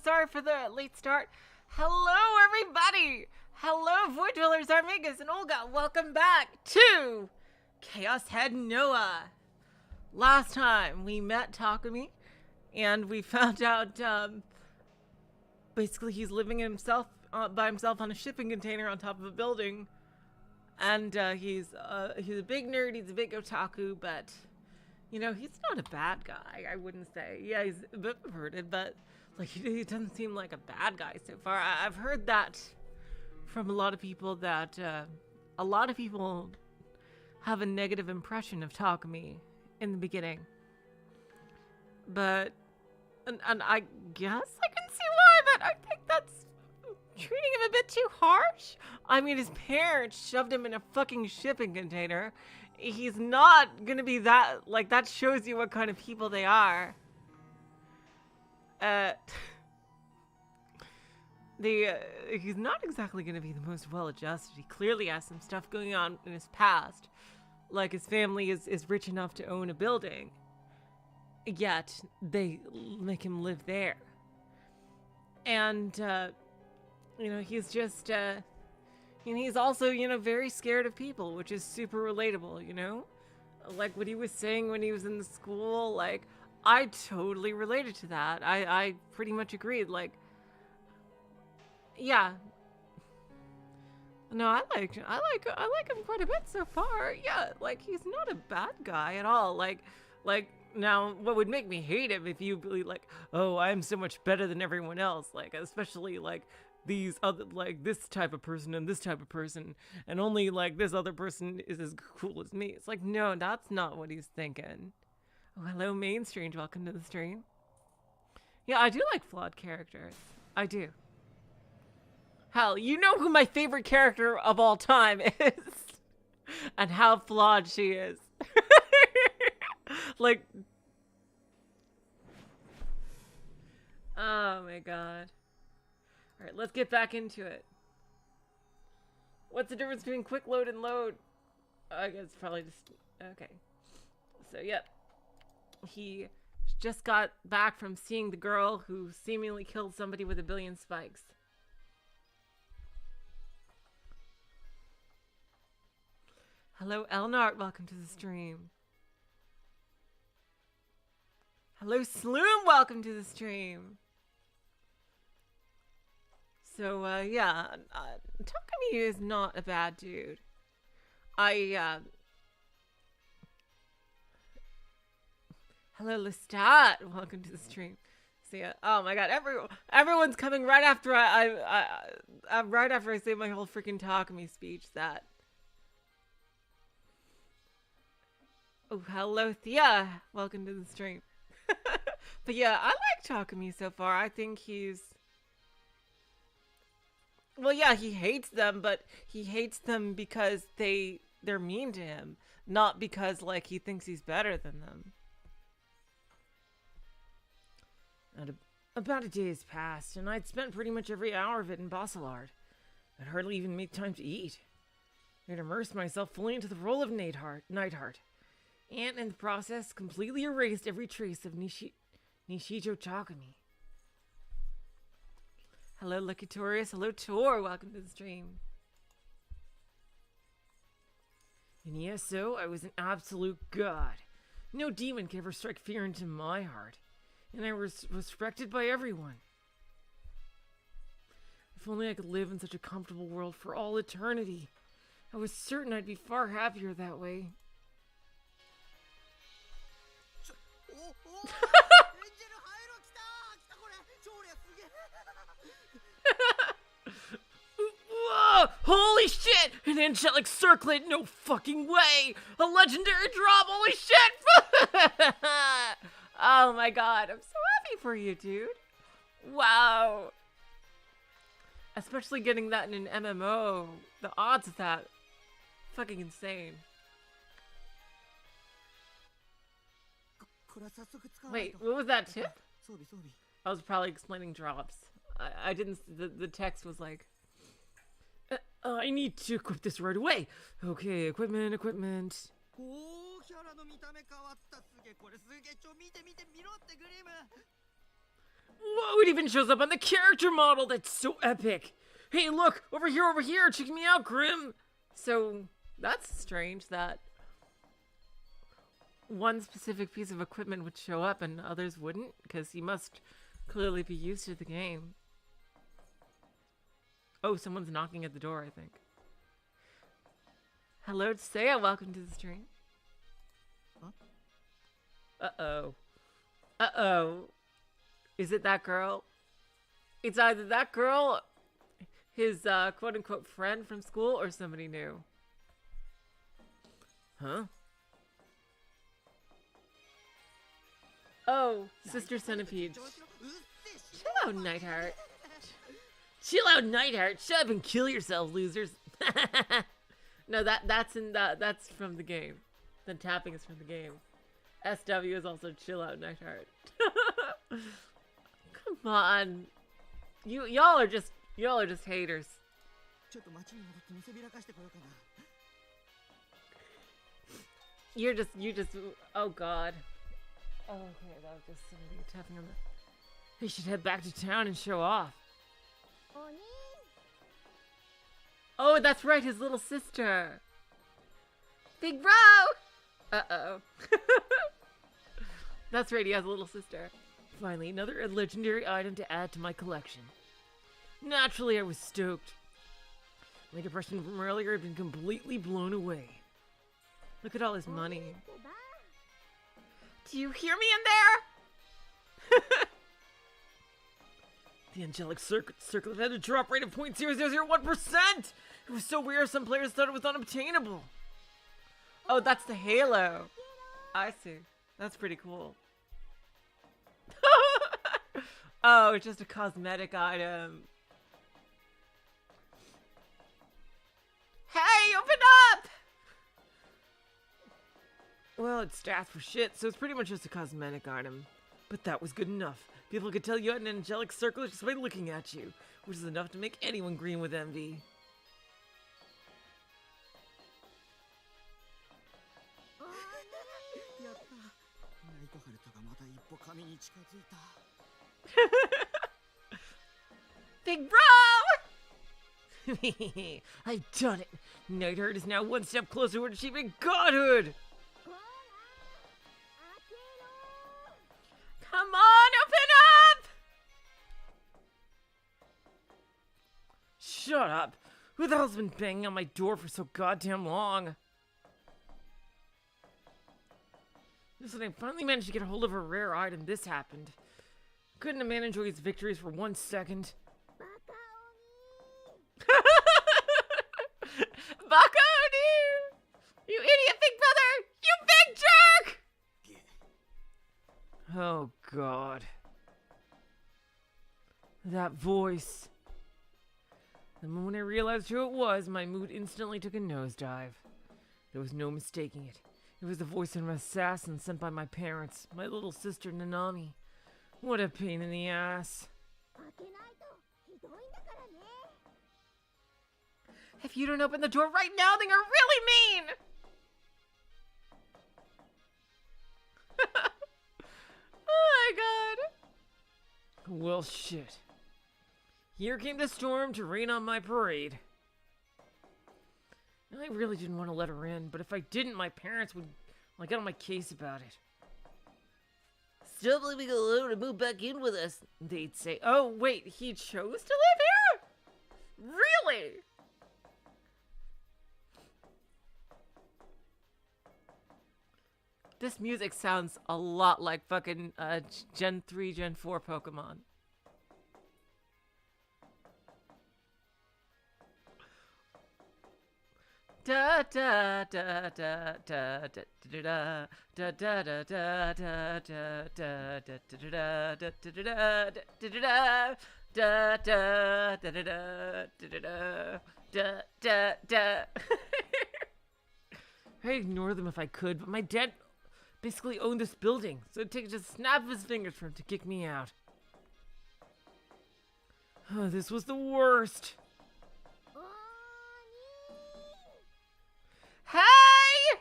sorry for the late start. Hello, everybody. Hello, Void Dwellers, Armigas, and Olga. Welcome back to Chaos Head NoaH. Last time we met Takumi, and we found out basically he's living by himself on a shipping container on top of a building, and he's a big nerd. He's a big otaku, but you know, he's not a bad guy. I wouldn't say. Yeah, he's a bit perverted, but like he doesn't seem like a bad guy so far. I've heard that from a lot of people that a lot of people have a negative impression of Takumi in the beginning, but and I guess I can see why, but I think that's treating him a bit too harsh. I mean, his parents shoved him in a fucking shipping container. He's not gonna be that, like, that shows you what kind of people they are. He's not exactly gonna be the most well-adjusted. He clearly has some stuff going on in his past. Like, his family is rich enough to own a building, yet they make him live there. And, you know, he's just, and he's also, you know, very scared of people, which is super relatable, you know? Like what he was saying when he was in the school, like, I totally related to that. I pretty much agreed, like, yeah. No, I like him quite a bit so far. Yeah, like, he's not a bad guy at all. Like, now, what would make me hate him if you be like, oh, I'm so much better than everyone else, like, especially, like, these other, like, this type of person and this type of person, and only, like, this other person is as cool as me. It's like, no, that's not what he's thinking. Oh, hello, Main Strange. Welcome to the stream. Yeah, I do like flawed characters. I do. Hell, you know who my favorite character of all time is, and how flawed she is. Like, oh my god. All right, let's get back into it. What's the difference between quick load and load? I guess probably just, okay. So, yep. He just got back from seeing the girl who seemingly killed somebody with 1 billion spikes. Hello, Elnart. Welcome to the stream. Hello, Sloom. Welcome to the stream. So, yeah, Takumi is not a bad dude. Hello, Lestat. Welcome to the stream. So, yeah, oh my god, everyone's coming right after right after I say my whole freaking Takumi speech. That. Oh, hello, Thea. Welcome to the stream. But yeah, I like Takumi so far. I think he's... Well, yeah, he hates them, but he hates them because they're mean to him. Not because, like, he thinks he's better than them. And about a day has passed, and I'd spent pretty much every hour of it in Bosselard. I'd hardly even make time to eat. I'd immersed myself fully into the role of Nightheart. And in the process, completely erased every trace of Nishijo Takumi. Hello, Lucky Taurus. Hello, Tor. Welcome to the stream. And yes, so I was an absolute god. No demon could ever strike fear into my heart. And I was respected by everyone. If only I could live in such a comfortable world for all eternity. I was certain I'd be far happier that way. Whoa, holy shit! An angelic circlet? No fucking way! A legendary drop? Holy shit! Oh my god, I'm so happy for you, dude. Wow. Especially getting that in an MMO. The odds of that. Fucking insane. Wait, what was that tip? I was probably explaining drops. I didn't, the text was like, I need to equip this right away. Okay, equipment. Whoa, it even shows up on the character model. That's so epic. Hey, look, over here. Check me out, Grim. So that's strange that one specific piece of equipment would show up and others wouldn't, because he must clearly be used to the game. Oh, someone's knocking at the door, I think. Hello, Saya. Welcome to the stream. Huh? Uh-oh. Is it that girl? It's either that girl, his quote-unquote friend from school, or somebody new. Huh? Oh, Sister Centipede. Chill out, Nightheart. Chill out, Nightheart. Shut up and kill yourselves, losers. No, that's from the game. The tapping is from the game. SW is also chill out, Nightheart. Come on. Y'all are just haters. You just oh god. Oh, okay, that was just somebody tapping on the... He should head back to town and show off. Oh, that's right, his little sister. Big bro! Uh-oh. That's right, he has a little sister. Finally, another legendary item to add to my collection. Naturally, I was stoked. My depression from earlier had been completely blown away. Look at all his money. Do you hear me in there? The angelic circlet had a drop rate of 0.0001%! It was so weird some players thought it was unobtainable. Oh, that's the halo. I see. That's pretty cool. Oh, it's just a cosmetic item. Hey, open up! Well, it's stats for shit, so it's pretty much just a cosmetic item. But that was good enough. People could tell you had an angelic circlet just by looking at you, which is enough to make anyone green with envy. Big bro! I've done it! Nightheart is now one step closer to achieving godhood! Come on, open up! Shut up! Who the hell's been banging on my door for so goddamn long? Listen, I finally managed to get a hold of a rare item. This happened. Couldn't a man enjoy his victories for 1 second? Baka-oni! You idiot big brother! You big jerk! Oh god. That voice. The moment I realized who it was, my mood instantly took a nosedive. There was no mistaking it. It was the voice of an assassin sent by my parents, my little sister Nanami. What a pain in the ass. If you don't open the door right now, then you're really mean! Oh my god. Well, shit. Here came the storm to rain on my parade. I really didn't want to let her in, but if I didn't, my parents would get on my case about it. Stop leaving alone and move back in with us, they'd say. Oh, wait, he chose to live here? Really? This music sounds a lot like fucking Gen 3, Gen 4 Pokemon. Da da da da da da da da da da da da da da da da da da da. I'd ignore them if I could, but my dad basically owned this building, so it'd take just a snap of his fingers for him to kick me out. Oh, this was the worst. Hey!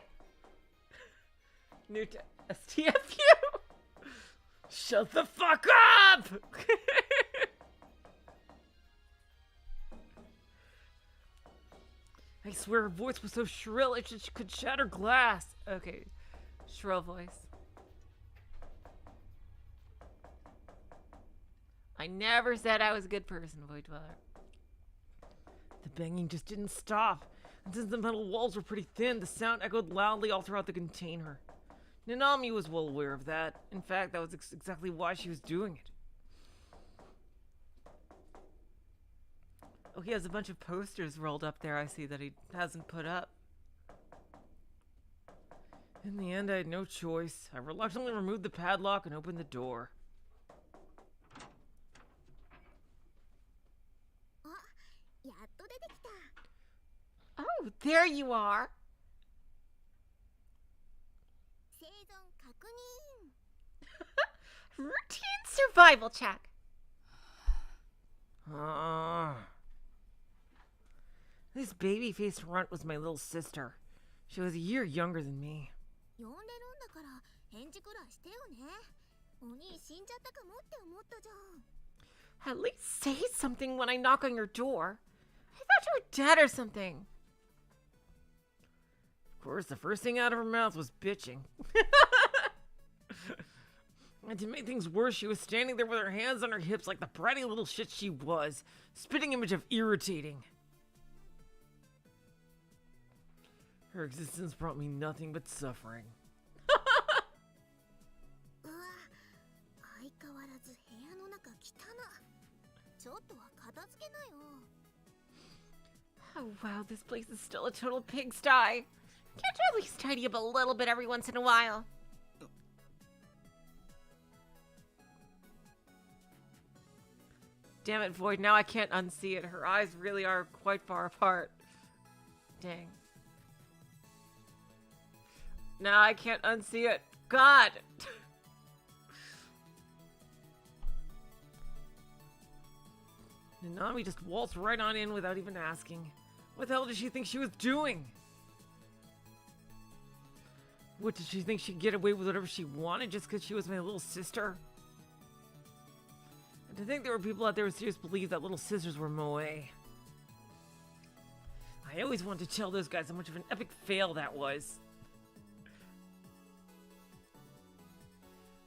New STFU! Shut the fuck up! I swear her voice was so shrill it could shatter glass. Okay, shrill voice. I never said I was a good person, Void Dweller. The banging just didn't stop. And since the metal walls were pretty thin, the sound echoed loudly all throughout the container. Nanami was well aware of that. In fact, that was exactly why she was doing it. Oh, he has a bunch of posters rolled up there, I see, that he hasn't put up. In the end, I had no choice. I reluctantly removed the padlock and opened the door. Oh, there you are! Routine survival check. This baby-faced runt was my little sister. She was a year younger than me. At least say something when I knock on your door. I thought you were dead or something. Of course, the first thing out of her mouth was bitching. And to make things worse, she was standing there with her hands on her hips like the bratty little shit she was. Spitting image of irritating. Her existence brought me nothing but suffering. Oh wow, this place is still a total pigsty. Can't you at least tidy up a little bit every once in a while? Damn it, Void, now I can't unsee it. Her eyes really are quite far apart. Dang. Now I can't unsee it. God! Nanami just waltzed right on in without even asking. What the hell did she think she was doing? What, did she think she'd get away with whatever she wanted just because she was my little sister? And to think there were people out there who seriously believed that little sisters were moe. I always wanted to tell those guys how much of an epic fail that was.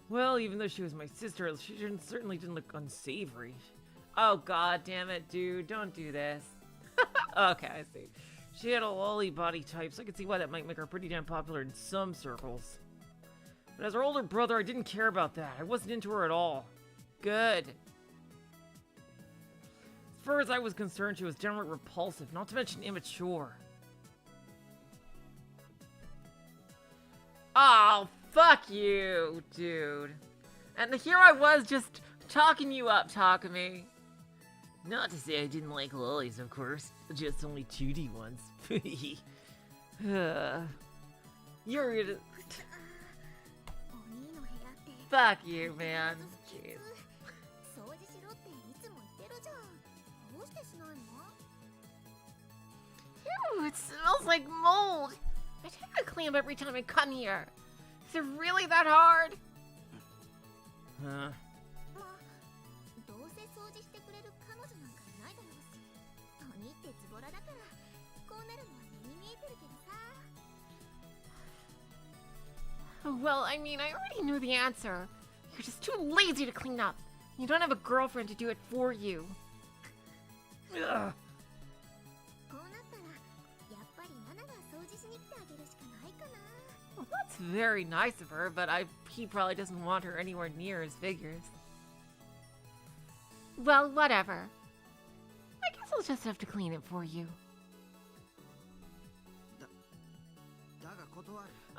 Well, even though she was my sister, she certainly didn't look unsavory. Oh god damn it, dude, don't do this. Okay, I see. She had a lolly body type, so I could see why that might make her pretty damn popular in some circles. But as her older brother, I didn't care about that. I wasn't into her at all. Good. As far as I was concerned, she was downright repulsive, not to mention immature. Oh, fuck you, dude. And here I was just talking you up, Takumi. Not to say I didn't like lollies, of course. Just only 2D ones. You're gonna... Fuck you, man. Jeez. Ew, it smells like mold. I tend to clean up every time I come here. Is it really that hard? Huh? Well, I mean, I already knew the answer. You're just too lazy to clean up. You don't have a girlfriend to do it for you. Ugh. Well, that's very nice of her, but he probably doesn't want her anywhere near his figures. Well, whatever. I guess I'll just have to clean it for you.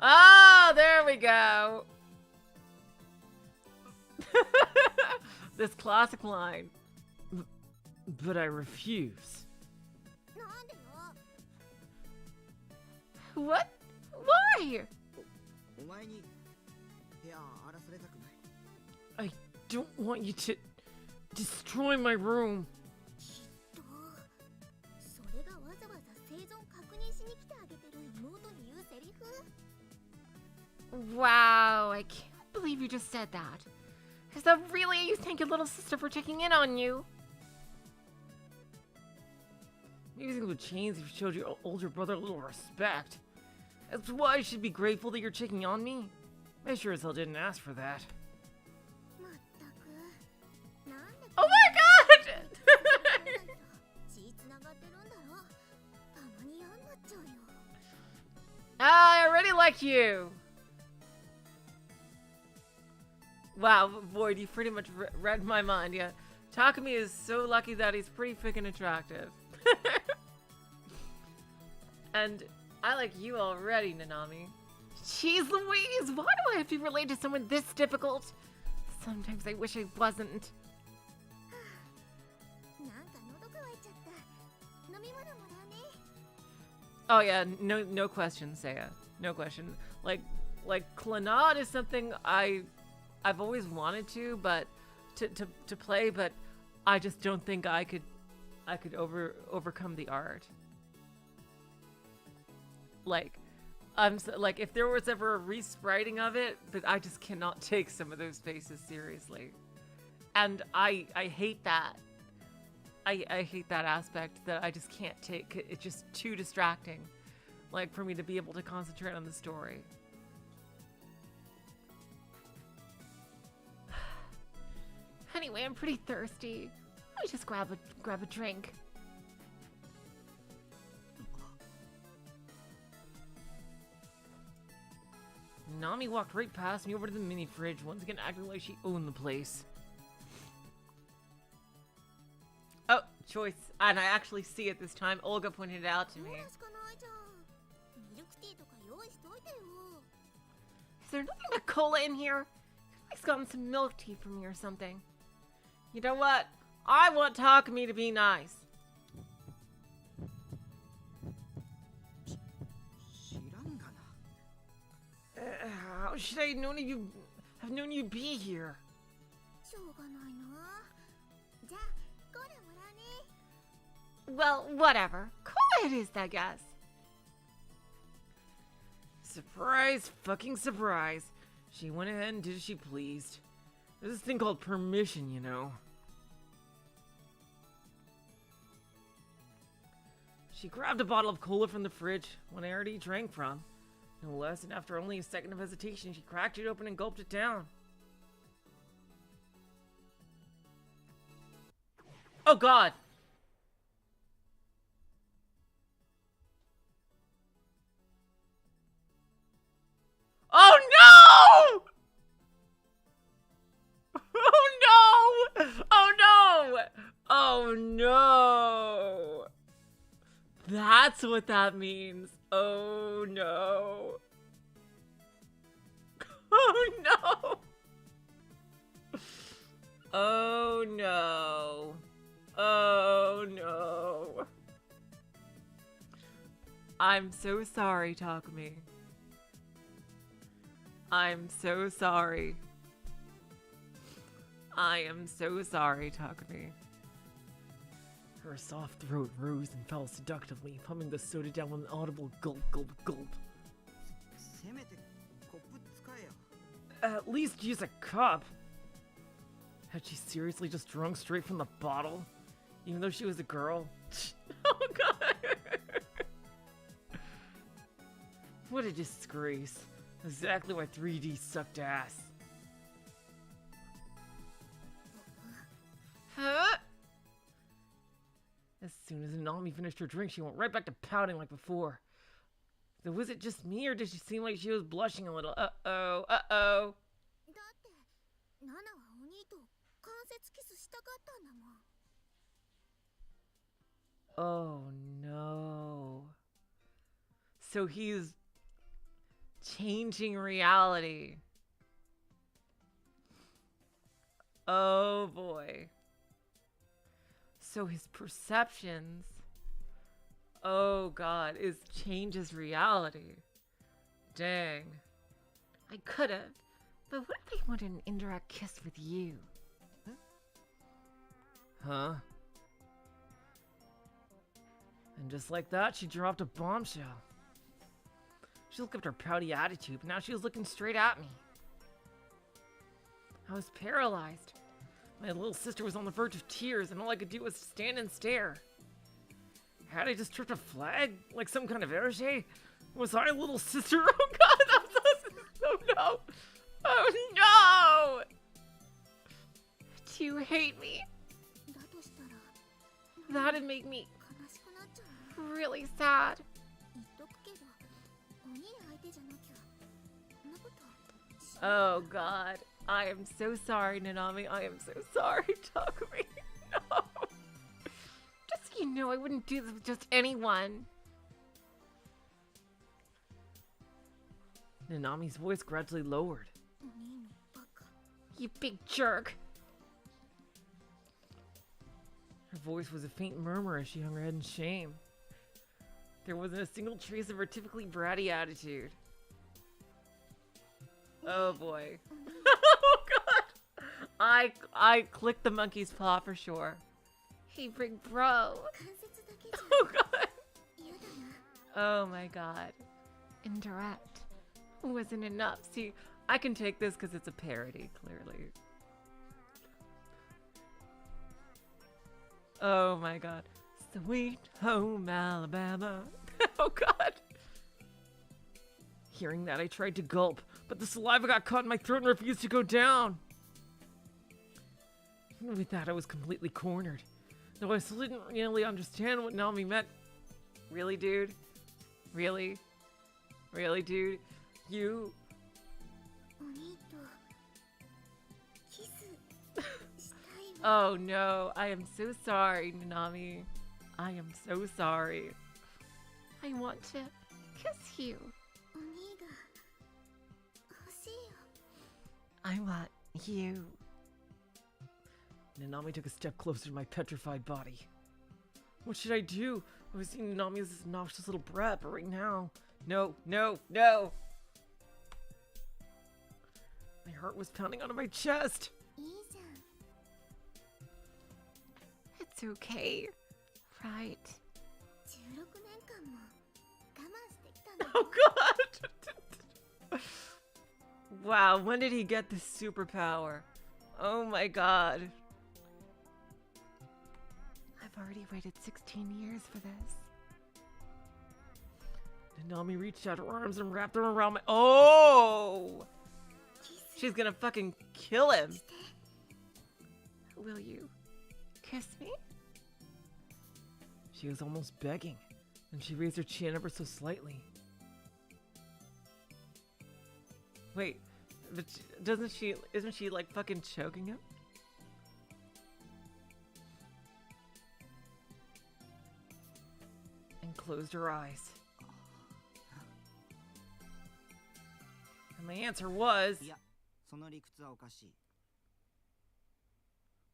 Oh, there we go. This classic line. But I refuse. What? Why? I don't want you to destroy my room. Wow, I can't believe you just said that. Is that really? You thank your little sister for checking in on you. Maybe things would change if you showed your older brother a little respect. That's why you should be grateful that you're checking on me. I sure as hell didn't ask for that. Oh my god! I already like you! Wow, Void, you pretty much read my mind, yeah. Takumi is so lucky that he's pretty freaking attractive. And I like you already, Nanami. Jeez Louise, why do I have to relate to someone this difficult? Sometimes I wish I wasn't. Oh yeah, no question, Seiya. No question. Like Clannad is something I've always wanted to, but to play, but I just don't think I could overcome the art. Like, like if there was ever a re-spriting of it, but I just cannot take some of those faces seriously, and I hate that. I hate that aspect that I just can't take. It's just too distracting, like for me to be able to concentrate on the story. Anyway, I'm pretty thirsty. Let me just grab a drink. Nami walked right past me over to the mini fridge, once again acting like she owned the place. Oh, choice. And I actually see it this time. Olga pointed it out to me. Is there nothing but cola in here? He's gotten some milk tea for me or something. You know what? I want Takumi to be nice. How should I have known you'd be here? Well, whatever. Cola it is, I guess. Surprise, fucking surprise. She went ahead and did as she pleased. There's this thing called permission, you know. She grabbed a bottle of cola from the fridge, one I already drank from. No less, and after only a second of hesitation, she cracked it open and gulped it down. Oh god! Oh no! Oh no! Oh no! Oh no! That's what that means. Oh no. Oh no. Oh no. Oh no. I'm so sorry, Takumi. I'm so sorry. I am so sorry, Takumi. Her soft throat rose and fell seductively, pumping the soda down with an audible gulp, gulp, gulp. At least use a cup. Had she seriously just drunk straight from the bottle? Even though she was a girl? Oh god! What a disgrace. Exactly why 3D sucked ass. Huh? As soon as Nami finished her drink, she went right back to pouting like before. So was it just me, or did she seem like she was blushing a little? Uh-oh, uh-oh. Oh no. So he's changing reality. Oh boy. So his perceptions, oh god, changes reality. Dang. I could've, but what if I wanted an indirect kiss with you? Huh? And just like that, she dropped a bombshell. She looked up her pouty attitude, but now she was looking straight at me. I was paralyzed. My little sister was on the verge of tears, and all I could do was stand and stare. Had I just tripped a flag? Like some kind of hergé? Was I a little sister? Oh god, I'm oh no! Oh no! Do you hate me? That'd make me really sad. Oh god, I am so sorry, Nanami. I am so sorry, Takumi. No. Just so you know, I wouldn't do this with just anyone. Nanami's voice gradually lowered. You big jerk. Her voice was a faint murmur as she hung her head in shame. There wasn't a single trace of her typically bratty attitude. Oh boy. Oh god! I clicked the monkey's paw for sure. Hey big bro. Oh god. Oh my god. Indirect. Wasn't enough. See, I can take this because it's a parody, clearly. Oh my god. Sweet home Alabama. Oh god. Hearing that, I tried to gulp, but the saliva got caught in my throat and refused to go down. Even with that, I was completely cornered. Though I still didn't really understand what Nami meant. Really, dude? Really? Really, dude? You... Oh no, I am so sorry, Nanami. I am so sorry. I want to kiss you. I want you. Nanami took a step closer to my petrified body. What should I do? I was seeing Nanami as this noxious little brat, but right now... No, no, no! My heart was pounding onto my chest. It's okay, right? Oh god! Wow, when did he get this superpower? Oh my god. I've already waited 16 years for this. Nanami reached out her arms and wrapped them around my— Oh! She's gonna fucking kill him. Will you kiss me? She was almost begging, and she raised her chin ever so slightly. Wait, but isn't she like fucking choking him? And closed her eyes. And my answer was...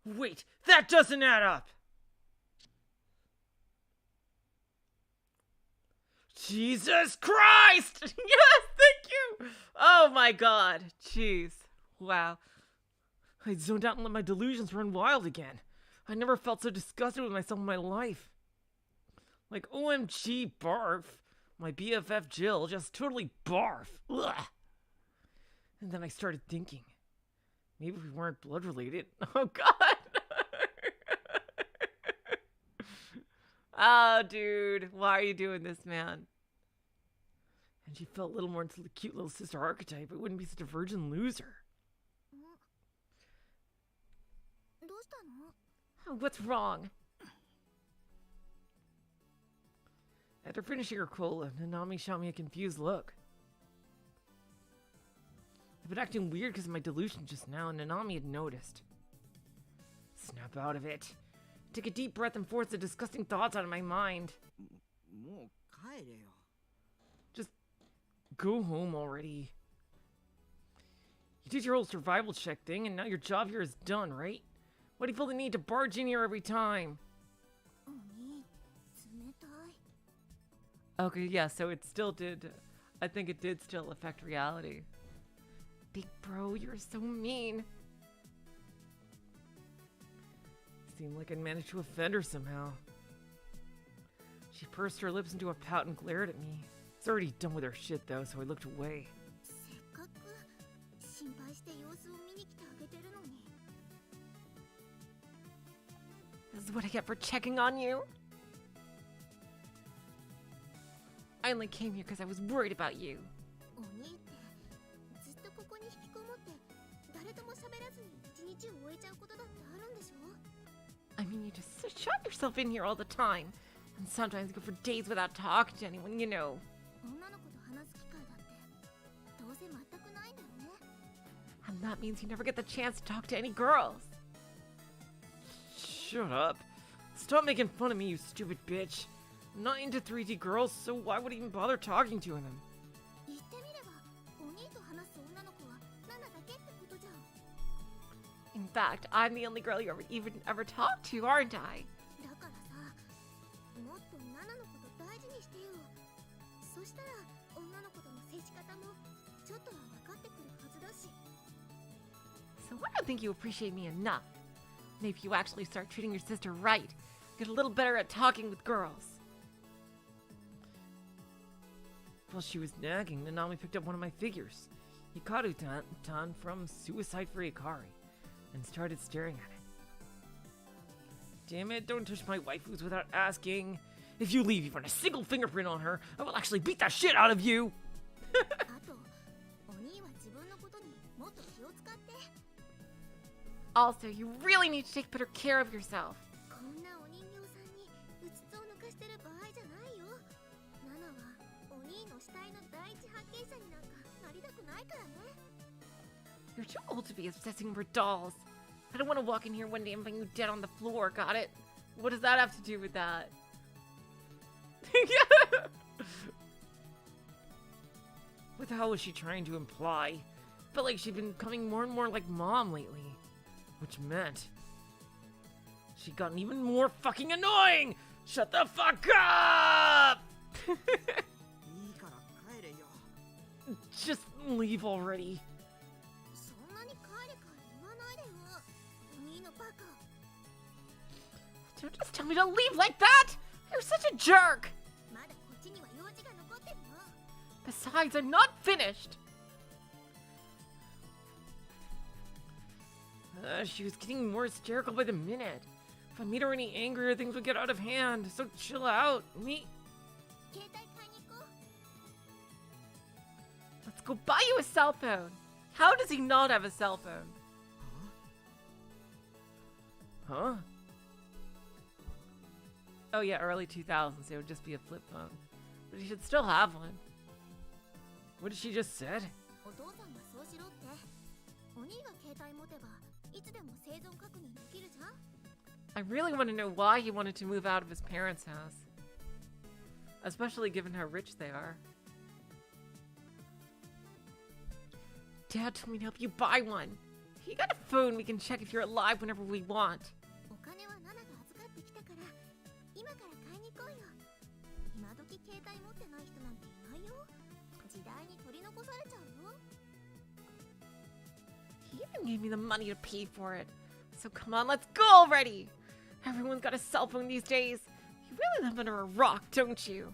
Wait, that doesn't add up! Jesus Christ! Yes, thank you! Oh my god, jeez. Wow. I zoned out and let my delusions run wild again. I never felt so disgusted with myself in my life. Like, OMG, barf. My BFF Jill just totally barf. Ugh. And then I started thinking, maybe we weren't blood related. Oh god! Oh, dude, why are you doing this, man? And she felt a little more into the cute little sister archetype. It wouldn't be such a virgin loser. Oh, what's wrong? After finishing her cola, Nanami shot me a confused look. I've been acting weird because of my delusion just now, and Nanami had noticed. Snap out of it. Take a deep breath and force the disgusting thoughts out of my mind. Just go home already. You did your whole survival check thing, and now your job here is done, right? Why do you feel the need to barge in here every time? Okay, yeah, so it still did. I think it did still affect reality. Big bro, you're so mean. Seemed like I'd managed to offend her somehow. She pursed her lips into a pout and glared at me. I was already done with her shit though, so I looked away. is what I get for checking on you. I only came here because I was worried about you. I mean, you just shut yourself in here all the time. And sometimes go for days without talking to anyone, you know. And that means you never get the chance to talk to any girls. Shut up. Stop making fun of me, you stupid bitch. I'm not into 3D girls, so why would I even bother talking to them? In fact, I'm the only girl you ever talked to, aren't I? So I don't think you appreciate me enough. Maybe you actually start treating your sister right. Get a little better at talking with girls. While she was nagging, Nanami picked up one of my figures, Hikaru-tan from Suicide for Ikari, and started staring at it. Damn it, don't touch my waifus without asking. If you leave even a single fingerprint on her, I will actually beat the shit out of you! Also, you really need to take better care of yourself. You're too old to be obsessing over dolls. I don't want to walk in here one day and find you dead on the floor, got it? What does that have to do with that? What the hell was she trying to imply? Felt like she'd been becoming more and more like Mom lately. Which meant she'd gotten even more fucking annoying! Shut the fuck up! Just leave already. Don't just tell me to leave like that! You're such a jerk! Besides, I'm not finished! She was getting more hysterical by the minute. If I made her any angrier, things would get out of hand. So chill out. Let's go buy you a cell phone. How does he not have a cell phone? Huh? Oh yeah, early 2000s. It would just be a flip phone. But he should still have one. What did she just said? I really want to know why he wanted to move out of his parents' house. Especially given how rich they are. Dad told me to help you buy one. You got a phone we can check if you're alive whenever we want. He even gave me the money to pay for it. So come on, let's go already! Everyone's got a cell phone these days. You really live under a rock, don't you?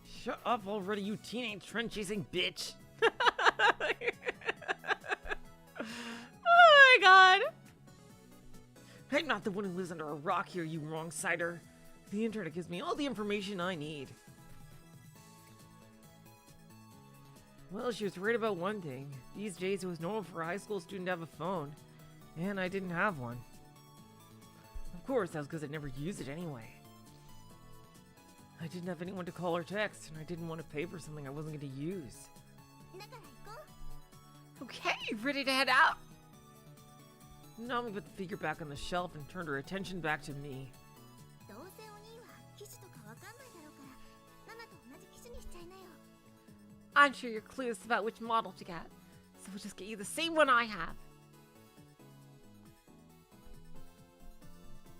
Shut up already, you teenage trend-chasing bitch! Oh my god! I'm not the one who lives under a rock here, you wrong-sider. The internet gives me all the information I need. Well, she was right about one thing. These days, it was normal for a high school student to have a phone. And I didn't have one. Of course, that was because I never used it anyway. I didn't have anyone to call or text, and I didn't want to pay for something I wasn't going to use. Okay, ready to head out? Nami put the figure back on the shelf and turned her attention back to me. I'm sure you're clueless about which model to get, so we'll just get you the same one I have.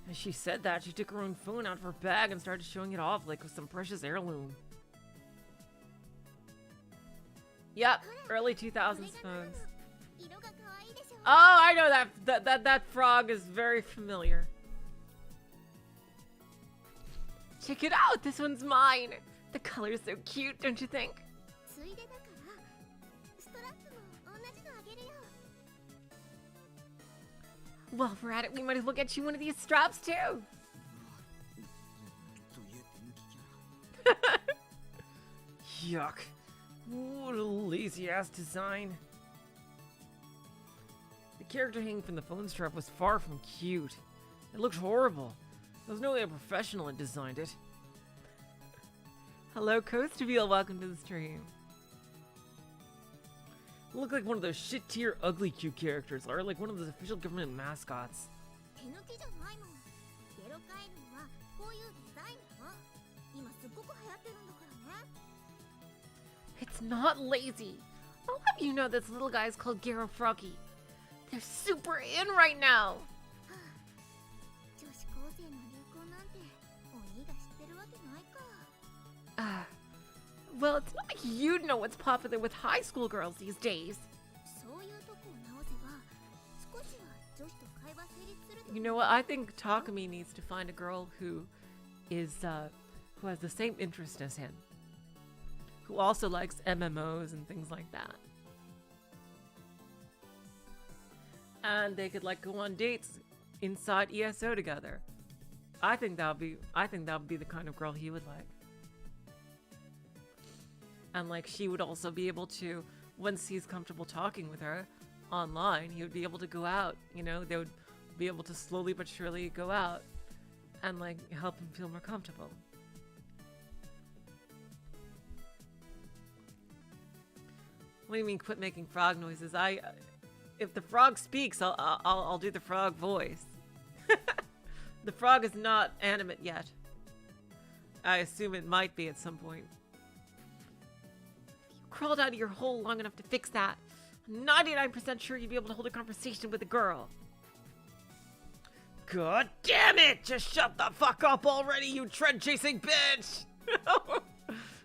As she said that, she took her own phone out of her bag and started showing it off like it was some precious heirloom. Yep, early 2000s phones. Oh, I know that frog is very familiar. Check it out, this one's mine. The color's so cute, don't you think? Well, we're at it. We might as well get you one of these straps too. Yuck. What a lazy ass design. The character hanging from the phone strap was far from cute. It looked horrible. There's no way a professional had designed it. Hello, Coastaville. Welcome to the stream. You look like one of those shit tier ugly cute characters, or like one of those official government mascots. It's not lazy. I'll have you know this little guy is called Garo Froggy. They're super in right now. Well, it's not like you'd know what's popular with high school girls these days. You know what? I think Takumi needs to find a girl who is, who has the same interest as him. Who also likes MMOs and things like that. And they could like go on dates inside ESO together. I think that would be the kind of girl he would like. And like she would also be able to, once he's comfortable talking with her online, he would be able to go out, you know, they would be able to slowly but surely go out and like help him feel more comfortable. What do you mean quit making frog noises? If the frog speaks, I'll do the frog voice. The frog is not animate yet. I assume it might be at some point. Crawled out of your hole long enough to fix that. I'm 99% sure you'd be able to hold a conversation with a girl. God damn it! Just shut the fuck up already, you trend-chasing bitch!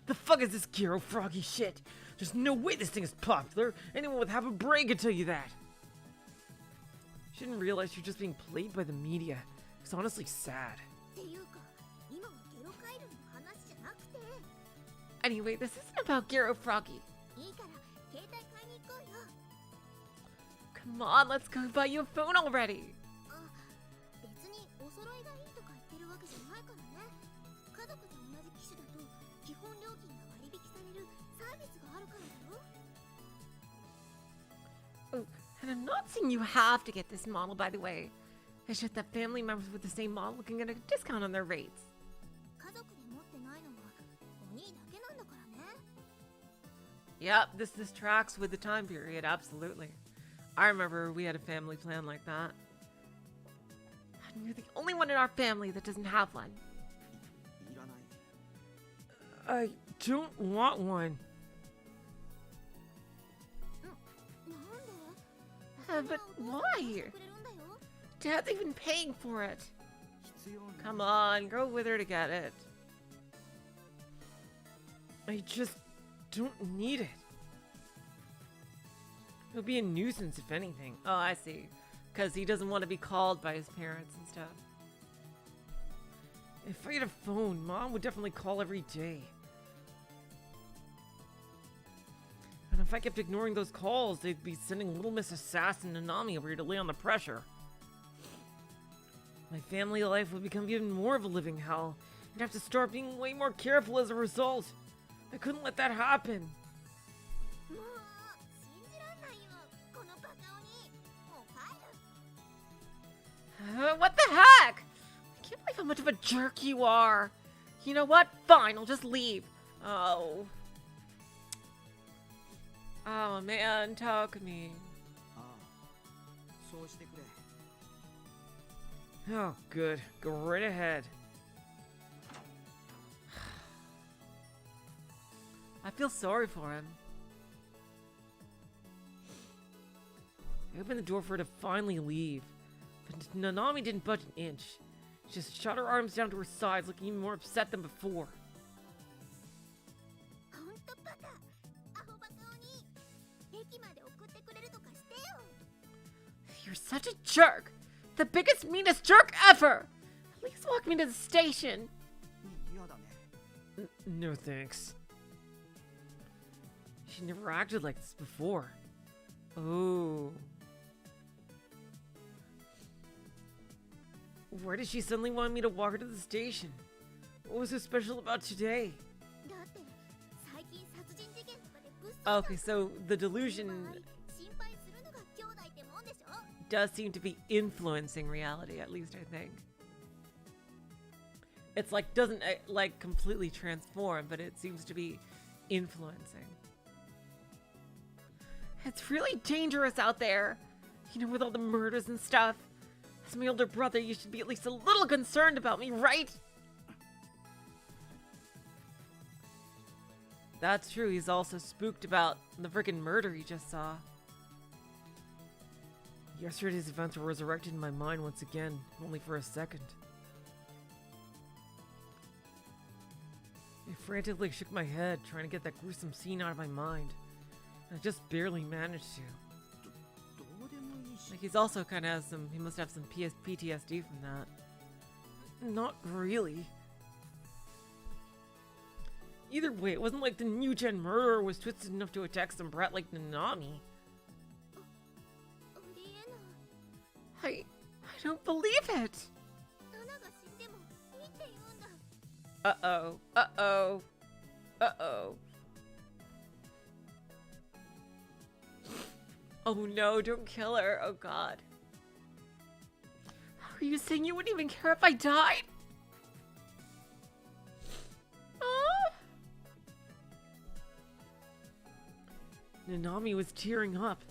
The fuck is this Garo Froggy shit? There's no way this thing is popular. Anyone with half a brain could tell you that. You didn't realize you're just being played by the media. It's honestly sad. Anyway, this isn't about Garo Froggy. Come on, let's go buy you a phone already. Oh, and I'm not saying you have to get this model, by the way. It's just that family members with the same model can get a discount on their rates. Yep, this tracks with the time period, absolutely. I remember we had a family plan like that. And you're the only one in our family that doesn't have one. I don't want one. But why? Dad's even paying for it. Come on, go with her to get it. I just don't need it. He'll be a nuisance if anything. Oh, I see. Because he doesn't want to be called by his parents and stuff. If I had a phone, Mom would definitely call every day. And if I kept ignoring those calls, they'd be sending Little Miss Assassin and Nanami over here to lay on the pressure. My family life would become even more of a living hell. I'd have to start being way more careful as a result. I couldn't let that happen. What the heck? I can't believe how much of a jerk you are. You know what? Fine, I'll just leave. Oh. Oh man, Takumi. Oh, good. Go right ahead. I feel sorry for him. I opened the door for her to finally leave, but Nanami didn't budge an inch. She just shot her arms down to her sides, looking even more upset than before. You're such a jerk! The biggest, meanest jerk ever! At least walk me to the station. No thanks. She never acted like this before. Oh. Why did she suddenly want me to walk her to the station? What was so special about today? Okay, so the delusion does seem to be influencing reality, at least I think. It's like, doesn't like completely transform, but it seems to be influencing. It's really dangerous out there. You know, with all the murders and stuff. As my older brother, you should be at least a little concerned about me, right? That's true, he's also spooked about the frickin' murder he just saw. Yesterday's events were resurrected in my mind once again, only for a second. I frantically shook my head, trying to get that gruesome scene out of my mind. And I just barely managed to. Like, he's also kind of has some, he must have some PTSD from that. Not really. Either way, it wasn't like the new gen murderer was twisted enough to attack some brat like Nanami. I don't believe it! Uh-oh. Uh-oh. Uh-oh. Oh no, don't kill her. Oh god. Are you saying you wouldn't even care if I died? Nanami was tearing up,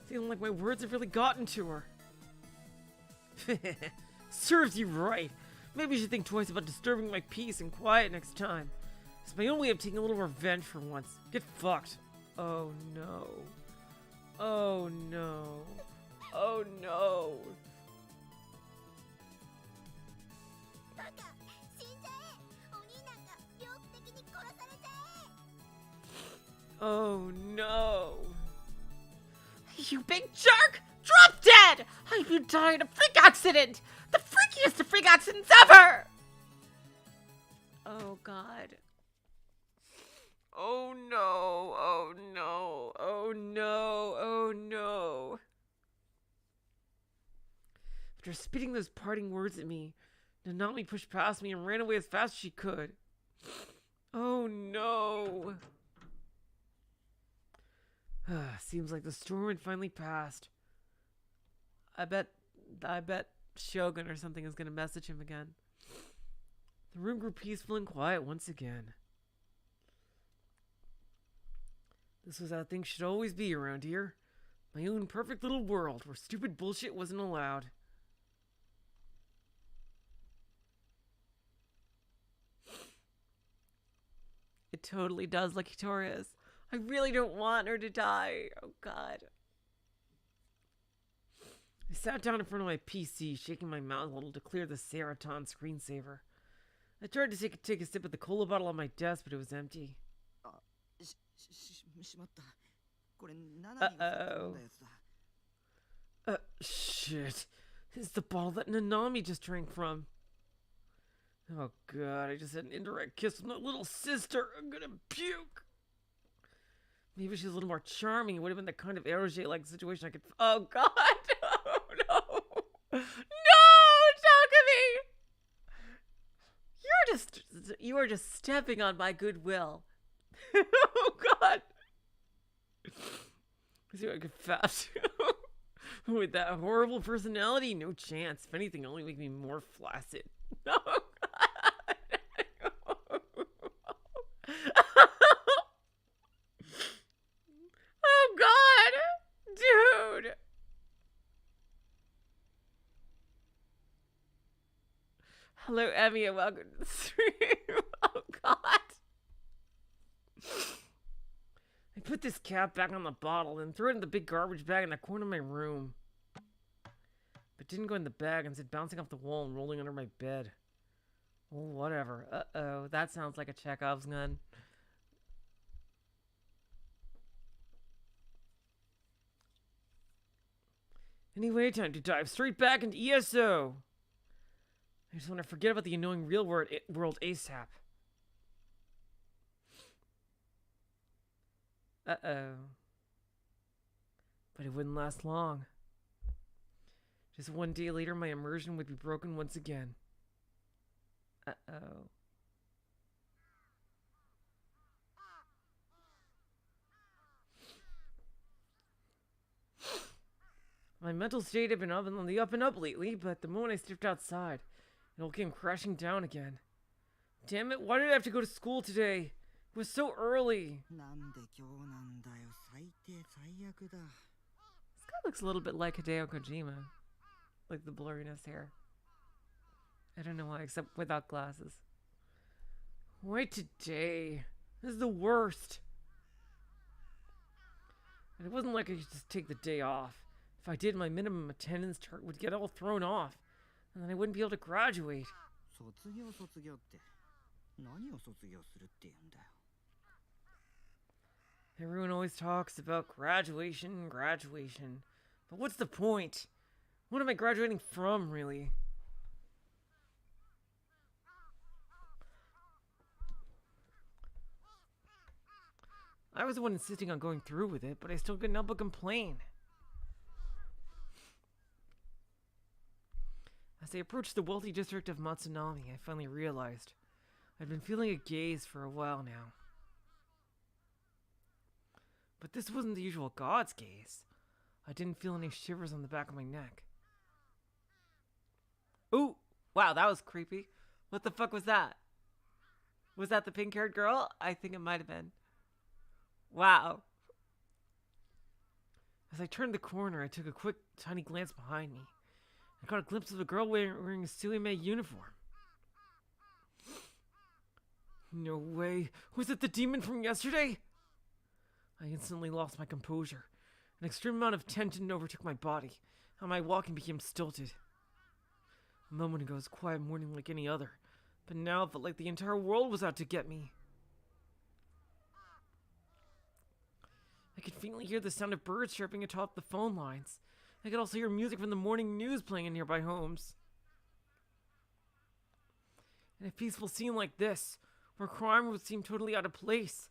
feeling like my words have really gotten to her. Serves you right. Maybe you should think twice about disturbing my peace and quiet next time. It's my own way of taking a little revenge for once. Get fucked. Oh no. Oh no. Oh no. Oh no. You big jerk! Drop dead! I hope you die in a freak accident! The freakiest of freak accidents ever! Oh god. Oh no, oh no, oh no, oh no. After spitting those parting words at me, Nanami pushed past me and ran away as fast as she could. Oh no. Seems like the storm had finally passed. I bet Shogun or something is gonna message him again. The room grew peaceful and quiet once again. This was how things should always be around here. My own perfect little world where stupid bullshit wasn't allowed. It totally does like Hitoria's. I really don't want her to die. Oh god. I sat down in front of my PC, shaking my mouth a little to clear the Seraton screensaver. I tried to take a sip of the cola bottle on my desk, but it was empty. Uh-oh. Shit. It's the bottle that Nanami just drank from. Oh god, I just had an indirect kiss with my little sister. I'm gonna puke. Maybe she's a little more charming. It would have been the kind of Eroge-like situation I could... Oh god! Oh no! No! Takumi! You are just stepping on my goodwill. Oh god! See what I could fast. With that horrible personality, no chance. If anything, only make me more flaccid. Oh god! Oh god! Dude! Hello, Emmy, and welcome to the stream. Oh god! I put this cap back on the bottle and threw it in the big garbage bag in the corner of my room. But didn't go in the bag, instead bouncing off the wall and rolling under my bed. Oh, whatever. Uh-oh, that sounds like a Chekhov's gun. Anyway, time to dive straight back into ESO. I just want to forget about the annoying real world ASAP. Uh-oh. But it wouldn't last long. Just one day later, my immersion would be broken once again. Uh-oh. My mental state had been on the up and up lately, but the moment I stepped outside, it all came crashing down again. Damn it, why did I have to go to school today? It was so early. This guy looks a little bit like Hideo Kojima. Like the blurriness here. I don't know why, except without glasses. Why today? This is the worst. And it wasn't like I could just take the day off. If I did, my minimum attendance chart would get all thrown off, and then I wouldn't be able to graduate. Everyone always talks about graduation, but what's the point? What am I graduating from, really? I was the one insisting on going through with it, but I still couldn't help but complain. As I approached the wealthy district of Matsunami, I finally realized I'd been feeling a gaze for a while now. But this wasn't the usual god's gaze. I didn't feel any shivers on the back of my neck. Ooh! Wow, that was creepy. What the fuck was that? Was that the pink-haired girl? I think it might have been. Wow. As I turned the corner, I took a quick, tiny glance behind me. I caught a glimpse of a girl wearing a Suime uniform. No way. Was it the demon from yesterday? I instantly lost my composure. An extreme amount of tension overtook my body, and my walking became stilted. A moment ago it was a quiet morning like any other, but now it felt like the entire world was out to get me. I could faintly hear the sound of birds chirping atop the phone lines. I could also hear music from the morning news playing in nearby homes. In a peaceful scene like this, where crime would seem totally out of place,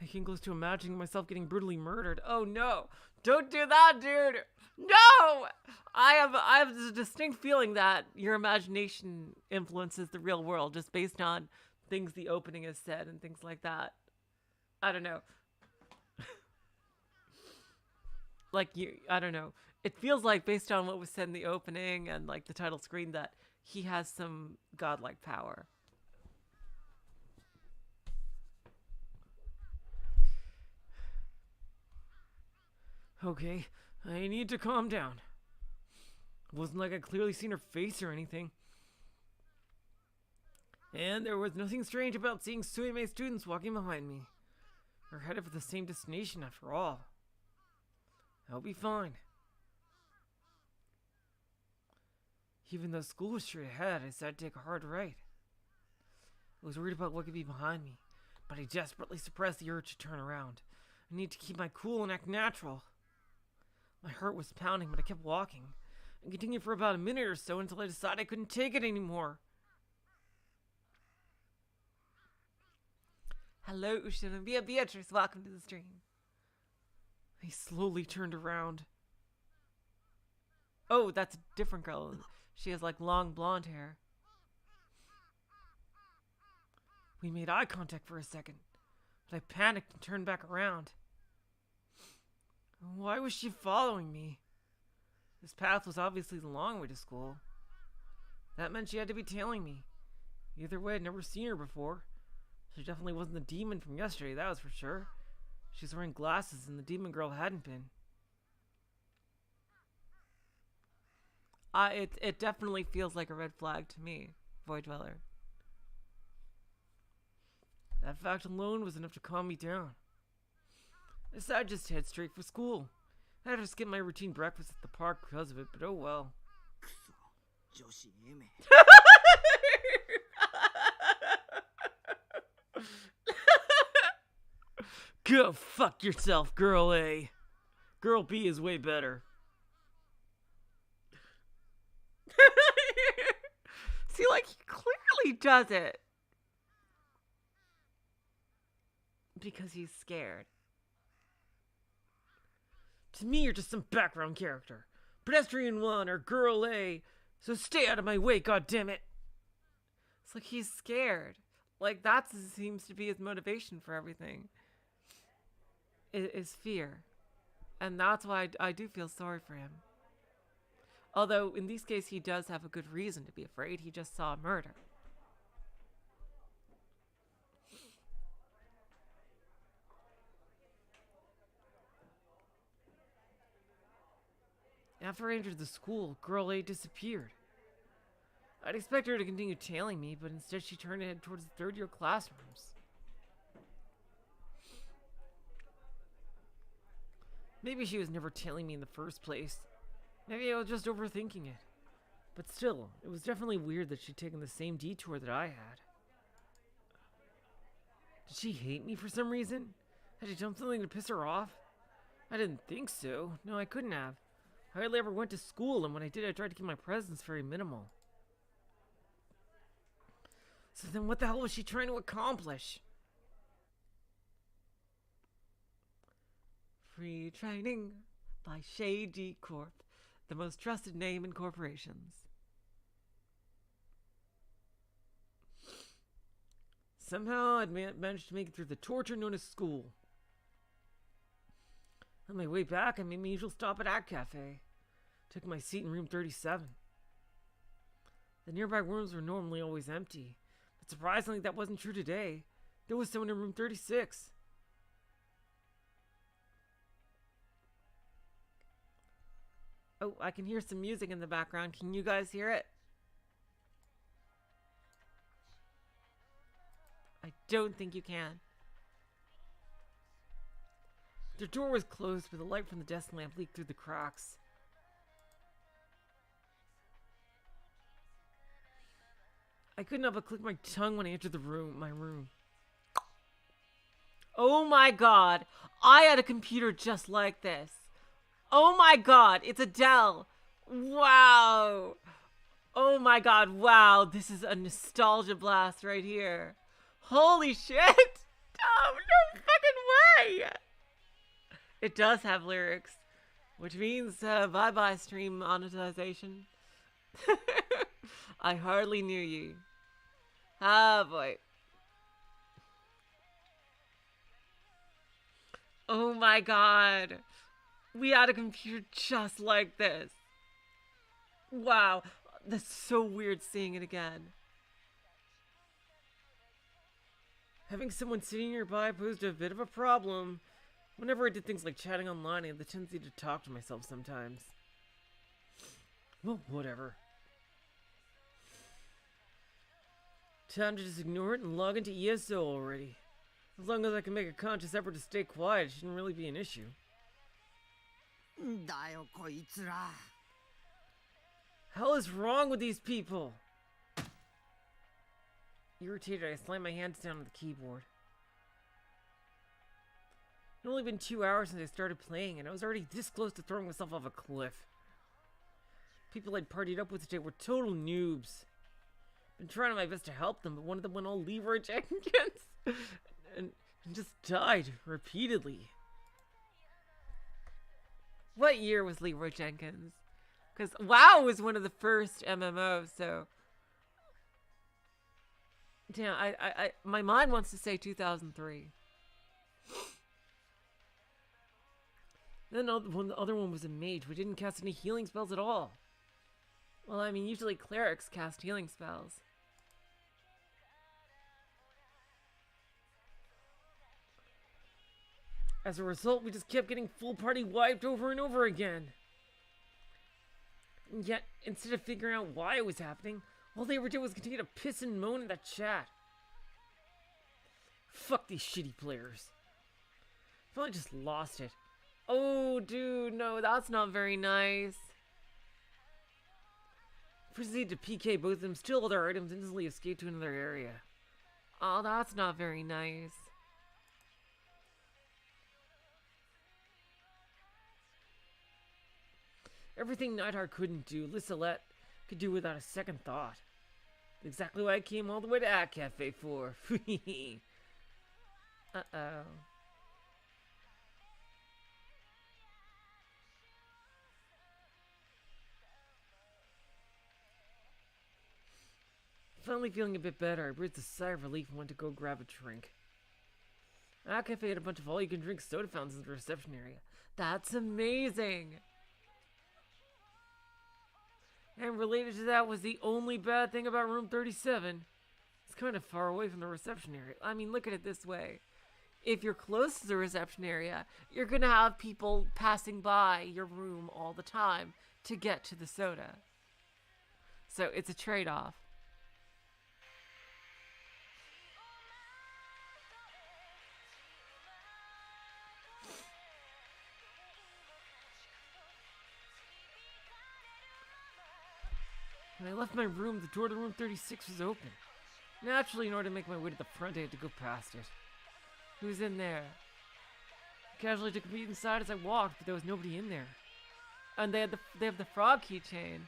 I came close to imagining myself getting brutally murdered. Oh no! Don't do that, dude! No! I have a distinct feeling that your imagination influences the real world just based on things the opening has said and things like that. I don't know. I don't know. It feels like, based on what was said in the opening and like the title screen, that he has some godlike power. Okay, I need to calm down. It wasn't like I'd clearly seen her face or anything. And there was nothing strange about seeing Suime students walking behind me. We're headed for the same destination after all. I'll be fine. Even though school was straight ahead, I decided to take a hard right. I was worried about what could be behind me, but I desperately suppressed the urge to turn around. I need to keep my cool and act natural. My heart was pounding, but I kept walking. I continued for about a minute or so until I decided I couldn't take it anymore. Hello, Ushinomiya Beatrice. Welcome to the stream. I slowly turned around. Oh, that's a different girl. She has like long blonde hair. We made eye contact for a second, but I panicked and turned back around. Why was she following me? This path was obviously the long way to school. That meant she had to be tailing me. Either way, I'd never seen her before. She definitely wasn't the demon from yesterday, that was for sure. She was wearing glasses and the demon girl hadn't been. It definitely feels like a red flag to me, Void Dweller. That fact alone was enough to calm me down. I decided just to head straight for school. I had to skip my routine breakfast at the park because of it, but oh well. Go fuck yourself, girl A. Girl B is way better. See, like, he clearly does it because he's scared. To me, you're just some background character. Pedestrian 1 or Girl A. So stay out of my way, goddammit. It's like he's scared. Like that seems to be his motivation for everything. Is fear. And that's why I do feel sorry for him. Although in this case he does have a good reason to be afraid. He just saw a murder. After I entered the school, Girl A disappeared. I'd expect her to continue tailing me, but instead she turned to head towards the third-year classrooms. Maybe she was never tailing me in the first place. Maybe I was just overthinking it. But still, it was definitely weird that she'd taken the same detour that I had. Did she hate me for some reason? Had she done something to piss her off? I didn't think so. No, I couldn't have. I hardly ever went to school, and when I did, I tried to keep my presence very minimal. So then what the hell was she trying to accomplish? Free training by Shady Corp, the most trusted name in corporations. Somehow I'd managed to make it through the torture known as school. On my way back, I made my usual stop at Act Cafe. Took my seat in room 37. The nearby rooms were normally always empty, but surprisingly that wasn't true today. There was someone in room 36. Oh, I can hear some music in the background. Can you guys hear it? I don't think you can. The door was closed, but the light from the desk lamp leaked through the cracks. I couldn't help but click my tongue when I entered my room. Oh my god, I had a computer just like this. Oh my god, it's a Dell. Wow. Oh my god, wow, this is a nostalgia blast right here. Holy shit. Oh, no fucking way. It does have lyrics, which means bye-bye stream monetization. I hardly knew you. Ah, boy. Oh my god. We had a computer just like this. Wow. That's so weird seeing it again. Having someone sitting nearby posed a bit of a problem. Whenever I did things like chatting online, I had the tendency to talk to myself sometimes. Well, whatever. Time to just ignore it and log into ESO already. As long as I can make a conscious effort to stay quiet, it shouldn't really be an issue. Hell is wrong with these people? Irritated, I slammed my hands down on the keyboard. It had only been 2 hours since I started playing, and I was already this close to throwing myself off a cliff. People I'd partied up with today were total noobs. Been trying my best to help them, but one of them went all Leroy Jenkins and just died repeatedly. What year was Leroy Jenkins? Because WoW was one of the first MMOs, so... Damn, my mind wants to say 2003. Then the other one was a mage. We didn't cast any healing spells at all. Well, I mean, usually clerics cast healing spells. As a result, we just kept getting full party wiped over and over again. And yet, instead of figuring out why it was happening, all they ever did was continue to piss and moan in that chat. Fuck these shitty players. I felt I just lost it. Oh, dude, no, that's not very nice. Proceed to PK both of them, steal all their items, and instantly escape to another area. Oh, that's not very nice. Everything Neidhart couldn't do, Lissalette could do without a second thought. Exactly what I came all the way to Act Cafe for. Uh-oh. Finally feeling a bit better, I breathed a sigh of relief and went to go grab a drink. Our cafe had a bunch of all-you-can-drink soda fountains in the reception area. That's amazing! And related to that was the only bad thing about room 37. It's kind of far away from the reception area. I mean, look at it this way. If you're close to the reception area, you're gonna have people passing by your room all the time to get to the soda. So it's a trade-off. When I left my room, the door to room 36 was open. Naturally, in order to make my way to the front, I had to go past it. Who's in there? I casually took a peek inside as I walked, but there was nobody in there. And they have the frog keychain.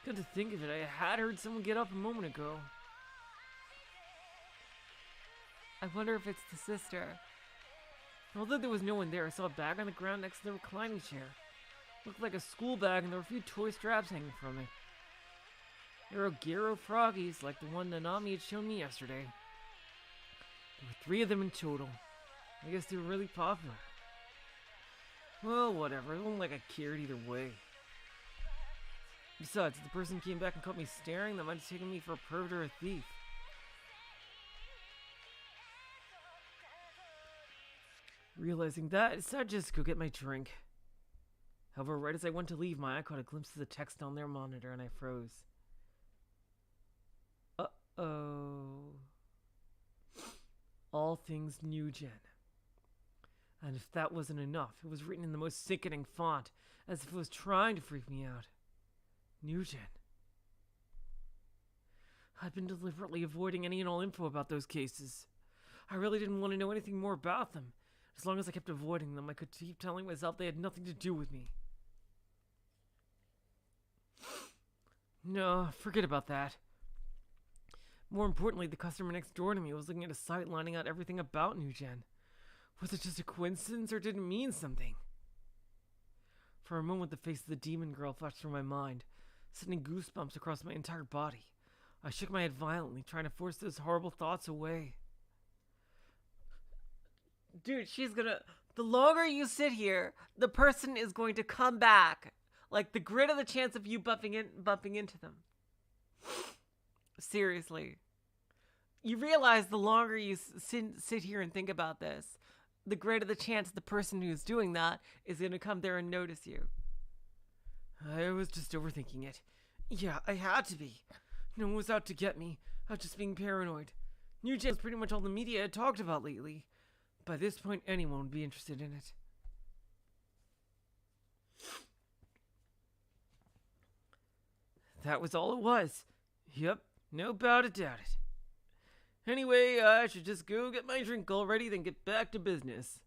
Come to think of it, I had heard someone get up a moment ago. I wonder if it's the sister. Although there was no one there, I saw a bag on the ground next to the reclining chair. Looked like a school bag, and there were a few toy straps hanging from it. They were Gero froggies, like the one Nanami had shown me yesterday. There were 3 of them in total. I guess they were really popular. Well, whatever. It wasn't like I cared either way. Besides, if the person came back and caught me staring, that might have taken me for a pervert or a thief. Realizing that, I decided to just go get my drink. However, right as I went to leave, my eye caught a glimpse of the text on their monitor, and I froze. Uh-oh. All things new gen. And if that wasn't enough, it was written in the most sickening font, as if it was trying to freak me out. New gen. I'd been deliberately avoiding any and all info about those cases. I really didn't want to know anything more about them. As long as I kept avoiding them, I could keep telling myself they had nothing to do with me. No, forget about that. More importantly, the customer next door to me was looking at a site lining out everything about New Gen. Was it just a coincidence or did it mean something? For a moment, the face of the demon girl flashed through my mind, sending goosebumps across my entire body. I shook my head violently, trying to force those horrible thoughts away. Dude, she's gonna... The longer you sit here, the person is going to come back. Like, the greater the chance of you bumping into them. Seriously. You realize the longer you sit here and think about this, the greater the chance the person who's doing that is going to come there and notice you. I was just overthinking it. Yeah, I had to be. No one was out to get me. I was just being paranoid. New Gen is pretty much all the media had talked about lately. By this point, anyone would be interested in it. That was all it was. Yep, no doubt about it. Anyway, I should just go get my drink already, then get back to business.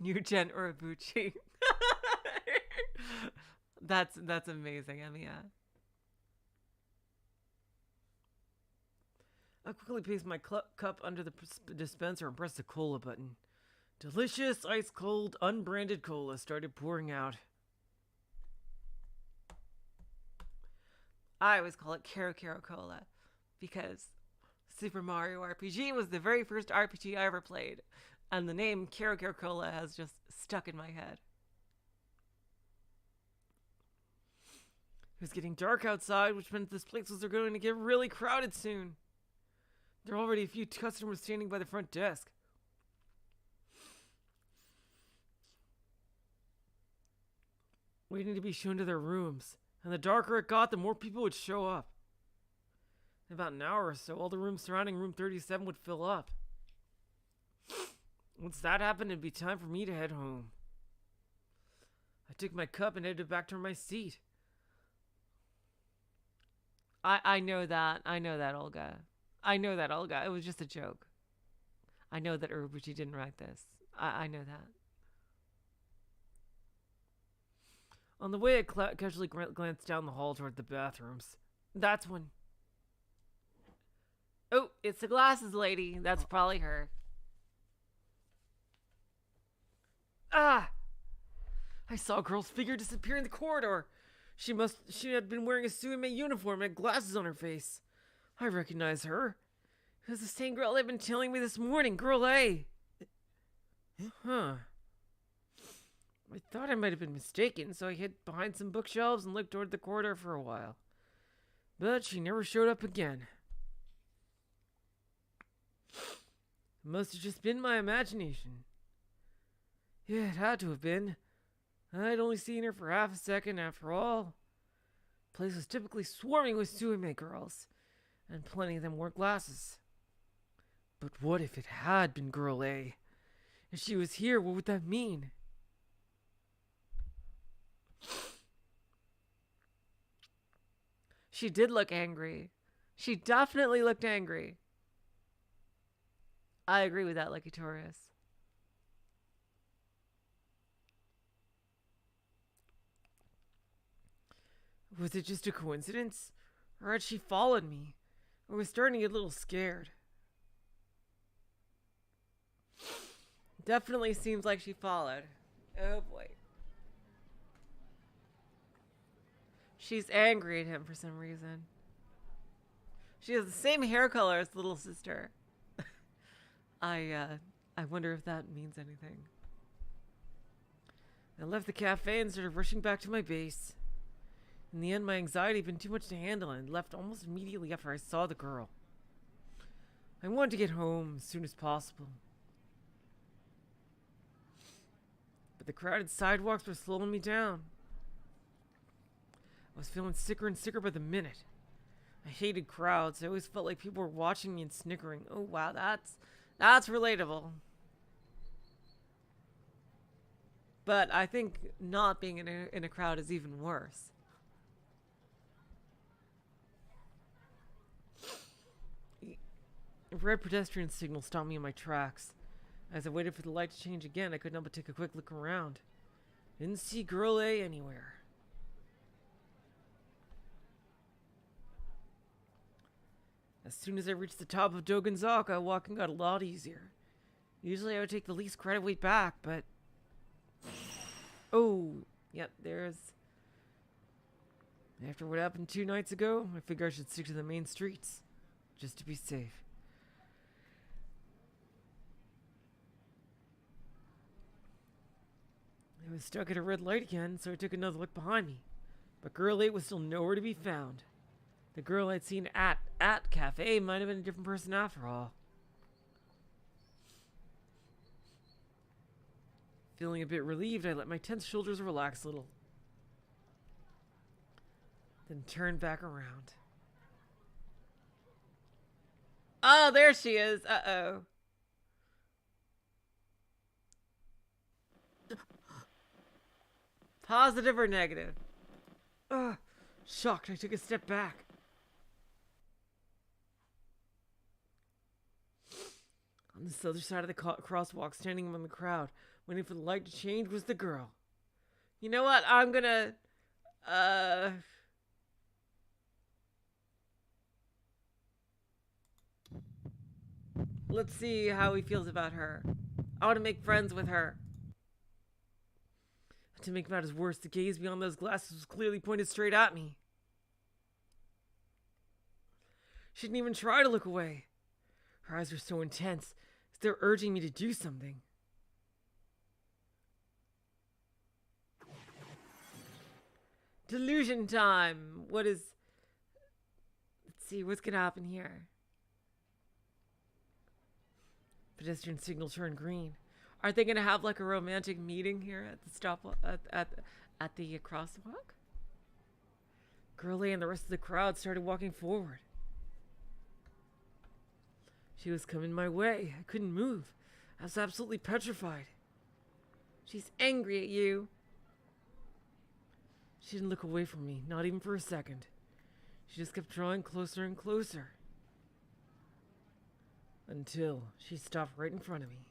New Gen Urabuchi. That's amazing, Emiya. I quickly placed my cup under the dispenser and pressed the cola button. Delicious, ice-cold, unbranded cola started pouring out. I always call it Kero Kero Cola because Super Mario RPG was the very first RPG I ever played, and the name Kero Kero Cola has just stuck in my head. It was getting dark outside, which meant this place was going to get really crowded soon. There are already a few customers standing by the front desk. Waiting to be shown to their rooms. And the darker it got, the more people would show up. In about an hour or so, all the rooms surrounding room 37 would fill up. Once that happened, it'd be time for me to head home. I took my cup and headed back to my seat. I know that. I know that, Olga. I know that, Olga. It was just a joke. I know that Urabuchi didn't write this. I know that. On the way, I casually glanced down the hall toward the bathrooms. That's when... Oh, it's the glasses lady. That's probably her. Ah! I saw a girl's figure disappear in the corridor. She had been wearing a Suime uniform and had glasses on her face. I recognize her. It was the same girl they've been telling me this morning, Girl A. Huh. I thought I might have been mistaken, so I hid behind some bookshelves and looked toward the corridor for a while. But she never showed up again. It must have just been my imagination. Yeah, it had to have been. I'd only seen her for half a second after all. The place was typically swarming with Suime girls, and plenty of them wore glasses. But what if it had been Girl A? If she was here, what would that mean? She did look angry. She definitely looked angry. I agree with that, Lucky Taurus. Was it just a coincidence? Or had she followed me? I was starting to get a little scared. Definitely seems like she followed. Oh boy. She's angry at him for some reason. She has the same hair color as little sister. I wonder if that means anything. I left the cafe and started rushing back to my base. In the end, my anxiety had been too much to handle and left almost immediately after I saw the girl. I wanted to get home as soon as possible. But the crowded sidewalks were slowing me down. I was feeling sicker and sicker by the minute. I hated crowds. I always felt like people were watching me and snickering. Oh wow, that's relatable. But I think not being in a crowd is even worse. A red pedestrian signal stopped me in my tracks. As I waited for the light to change again, I could not but take a quick look around. Didn't see Girl A anywhere. As soon as I reached the top of Dogonzaka, walking got a lot easier. Usually I would take the least credit way back, but... Oh, yep, there's... After what happened 2 nights ago, I figure I should stick to the main streets, just to be safe. I was stuck at a red light again, so I took another look behind me. But Girl 8 was still nowhere to be found. The girl I'd seen at cafe might have been a different person after all. Feeling a bit relieved, I let my tense shoulders relax a little. Then turned back around. Oh, there she is. Uh-oh. Positive or negative? Ugh. Shocked, I took a step back. On this other side of the crosswalk, standing among the crowd, waiting for the light to change, was the girl. You know what? I'm gonna... Let's see how he feels about her. I want to make friends with her. To make matters worse, the gaze beyond those glasses was clearly pointed straight at me. She didn't even try to look away. Her eyes were so intense, as they're urging me to do something. Delusion time! What is... Let's see, what's gonna happen here? Pedestrian signal turned green. Are they gonna have like a romantic meeting here at the at the crosswalk? Girlie and the rest of the crowd started walking forward. She was coming my way. I couldn't move. I was absolutely petrified. She's angry at you. She didn't look away from me, not even for a second. She just kept drawing closer and closer. Until she stopped right in front of me.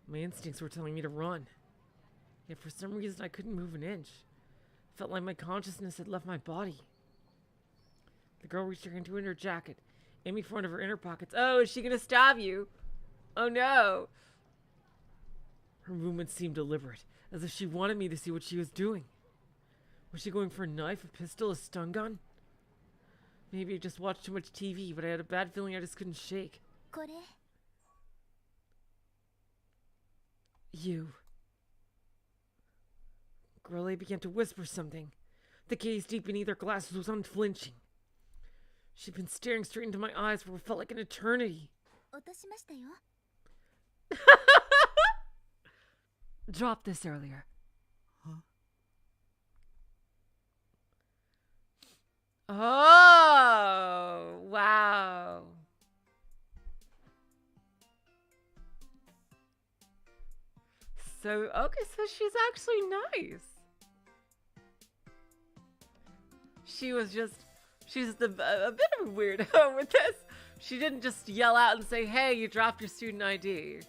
My instincts were telling me to run. Yet for some reason I couldn't move an inch. It felt like my consciousness had left my body. The girl reached her hand into her jacket, aiming for one of her inner pockets. Oh, is she gonna stab you? Oh no! Her movements seemed deliberate, as if she wanted me to see what she was doing. Was she going for a knife, a pistol, a stun gun? Maybe I just watched too much TV, but I had a bad feeling I just couldn't shake. これ You. Girlie began to whisper something. The gaze deep beneath her glasses was unflinching. She'd been staring straight into my eyes for what felt like an eternity. 落としましたよ Dropped this earlier. Huh? Oh, wow. So, okay, so she's actually nice. She's a bit of a weirdo with this. She didn't just yell out and say, hey, you dropped your student ID.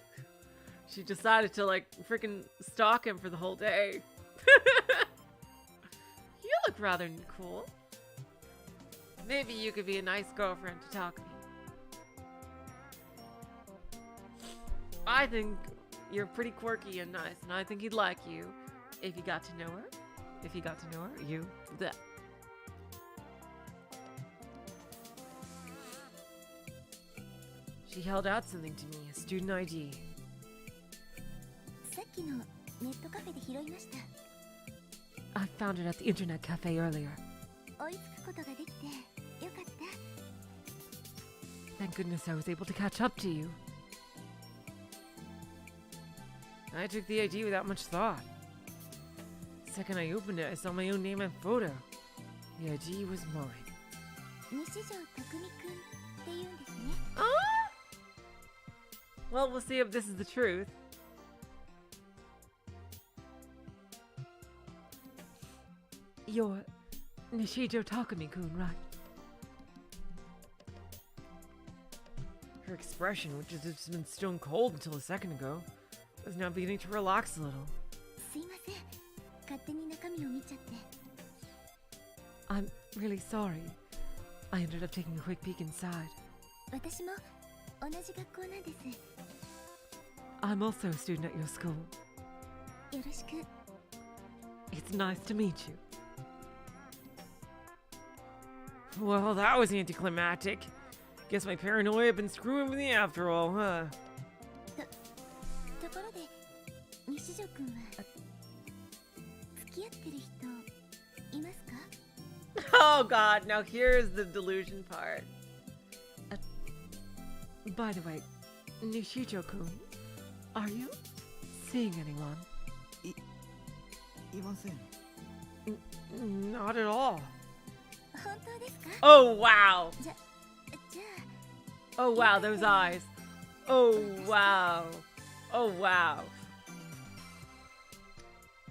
She decided to, like, freaking stalk him for the whole day. You look rather cool. Maybe you could be a nice girlfriend to Takumi. I think you're pretty quirky and nice, and I think he'd like you if you got to know her. If you got to know her, you. Bleh. She held out something to me, a student ID. さっきのネットカフェで拾いました I found it at the internet cafe earlier. 追いつくことができてよかった Thank goodness I was able to catch up to you. I took the ID without much thought. The second I opened it, I saw my own name and photo. The ID was mine. 西条匠くんって言うんですね Ah! Well, we'll see if this is the truth. You're Nishijo Takumi-kun, right? Her expression, which had just been stone cold until a second ago, was now beginning to relax a little. すいません勝手に中身を見ちゃって I'm really sorry. I ended up taking a quick peek inside. 私も同じ学校なんです I'm also a student at your school. よろしく It's nice to meet you. Well, that was anticlimactic. Guess my paranoia had been screwing with me after all, huh? ところで西条くんは付き合ってる人いますか Oh god, now here's the delusion part. By the way, Nishijo-kun, are you seeing anyone? いません Not at all. 本当ですか Oh wow. じゃあ Oh wow, those eyes. Oh wow. Oh wow.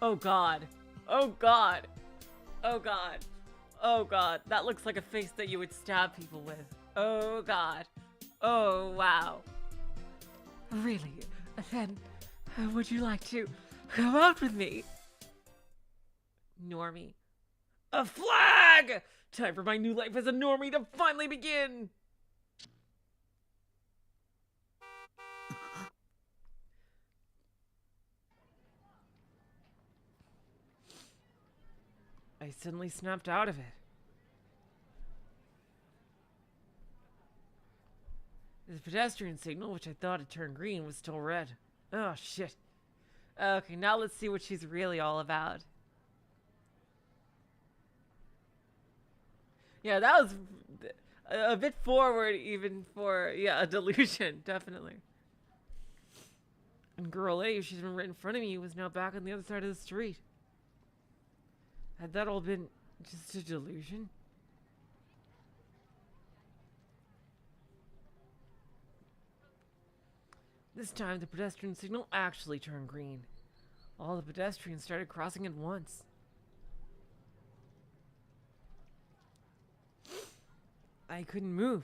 Oh god. Oh god. Oh god. Oh god. That looks like a face that you would stab people with. Oh god. Oh wow. Really? Then, would you like to come out with me? Normie. A flag! Time for my new life as a normie to finally begin! I suddenly snapped out of it. The pedestrian signal, which I thought had turned green, was still red. Oh, shit. Okay, now let's see what she's really all about. Yeah, that was a bit forward even for, yeah, a delusion, definitely. And girl A, she's been right in front of me, was now back on the other side of the street. Had that all been just a delusion? This time, the pedestrian signal actually turned green. All the pedestrians started crossing at once. I couldn't move.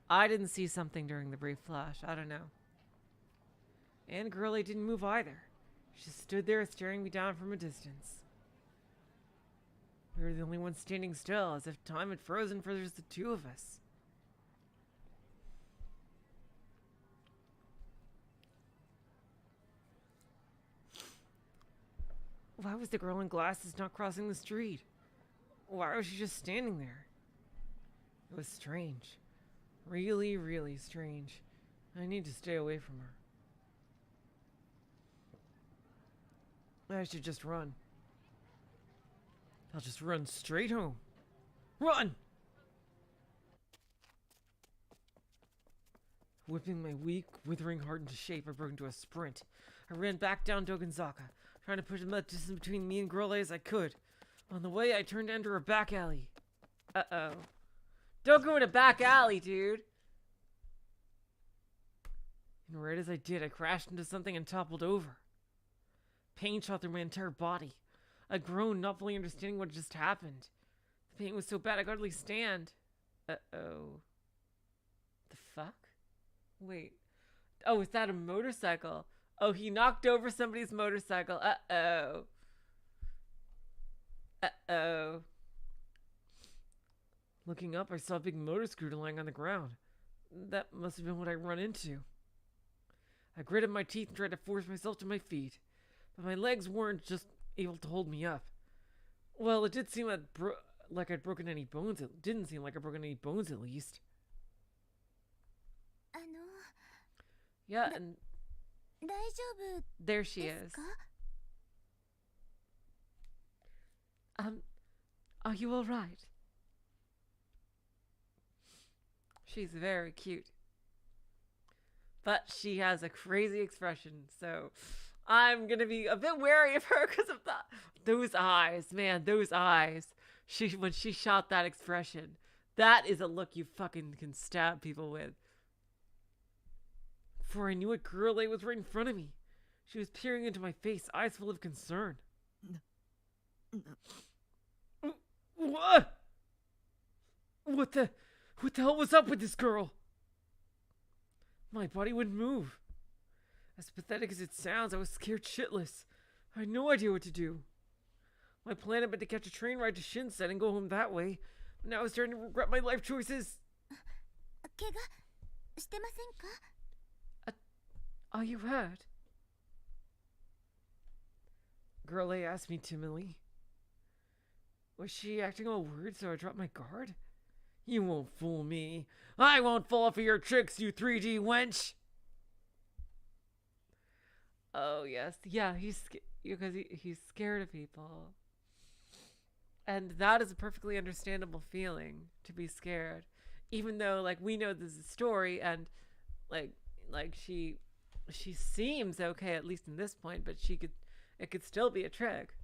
I didn't see something during the brief flash. I don't know. And Girlie didn't move either. She stood there staring me down from a distance. We were the only ones standing still, as if time had frozen for just the two of us. Why was the girl in glasses not crossing the street? Why was she just standing there? It was strange. Really, really strange. I need to stay away from her. I should just run. I'll just run straight home. Run! Whipping my weak, withering heart into shape, I broke into a sprint. I ran back down Dogenzaka, trying to push as much distance between me and Girl A as I could. On the way, I turned to enter a back alley. Uh-oh. Don't go in a back alley, dude! And right as I did, I crashed into something and toppled over. Pain shot through my entire body. I groaned, not fully understanding what just happened. The pain was so bad I could hardly stand. Uh-oh. The fuck? Wait. Oh, is that a motorcycle? Oh, he knocked over somebody's motorcycle. Uh-oh. Uh-oh. Looking up, I saw a big motor scooter lying on the ground. That must have been what I run into. I gritted my teeth and tried to force myself to my feet, but my legs weren't just able to hold me up. Well, it did seem like I'd broken any bones. It didn't seem like I'd broken any bones, at least. Yeah, and there she is. Are you all right? She's very cute. But she has a crazy expression, so I'm gonna be a bit wary of her because of those eyes, man, those eyes. When she shot that expression, that is a look you fucking can stab people with. Before I knew it, Girl A was right in front of me. She was peering into my face, eyes full of concern. What? What the hell was up with this girl? My body wouldn't move. As pathetic as it sounds, I was scared shitless. I had no idea what to do. My plan had been to catch a train ride to Shinsen and go home that way. But now I was starting to regret my life choices. Are you hurt? Girl A asked me timidly. Was she acting all weird, so I dropped my guard? You won't fool me. I won't fall for your tricks, you 3D wench. Oh, yes. Yeah, he's scared of people. And that is a perfectly understandable feeling, to be scared. Even though, like, we know this is a story, and, like she seems okay, at least in this point, but it could still be a trick.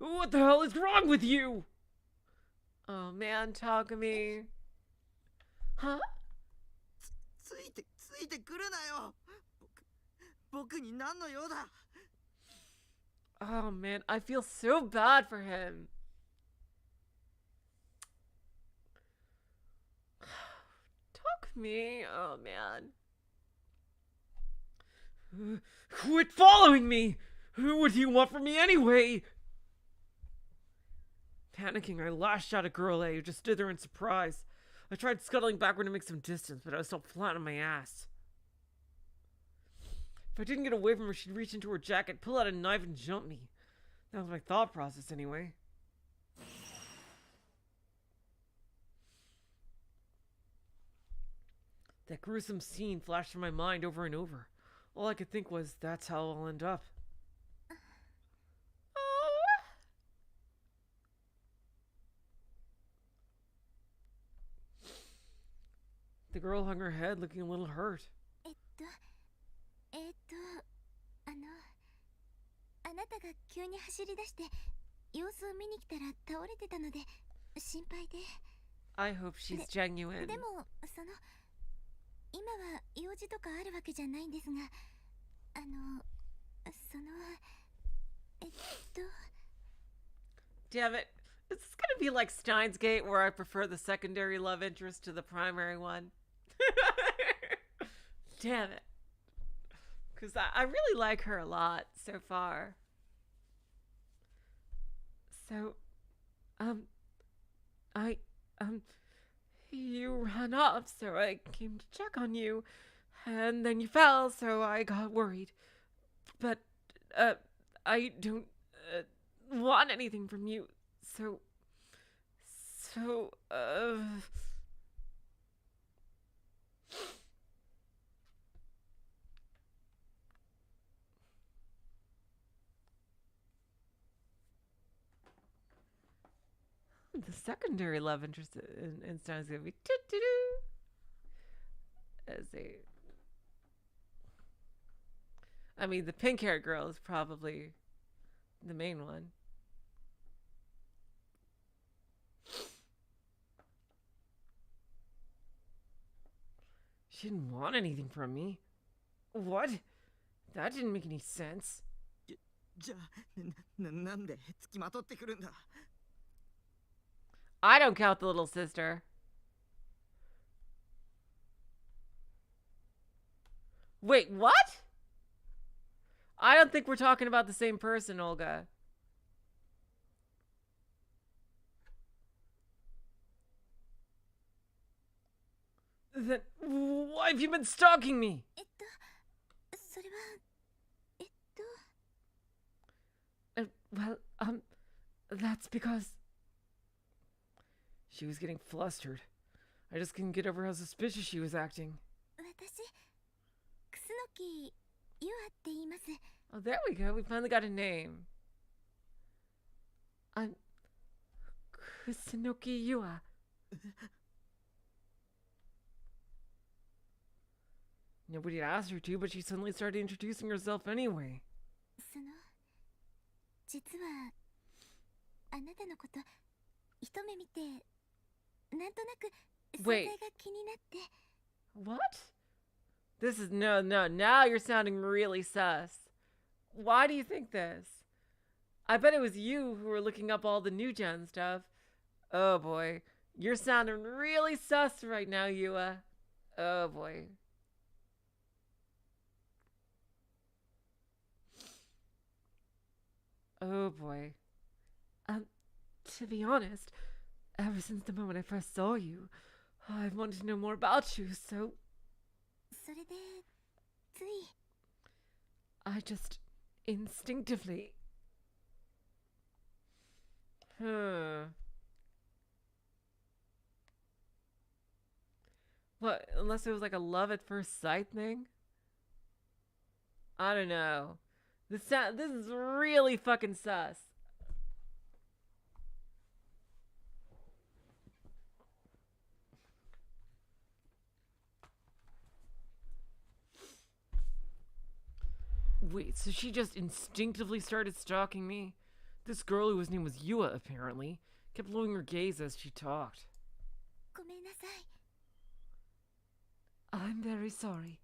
What the hell is wrong with you? Oh man, Takumi. Huh? Oh man, I feel so bad for him. Takumi, oh man. Quit following me! What do you want from me anyway? Panicking, I lashed out at Girl A, who just stood there in surprise. I tried scuttling backward to make some distance, but I was still flat on my ass. If I didn't get away from her, she'd reach into her jacket, pull out a knife, and jump me. That was my thought process, anyway. That gruesome scene flashed through my mind over and over. All I could think was, that's how I'll end up. The girl hung her head, looking a little hurt. I hope she's genuine. Damn it. This is gonna be like Steins Gate, where I prefer the secondary love interest to the primary one. Damn it. Because I really like her a lot so far. So, You ran off, so I came to check on you. And then you fell, so I got worried. But, I don't want anything from you, so. So, the secondary love interest in Stan is going to be as a. I mean, the pink haired girl is probably the main one. She didn't want anything from me. What? That didn't make any sense. じゃあなんで付きまとってくるんだ I don't count the little sister. Wait, what? I don't think we're talking about the same person, Olga. Then why have you been stalking me? それはWell, that's because she was getting flustered. I just couldn't get over how suspicious she was acting. 私楠ゆあって言います Oh, there we go. We finally got a name. I'm Kusunoki Yua. Nobody asked her to, but she suddenly started introducing herself anyway. 実はあなたのこと一目見てなんとなく存在が気になって What? This is no. Now you're sounding really sus. Why do you think this? I bet it was you who were looking up all the new gen stuff. Oh boy, you're sounding really sus right now, Yua. Oh boy. Oh boy. To be honest, ever since the moment I first saw you, I've wanted to know more about you, so それでつい I just instinctively. What, unless it was like a love at first sight thing? I don't know. This is really fucking sus. Wait, so she just instinctively started stalking me? This girl whose name was Yua, apparently, kept lowering her gaze as she talked. ごめんなさい I'm very sorry.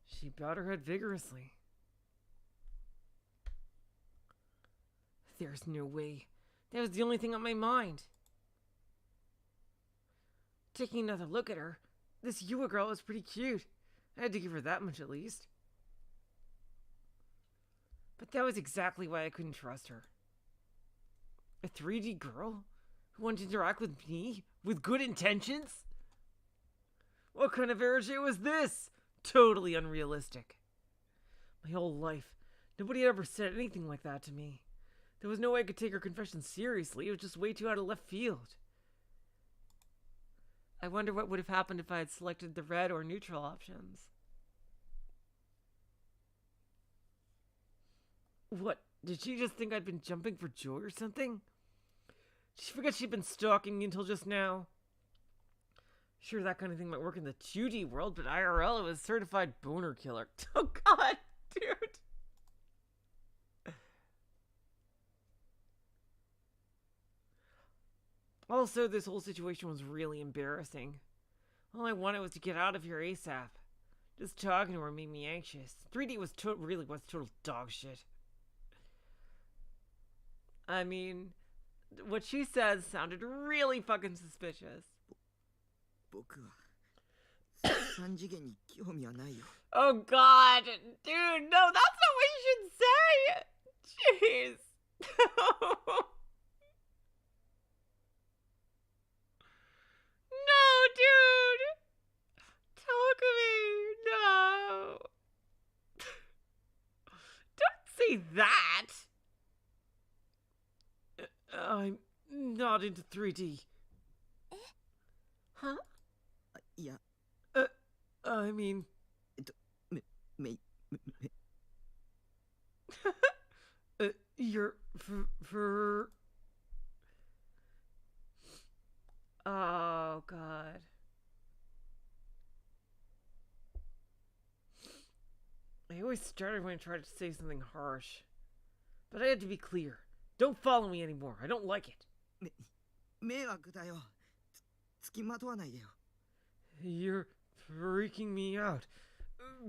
She bowed her head vigorously. There's no way. That was the only thing on my mind. Taking another look at her, this Yua girl was pretty cute. I had to give her that much at least. But that was exactly why I couldn't trust her. A 3D girl who wanted to interact with me with good intentions? What kind of Erge was this? Totally unrealistic. My whole life, nobody had ever said anything like that to me. There was no way I could take her confession seriously. It was just way too out of left field. I wonder what would have happened if I had selected the red or neutral options. What? Did she just think I'd been jumping for joy or something? Did she forget she'd been stalking me until just now? Sure, that kind of thing might work in the 2D world, but IRL, it was certified boner killer. Oh god, dude. Also, this whole situation was really embarrassing. All I wanted was to get out of here ASAP. Just talking to her made me anxious. 3D was really was total dog shit. I mean, what she said sounded really fucking suspicious. 僕は三次元に興味はないよ Oh god, dude, no, that's not what you should say. Jeez. say that. I'm not into 3D. Huh? いや、 I mean... め、 you're... for... Oh, God. I always started when I tried to say something harsh. But I had to be clear. Don't follow me anymore. I don't like it. 迷惑だよ。つきまとわないでよ。 You're freaking me out.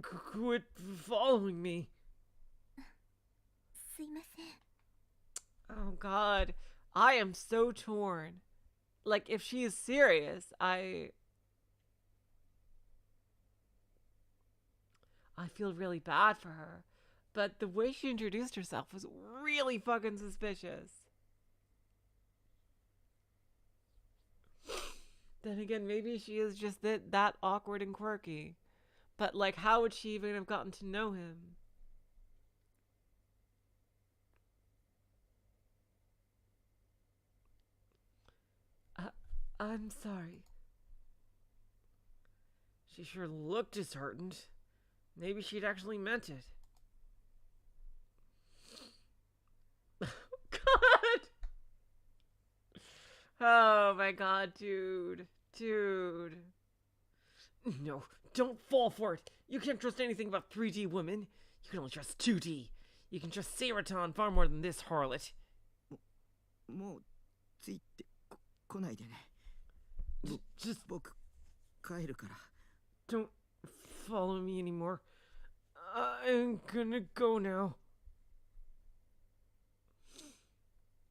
Quit following me. すいません。 Oh, God. I am so torn. Like, if she is serious, I feel really bad for her. But the way she introduced herself was really fucking suspicious. Then again, maybe she is just that awkward and quirky. But, like, how would she even have gotten to know him? I'm sorry. She sure looked disheartened. Maybe she'd actually meant it. God! Oh my God, dude. Dude. No, don't fall for it. You can't trust anything about 3D women. You can only trust 2D. You can trust Saraton far more than this harlot. もうついてこないでね。 Just 僕帰るから。 don't follow me anymore. I'm gonna go now.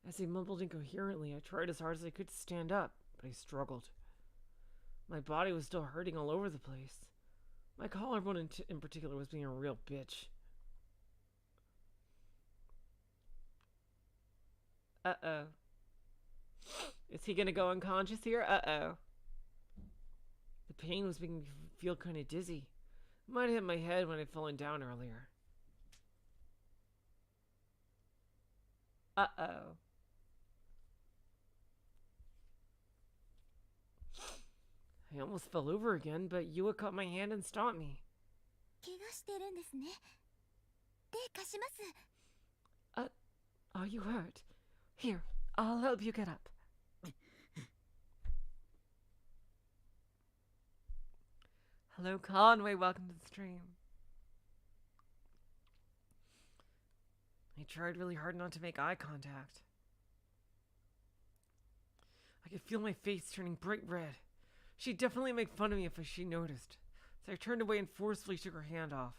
As he mumbled incoherently, I tried as hard as I could to stand up, but I struggled. My body was still hurting all over the place. My collarbone in particular was being a real bitch. Uh-oh. Is he gonna go unconscious here? Uh-oh. The pain was making me feel kind of dizzy. Might have hit my head when I'd fallen down earlier. Uh-oh. I almost fell over again, but Yua caught my hand and stopped me. 怪我してるんですね。手貸します。Are you hurt? Here, I'll help you get up. Hello, Conway. Welcome to the stream. I tried really hard not to make eye contact. I could feel my face turning bright red. She'd definitely make fun of me if she noticed, so I turned away and forcefully took her hand off.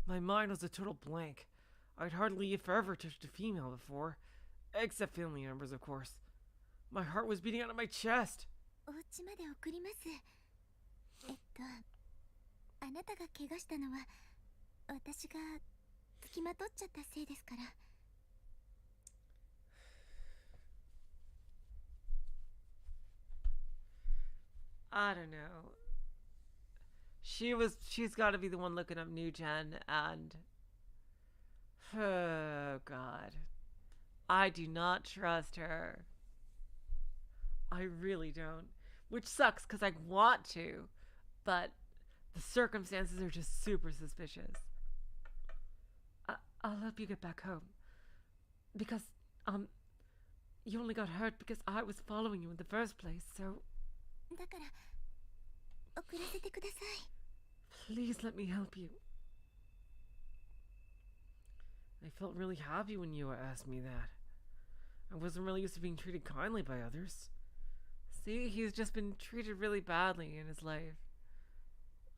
My mind was a total blank. I'd hardly, if ever, touched a female before. Except family members, of course. My heart was beating out of my chest. お家まで送ります。あなたが怪我したのは私がつきまとっちゃったせいですから。I don't know. She's got to be the one looking up New Gen, and oh God, I do not trust her. I really don't. Which sucks because I want to, but the circumstances are just super suspicious. I'll help you get back home. Because, you only got hurt because I was following you in the first place, so... だから送らせてください。 Please let me help you. I felt really happy when Yua asked me that. I wasn't really used to being treated kindly by others. See, he's just been treated really badly in his life.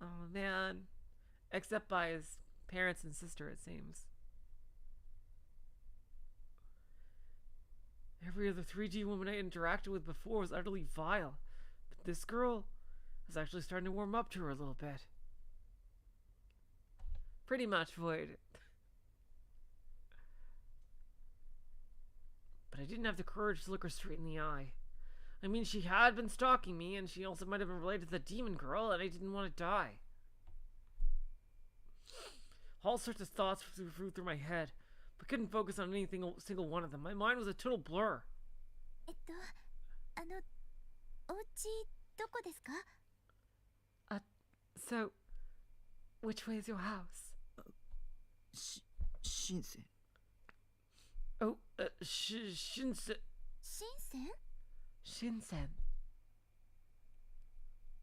Oh man. Except by his parents and sister, it seems. Every other 3D woman I interacted with before was utterly vile. But this girl was actually starting to warm up to her a little bit. Pretty much, Void. But I didn't have the courage to look her straight in the eye. I mean, she had been stalking me, and she also might have been related to the demon girl, and I didn't want to die. All sorts of thoughts flew through my head, but couldn't focus on anything single one of them. My mind was a total blur. あの、お家どこですか? So, which way is your house? 深セン Oh, Shinsen. 深セン? Shinsen.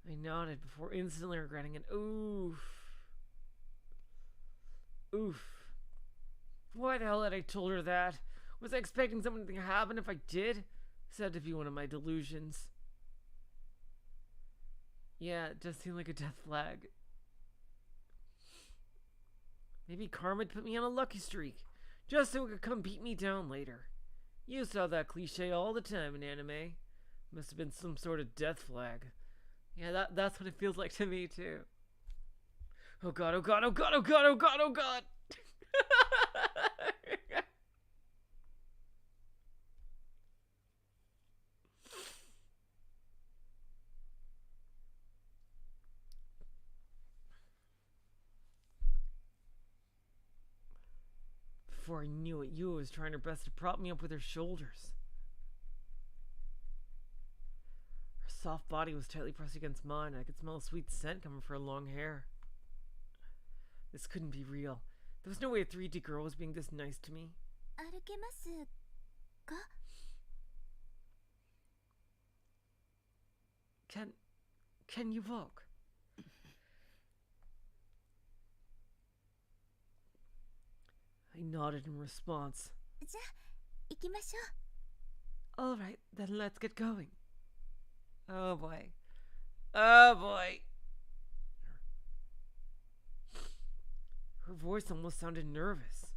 I nodded before instantly regretting it. Oof. Why the hell had I told her that? Was I expecting something to happen if I did? This had to be one of my delusions. Yeah, it does seem like a death flag. Maybe karma'd put me on a lucky streak, just so it could come beat me down later. You saw that cliche all the time in anime. Must have been some sort of death flag. Yeah, that's what it feels like to me too. Oh god, oh god, oh god, oh god, oh god, oh god! Before I knew it, Yua was trying her best to prop me up with her shoulders. Her soft body was tightly pressed against mine, and I could smell a sweet scent coming from her long hair. This couldn't be real. There was no way a 3D girl was being this nice to me. 歩けますか? Can you walk? I nodded in response. じゃあ、行きましょう. Alright, then let's get going. Oh boy. Oh boy. Her voice almost sounded nervous.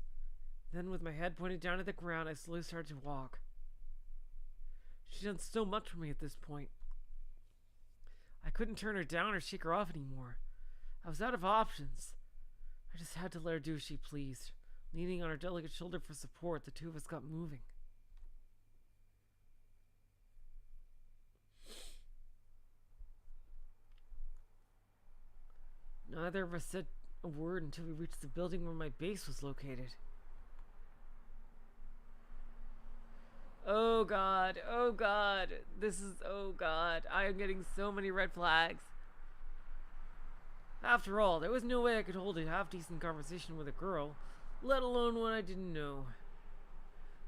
Then, with my head pointed down at the ground, I slowly started to walk. She'd done so much for me at this point. I couldn't turn her down or shake her off anymore. I was out of options. I just had to let her do as she pleased. Leaning on her delicate shoulder for support, the two of us got moving. Neither of us said a word until we reached the building where my base was located. Oh god, oh god, oh god, I am getting so many red flags. After all, there was no way I could hold a half-decent conversation with a girl, let alone one I didn't know.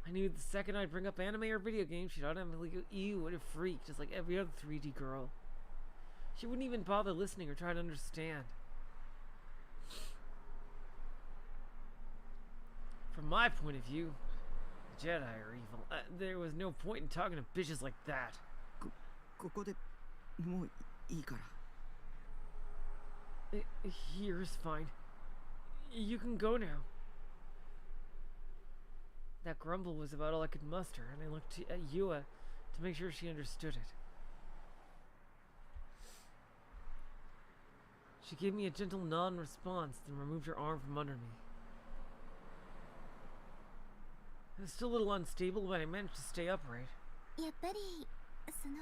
I knew the second I'd bring up anime or video games, she'd automatically go, ew, what a freak, just like every other 3D girl. She wouldn't even bother listening or try to understand. From my point of view, the Jedi are evil. There was no point in talking to bitches like that. ここでもういいから Here's fine. You can go now. That grumble was about all I could muster, and I looked at Yua to make sure she understood it. She gave me a gentle nod in response, then removed her arm from under me. I was still a little unstable, but I managed to stay upright. やっぱり、その、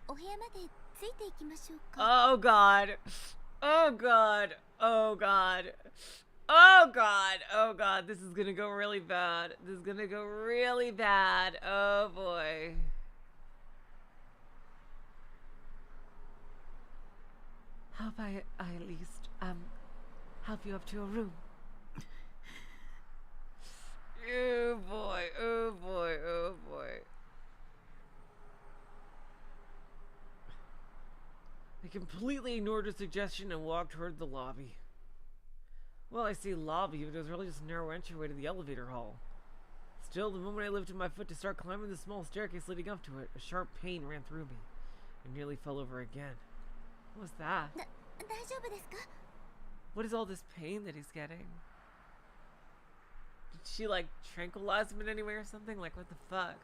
お部屋までついていきましょうか。 Oh god. Oh god. Oh god. Oh god. Oh god. This is gonna go really bad. This is gonna go really bad. Oh boy. How about I at least help you up to a room? Oh boy. Oh boy. Oh boy. I completely ignored her suggestion and walked toward the lobby. Well, I say lobby, but it was really just a narrow entryway to the elevator hall. Still, the moment I lifted my foot to start climbing the small staircase leading up to it, a sharp pain ran through me. I nearly fell over again. What was that? 大丈夫ですか? What is all this pain that he's getting? Did she, like, tranquilize him in any way or something? Like, what the fuck?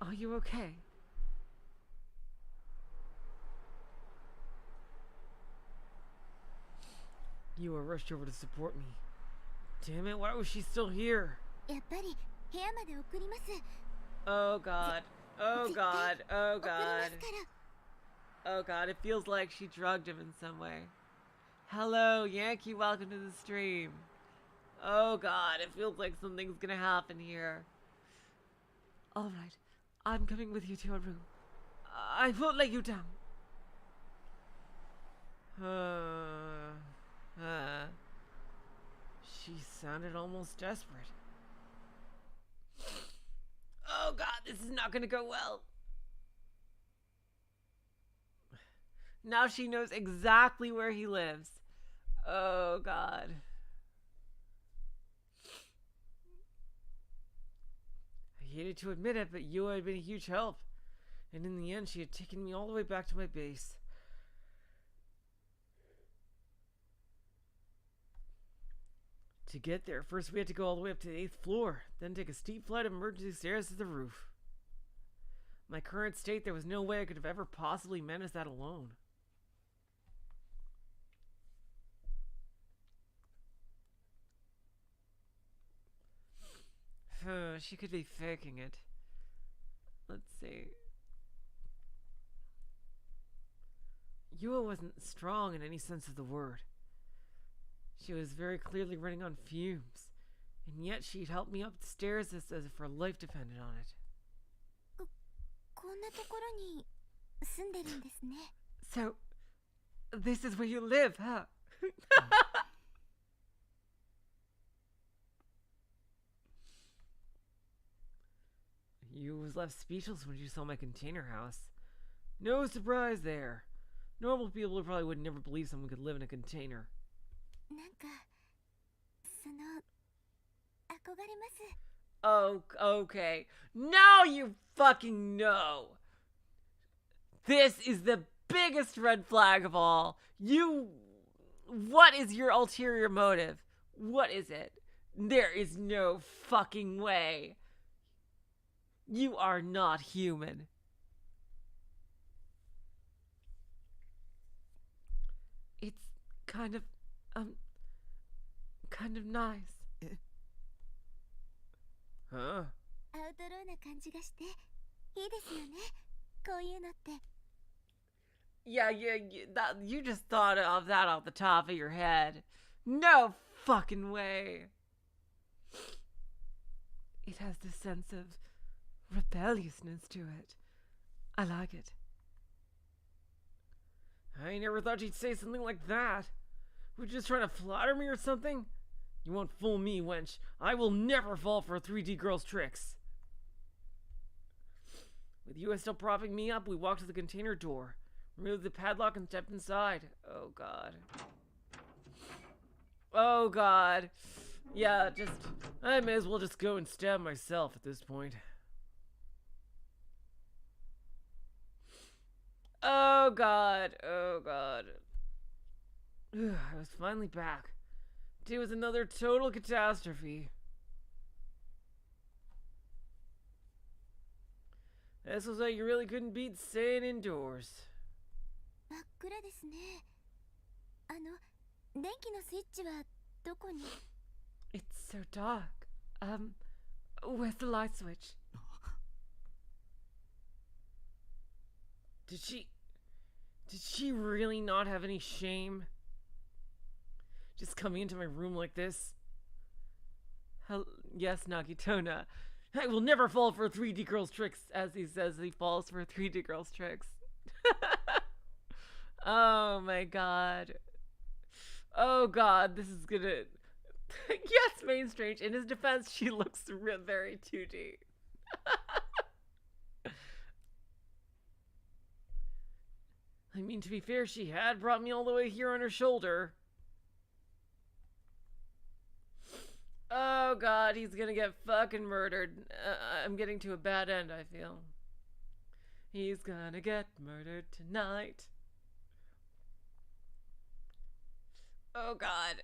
Are you okay? Yua rushed over to support me. Damn it, why was she still here? やっぱり部屋まで送ります。 Oh god. Oh god. Oh god. Oh god, it feels like she drugged him in some way. Hello, Yankee, welcome to the stream. Oh god, it feels like something's gonna happen here. Alright, I'm coming with you to your room. I won't let you down. She sounded almost desperate. Oh god, this is not gonna go well. Now she knows exactly where he lives. Oh god. I hated to admit it, but Yua had been a huge help. And in the end, she had taken me all the way back to my base. To get there, first we had to go all the way up to the 8th floor, then take a steep flight of emergency stairs to the roof. My current state, there was no way I could have ever possibly managed that alone. She could be faking it. Let's see. Yua wasn't strong in any sense of the word. She was very clearly running on fumes, and yet she'd helped me up the stairs as if her life depended on it. こんなところに住んでるんですね。 So, this is where you live, huh? You was left speechless when you saw my container house. No surprise there. Normal people probably would never believe someone could live in a container. なんかその憧れます。 Oh, okay. Now you fucking know. This is the biggest red flag of all. What is your ulterior motive? What is it? There is no fucking way. You are not human. It's kind of nice. Huh? アウトローな感じがしていいですよね。こういうのって。 Yeah, you just thought of that off the top of your head. No fucking way. It has this sense of rebelliousness to it. I like it. I never thought you'd say something like that. Were you just trying to flatter me or something? You won't fool me, wench. I will never fall for a 3D girl's tricks. With you still propping me up, we walked to the container door, removed the padlock, and stepped inside. Oh, God. Oh, God. Yeah, I may as well just go and stab myself at this point. Oh, God. Oh, God. I was finally back. It was another total catastrophe. This was why you really couldn't beat staying indoors. 真っ暗ですね。電気のスイッチはどこに？ It's so dark. Where's the light switch? Did she really not have any shame? Just coming into my room like this? Yes, Nagitona. I will never fall for 3D girl's tricks, as he says he falls for 3D girl's tricks. Oh my god. Oh god, this is gonna... Yes, Main Strange. In his defense, she looks very 2D. I mean, to be fair, she had brought me all the way here on her shoulder. Oh god, he's gonna get fucking murdered. I'm getting to a bad end, I feel. He's gonna get murdered tonight. Oh god.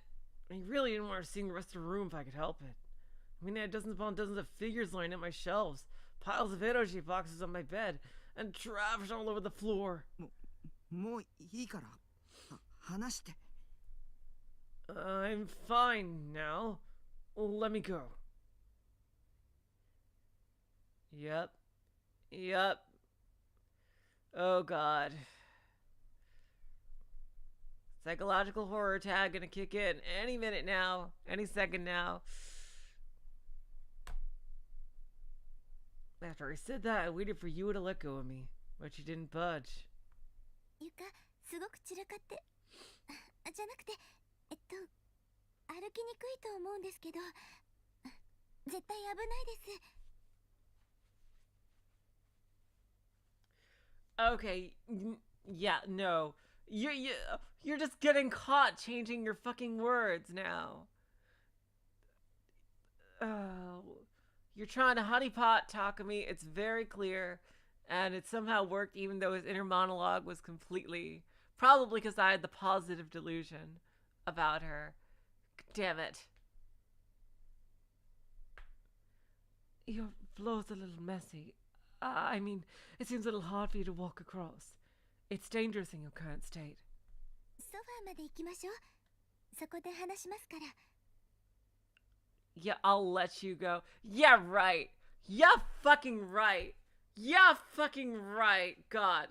I really didn't want to see the rest of the room if I could help it. I mean, I had dozens upon dozens of figures lined up my shelves, piles of Hiroshi boxes on my bed, and trash all over the floor. もういいから話して。 I'm fine now. Let me go. Yep. Oh god. Psychological horror tag gonna kick in any minute now, any second now. After I said that, I waited for you to let go of me, but you didn't budge. 床すごく散らかってじゃなくて歩きにくいと思うんですけど絶対危ないです。 Okay, yeah, no. You're just getting caught changing your fucking words now. Oh, you're trying to honeypot Takumi. It's very clear, and it somehow worked even though his inner monologue was completely... Probably because I had the positive delusion about her. Damn it. Your flow's a little messy. I mean, it seems a little hard for you to walk across. It's dangerous in your current state. ソファーまで行きましょう。そこで話しますから。 Yeah, I'll let you go. Yeah, right. Yeah, fucking right. Yeah, fucking right. God.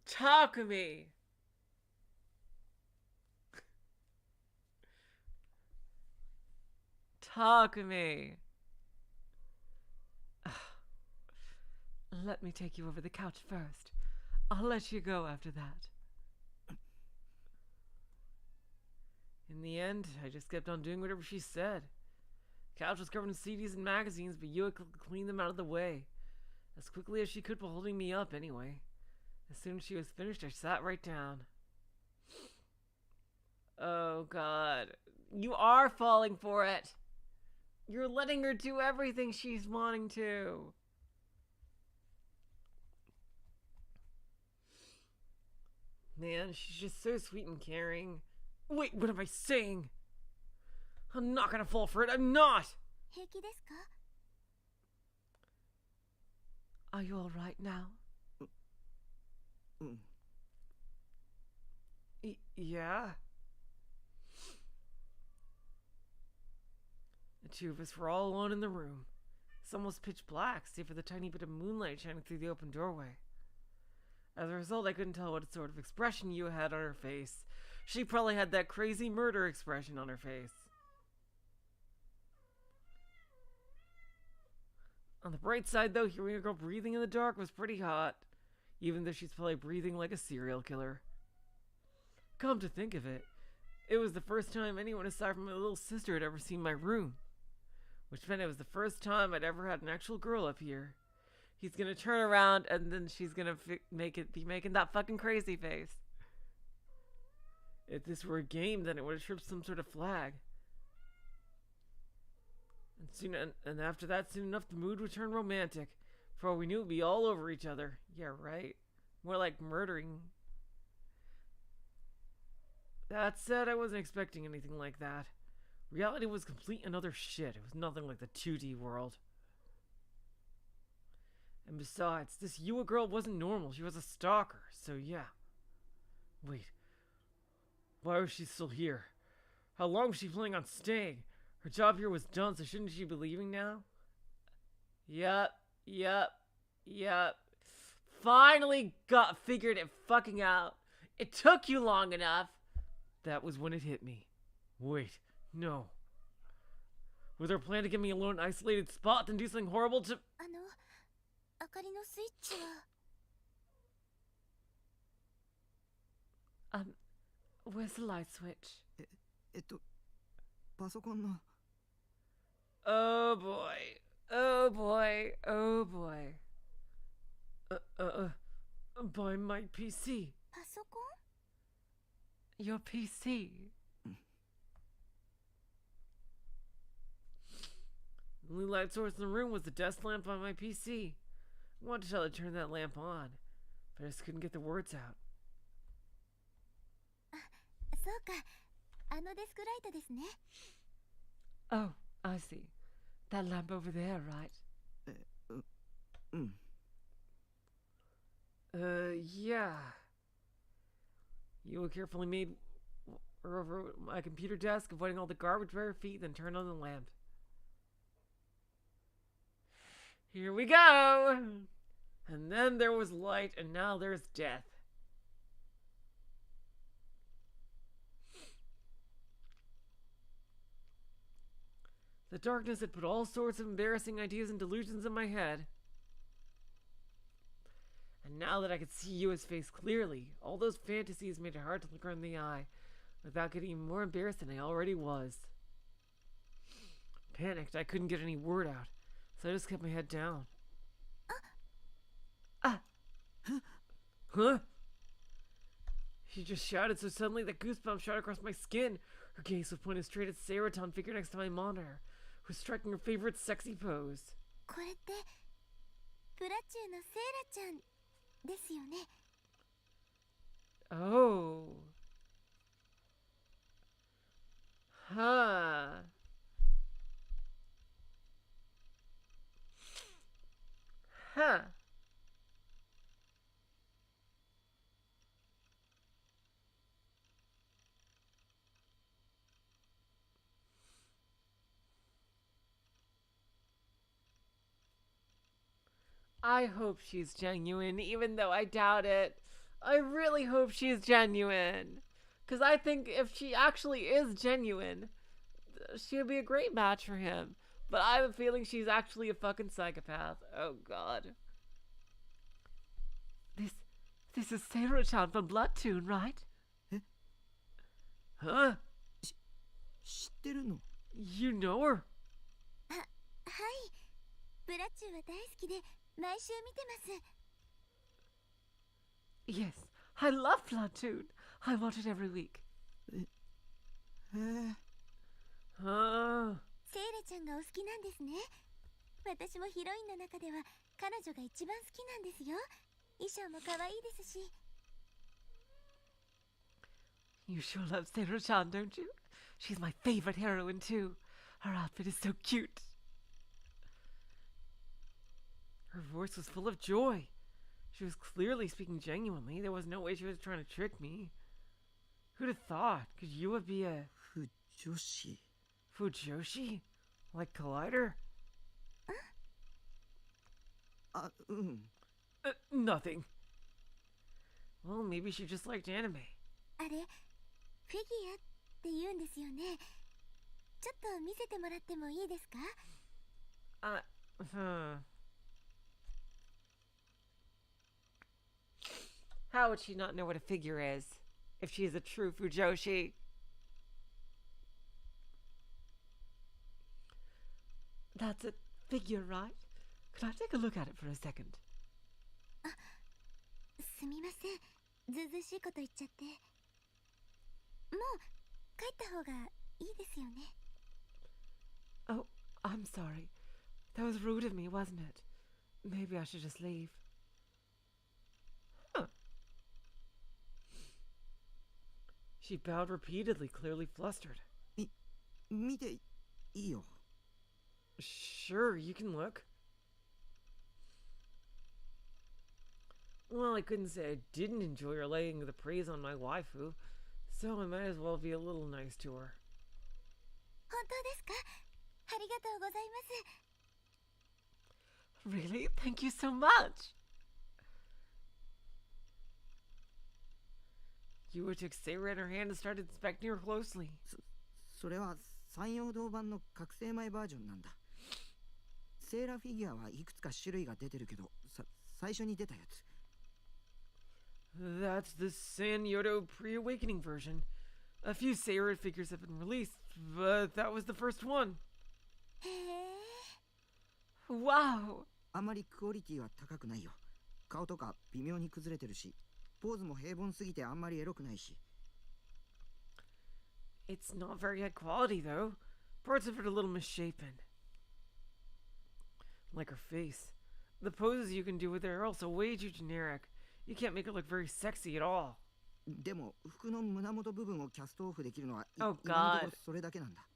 Talk to me. Talk to me. Let me take you over the couch first. I'll let you go after that. In the end, I just kept on doing whatever she said. The couch was covered in CDs and magazines, but Yua cleaned them out of the way. As quickly as she could for holding me up, anyway. As soon as she was finished, I sat right down. Oh, God. You are falling for it. You're letting her do everything she's wanting to. Man, she's just so sweet and caring. Wait, what am I saying? I'm not gonna fall for it. I'm not! 平気ですか? Are you alright now? Yeah? The two of us were all alone in the room. It's almost pitch black, save for the tiny bit of moonlight shining through the open doorway. As a result, I couldn't tell what sort of expression you had on her face. She probably had that crazy murder expression on her face. On the bright side, though, hearing a girl breathing in the dark was pretty hot. Even though she's probably breathing like a serial killer. Come to think of it, it was the first time anyone aside from my little sister had ever seen my room. Which meant it was the first time I'd ever had an actual girl up here. He's gonna turn around and then she's gonna be making that fucking crazy face. If this were a game, then it would have tripped some sort of flag. And after that, soon enough, the mood would turn romantic. Before we knew, it'd be all over each other. Yeah, right. More like murdering. That said, I wasn't expecting anything like that. Reality was complete and utter shit. It was nothing like the 2D world. And besides, this Yua girl wasn't normal. She was a stalker, so yeah. Wait. Why was she still here? How long was she planning on staying? Her job here was done, so shouldn't she be leaving now? Yep. Finally figured it fucking out. It took you long enough. That was when it hit me. Wait, no. Was her plan to get me alone in an isolated spot, then do something horrible to... 明かりのスイッチは Where's the light switch? パソコンの Oh boy. Oh boy. Oh boy. By my PC. パソコン? Your PC. The only light source in the room was the desk lamp on my PC. I wanted to tell her to turn that lamp on, but I just couldn't get the words out. そうか。あのデスクライトですね。 Oh, I see. That lamp over there, right? Yeah. You carefully made her over my computer desk, avoiding all the garbage by her feet, then turned on the lamp. Here we go! And then there was light, and now there's death. The darkness had put all sorts of embarrassing ideas and delusions in my head. And now that I could see Yua's face clearly, all those fantasies made it hard to look her in the eye without getting even more embarrassed than I already was. Panicked, I couldn't get any word out, so I just kept my head down. Huh? She just shouted so suddenly that goosebumps shot across my skin. Her gaze was pointed straight at Saraton figure next to my monitor, who was striking her favorite sexy pose. これってプラチューのセイラちゃんですよね。 Oh. Huh. Huh. I hope she's genuine, even though I doubt it. I really hope she's genuine. Because I think if she actually is genuine, she would be a great match for him. But I have a feeling she's actually a fucking psychopath. Oh, God. This is Sarah-chan from Bloodtoon, right? Huh? 知ってるの？ You know her? はい。プラチューは大好きで毎週見てます。 Yes, I love Bloodtoon. I watch it every week. セイラちゃんがお好きなんですね。私もヒロインの中では彼女が一番好きなんですよ。衣装も可愛いですし。 You sure love Sarah-chan, don't you? She's my favorite heroine, too. Her outfit is so cute. Her voice was full of joy. She was clearly speaking genuinely. There was no way she was trying to trick me. Who'd have thought? Could Yua be a... 不女子。 Fujoshi? Like Collider? あ、うん。Nothing. Well, maybe she just liked anime. あれ、フィギュアって言うんですよね。ちょっと見せてもらってもいいですか？ How would she not know what a figure is, if she is a true Fujoshi? That's a figure, right? Could I take a look at it for a second? すみません。ずうずうしいこと言っちゃって。もう帰った方がいいですよね。 Oh, I'm sorry. That was rude of me, wasn't it? Maybe I should just leave. Huh. She bowed repeatedly, clearly flustered. 見ていいよ。 Sure, you can look. Well, I couldn't say I didn't enjoy her laying the praise on my waifu, so I might as well be a little nice to her. 本当ですか？ありがとうございます。 Really? Thank you so much! Yua took Seira in her hand and started inspecting her closely. それは山陽堂版の覚醒前バージョンなんだ。セーラフィギュアはいくつか種類が出てるけど、最初に出たやつ。 That's the Sanyodo pre-awakening version. A few Seira figures have been released, but that was the first one. へえ。 Wow! あまりクオリティは高くないよ。顔とか微妙に崩れてるし、ポーズも平凡すぎてあんまりエロくないし。 It's not very high quality, though. Parts of it are a little misshapen. Like her face. The poses you can do with her are also way too generic. You can't make it look very sexy at all. でも服の胸元部分をキャストオフできるのは Oh 今のとこ God. ろそれだけなんだ。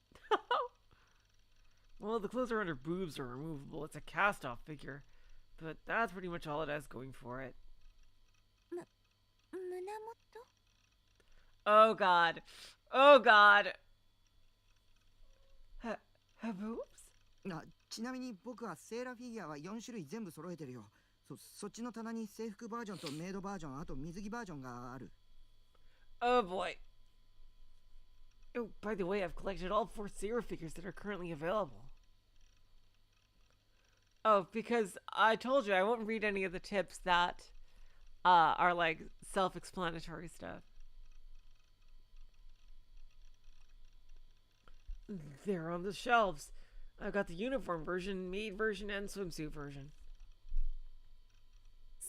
Well, the clothes around her boobs are removable. It's a cast-off figure. But that's pretty much all it has going for it. 胸元？ Oh God. Oh God. Her boobs? ちなみに僕はセーラフィギュアは4種類全部揃えてるよ。そっちの棚に制服バージョンとメイドバージョン、あと水着バージョンがある。 Oh boy. Oh, by the way, I've collected all 4 Seira figures that are currently available. Oh, because I told you I won't read any of the tips that are like self-explanatory stuff. They're on the shelves. I've got the uniform version, maid version, and swimsuit version.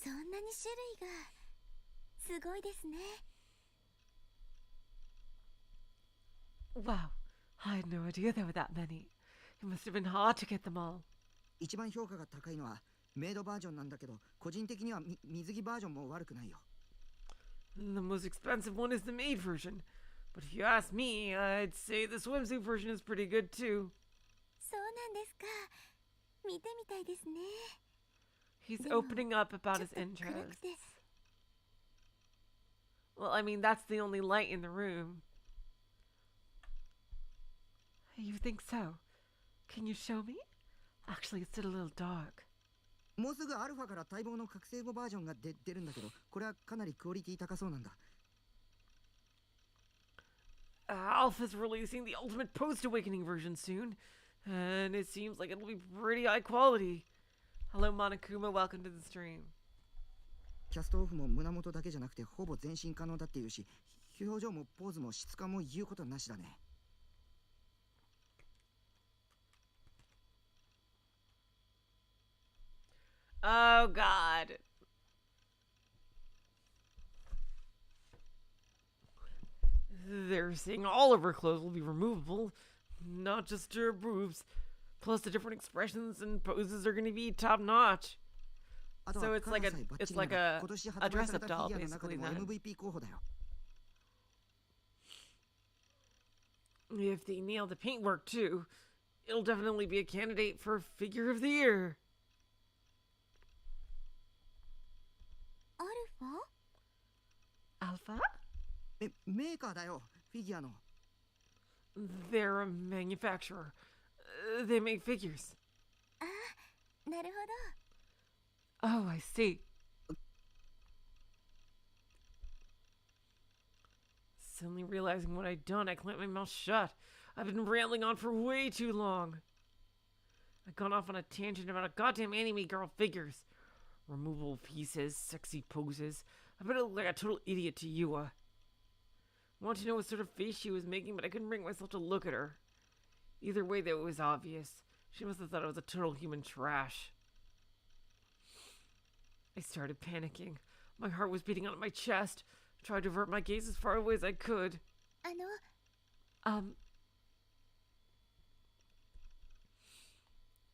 そんなに種類がすごいですね。 Wow, I had no idea there were that many. It must have been hard to get them all. 一番評価が高いのはメイドバージョンなんだけど、個人的には水着バージョンも悪くないよ。 The most expensive one is the maid version. But if you ask me, I'd say the swimsuit version is pretty good too. そうなんですか。見てみたいですね。 He's でも、 opening up about ちょっ his と暗く interests. て。 Well, I mean, that's the only light in the room. You think so? Can you show me? Actually, it's still a little dark. もうすぐアルファから待望の覚醒後バージョンが出るんだけど、これはかなりクオリティ高そうなんだ。 Alpha's releasing the ultimate post-awakening version soon, and it seems like it'll be pretty high quality. Hello, Monokuma. Welcome to the stream. キャストオフも胸元だけじゃなくてほぼ全身可能だっていうし、表情もポーズも質感も言うことなしだね。 Oh, God. They're saying all of her clothes will be removable, not just her boobs. Plus, the different expressions and poses are going to be top notch. So it's like a dress-up doll, basically. MVP 候補だよ。 If they nail the paintwork too, it'll definitely be a candidate for Figure of the Year. アルファ？ Alpha? メーカーだよ、フィギュアの。 They're a manufacturer. They make figures. ああ、なるほど。 Oh, I see. Suddenly realizing what I'd done, I clamped my mouth shut. I've been rambling on for way too long. I've gone off on a tangent about a goddamn anime girl figures. Removable pieces, sexy poses. I bet I look like a total idiot to Yua. I wanted to know what sort of face she was making, but I couldn't bring myself to look at her. Either way, though, it was obvious. She must have thought I was a total human trash. I started panicking. My heart was beating out of my chest. I tried to avert my gaze as far away as I could. あの、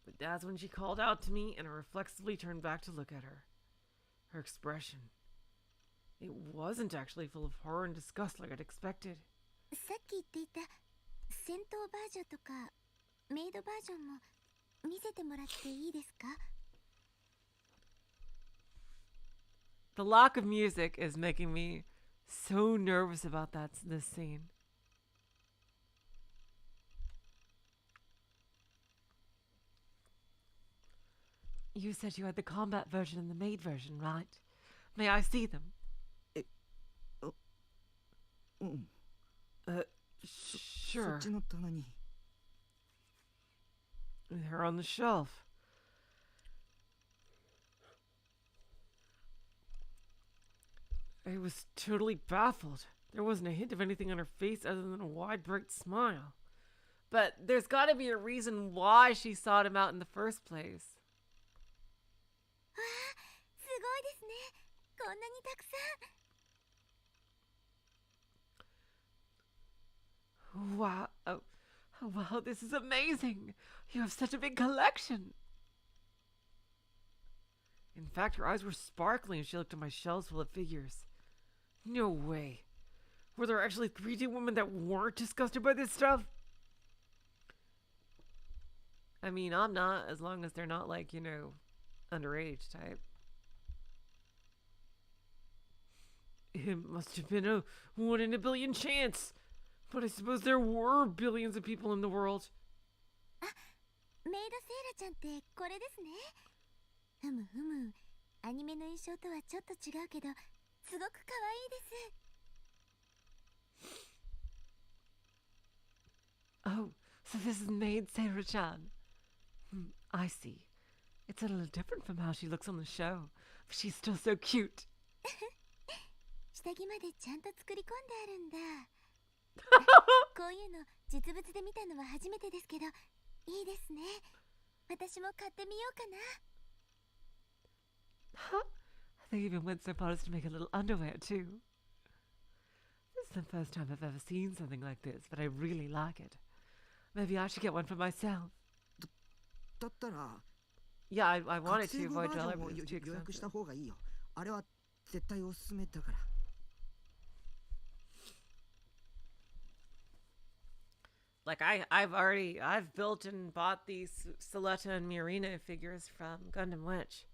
But that's when she called out to me, and I reflexively turned back to look at her. Her expression. It wasn't actually full of horror and disgust like I'd expected. さっき言っていた戦闘バージョンとかメイドバージョンも見せてもらっていいですか？ The lack of music is making me so nervous about this scene. You said you had the combat version and the maid version, right? May I see them? うん。 そ Sure. っちの棚に。 They're on the shelf. I was totally baffled. There wasn't a hint of anything on her face other than a wide, bright smile. But there's got to be a reason why she sought him out in the first place. わあ、すごいですね。こんなにたくさん。 Wow. Oh, wow, this is amazing. You have such a big collection. In fact, her eyes were sparkling as she looked at my shelves full of figures. No way. Were there actually 3D women that weren't disgusted by this stuff? I mean, I'm not, as long as they're not like, you know, underage type. It must have been a 1 in a billion chance. But I suppose there were billions of people in the world. メイドセーラちゃんってこれですね。ふむふむ。アニメの印象とはちょっと違うけど、すごく可愛いです。 Oh, so this is Maid Sarah-chan. I see. It's a little different from how she looks on the show, but she's still so cute. 下着までちゃんと作り込んであるんだ。こういうの実物で見たのは初めてですけど、いいですね。私も買ってみようかな。They even went so far as to make a little underwear too. This is the first time I've ever seen something like this, but I really like it. Maybe I should get one for myself. だったら Yeah, I wanted 学生 to 語バ avoid ージョ dollar, ン but を it's too 予約した expensive. 方がいいよ。あれは絶対おすすめだから。Like I've built and bought these Soletta and Murina figures from Gundam Witch.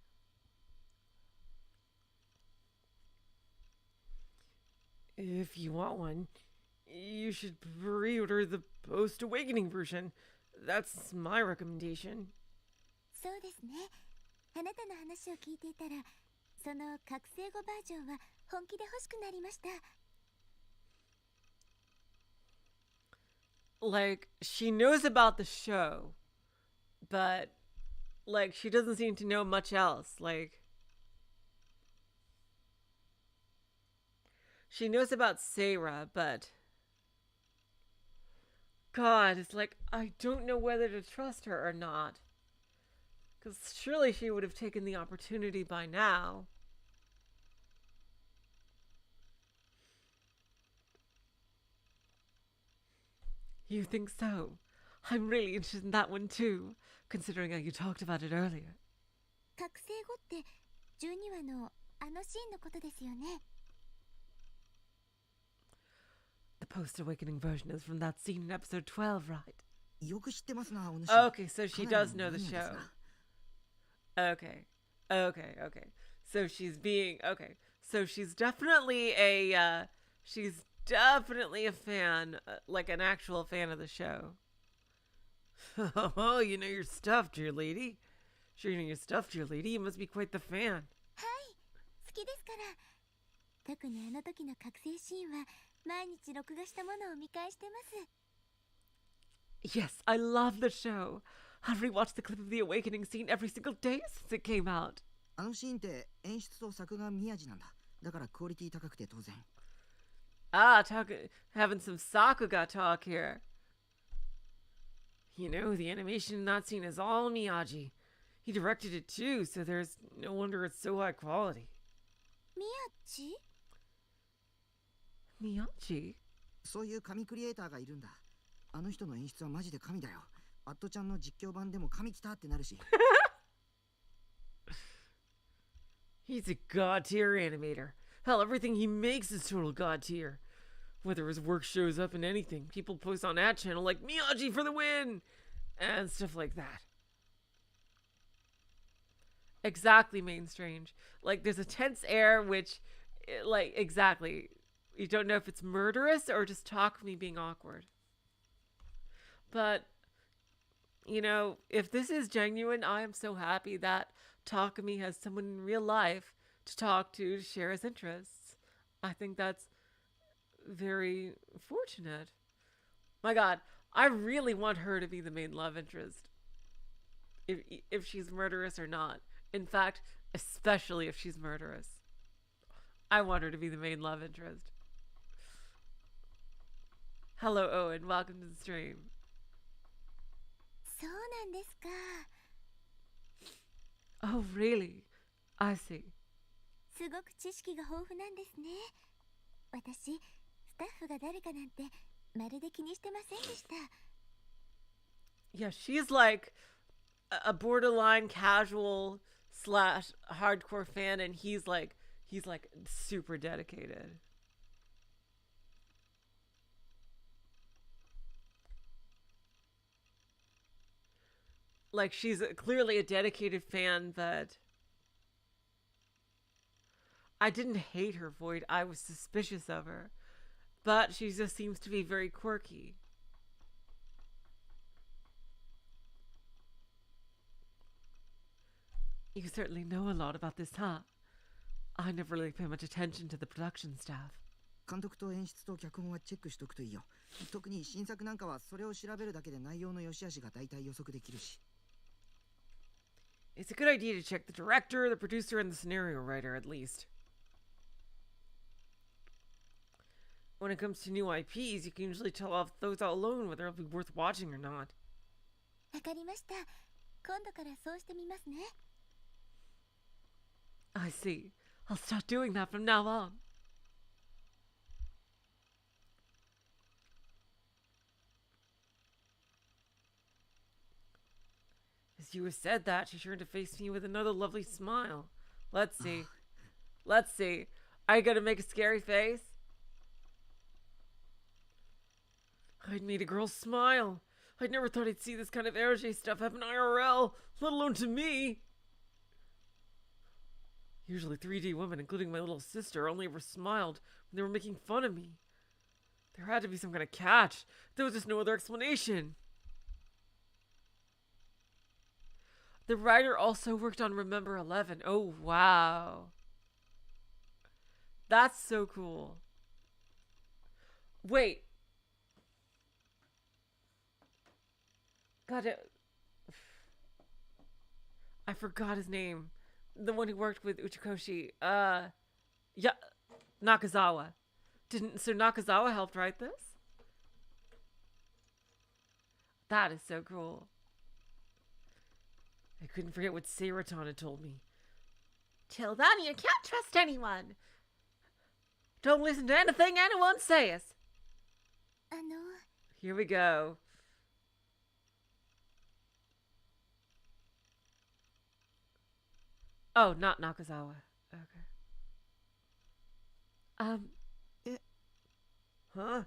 If you want one, you should pre-order the Post-Awakening version. That's my recommendation. そうですね。あなたの話を聞いていたら、その覚醒語バージョンは本気で欲しくなりました。Like, she knows about the show, but, like, she doesn't seem to know much else. Like, she knows about Seira, but God, it's like, I don't know whether to trust her or not. Because surely she would have taken the opportunity by now. You think so? I'm really interested in that one too, considering how you talked about it earlier. 覚醒語って12話のあのシーンのことですよね。The Post-Awakening version is from that scene in episode 12, right? よく知ってますな、お主。 Okay, so she かなり does の know the マニアです show. な。 Okay. So she's being okay. So she's definitely a fan, like an actual fan of the show. Oh, you know your stuff, dear lady. Sure, you know your stuff, dear lady. You must be quite the fan. はい、好きですから。特にあの時の覚醒シーンは毎日録画したものを見返してます。Yes, I love the show. I've rewatched the clip of the awakening scene every single day since it came out. あのシーンって演出と作画宮地なんだ。だからクオリティ高くて当然。Ah, having some Sakuga talk here. You know, the animation in that scene is all Miyagi. He directed it too, so there's no wonder it's so high quality. 宮地？ Miyagi? そういう神クリエイターがいるんだ。あの人の演出はマジで神だよ。アットちゃんの実況版でも神来たってなるし。He's a god tier animator. Hell, everything he makes is total god tier. Whether his work shows up in anything, people post on that channel like Miyagi for the win! And stuff like that. Exactly, Main Strange. Like, there's a tense air which, like, exactly. You don't know if it's murderous or just Takumi being awkward. But, you know, if this is genuine, I am so happy that Takumi has someone in real life to talk to share his interests. I think that's very fortunate. My God, I really want her to be the main love interest. If she's murderous or not. In fact, especially if she's murderous. I want her to be the main love interest. Hello, Owen. Welcome to the stream. そうなんですか。 Oh, really? I see. すごく知識が豊富なんですね。私、スタッフが誰かなんてまるで気にしてませんでした。 Yeah, she's like a borderline casual slash hardcore fan, and he's like super dedicated. Like, she's clearly a dedicated fan, but I didn't hate her void. I was suspicious of her, but she just seems to be very quirky. You certainly know a lot about this, huh? I never really pay much attention to the production staff. 監督と演出と脚本はチェックしとくといいよ。特に新作なんかはそれを調べるだけで内容の良し悪しが大体予測できるし。It's a good idea to check the director, the producer, and the scenario writer, at least. When it comes to new IPs, you can usually tell off those out alone whether it'll be worth watching or not. わかりました。今度からそうしてみますね。I see. I'll start doing that from now on. As you said that, she turned to face me with another lovely smile. Let's see. Let's see. Are you gonna make a scary face? I'd made a girl smile. I'd never thought I'd see this kind of RJ stuff happen IRL, let alone to me. Usually 3D women, including my little sister, only ever smiled when they were making fun of me. There had to be some kind of catch. There was just no other explanation. The writer also worked on Remember 11. Oh, wow. That's so cool. Wait. God, I forgot his name. The one who worked with Uchikoshi. Yeah, Nakazawa. So Nakazawa helped write this? That is so cool. I couldn't forget what Seiraton had told me. Till then, you can't trust anyone. Don't listen to anything anyone says. Here we go. Oh, not Nakazawa. Okay. Huh?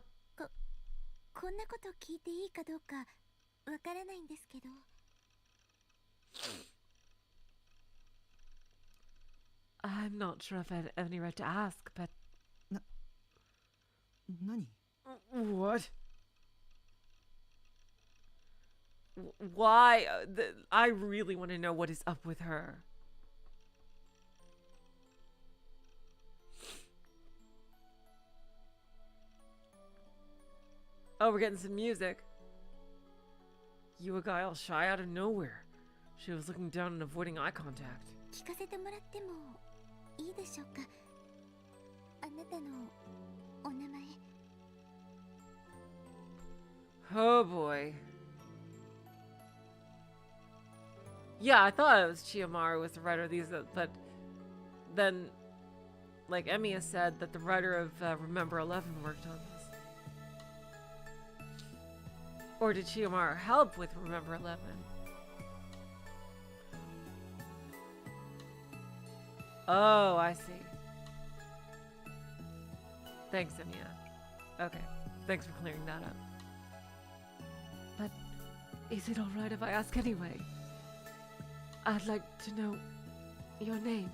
こんなこと聞いていいかどうかわからないんですけど。I'm not sure if I have any right to ask, but... Nani? What? Why? I really want to know what is up with her. Oh, we're getting some music. You a guy all shy out of nowhere. She was looking down and avoiding eye contact. 聞かせてもらってもいいでしょうか。あなたのお名前。Oh boy. Yeah, I thought it was Chiyomaru was the writer of these, but then, like Emiya said, that the writer of Remember 11 worked on this. Or did Chiyomaru help with Remember 11? Oh, I see. Thanks, Emiya. Okay, thanks for clearing that up. But is it alright if I ask anyway? I'd like to know your name.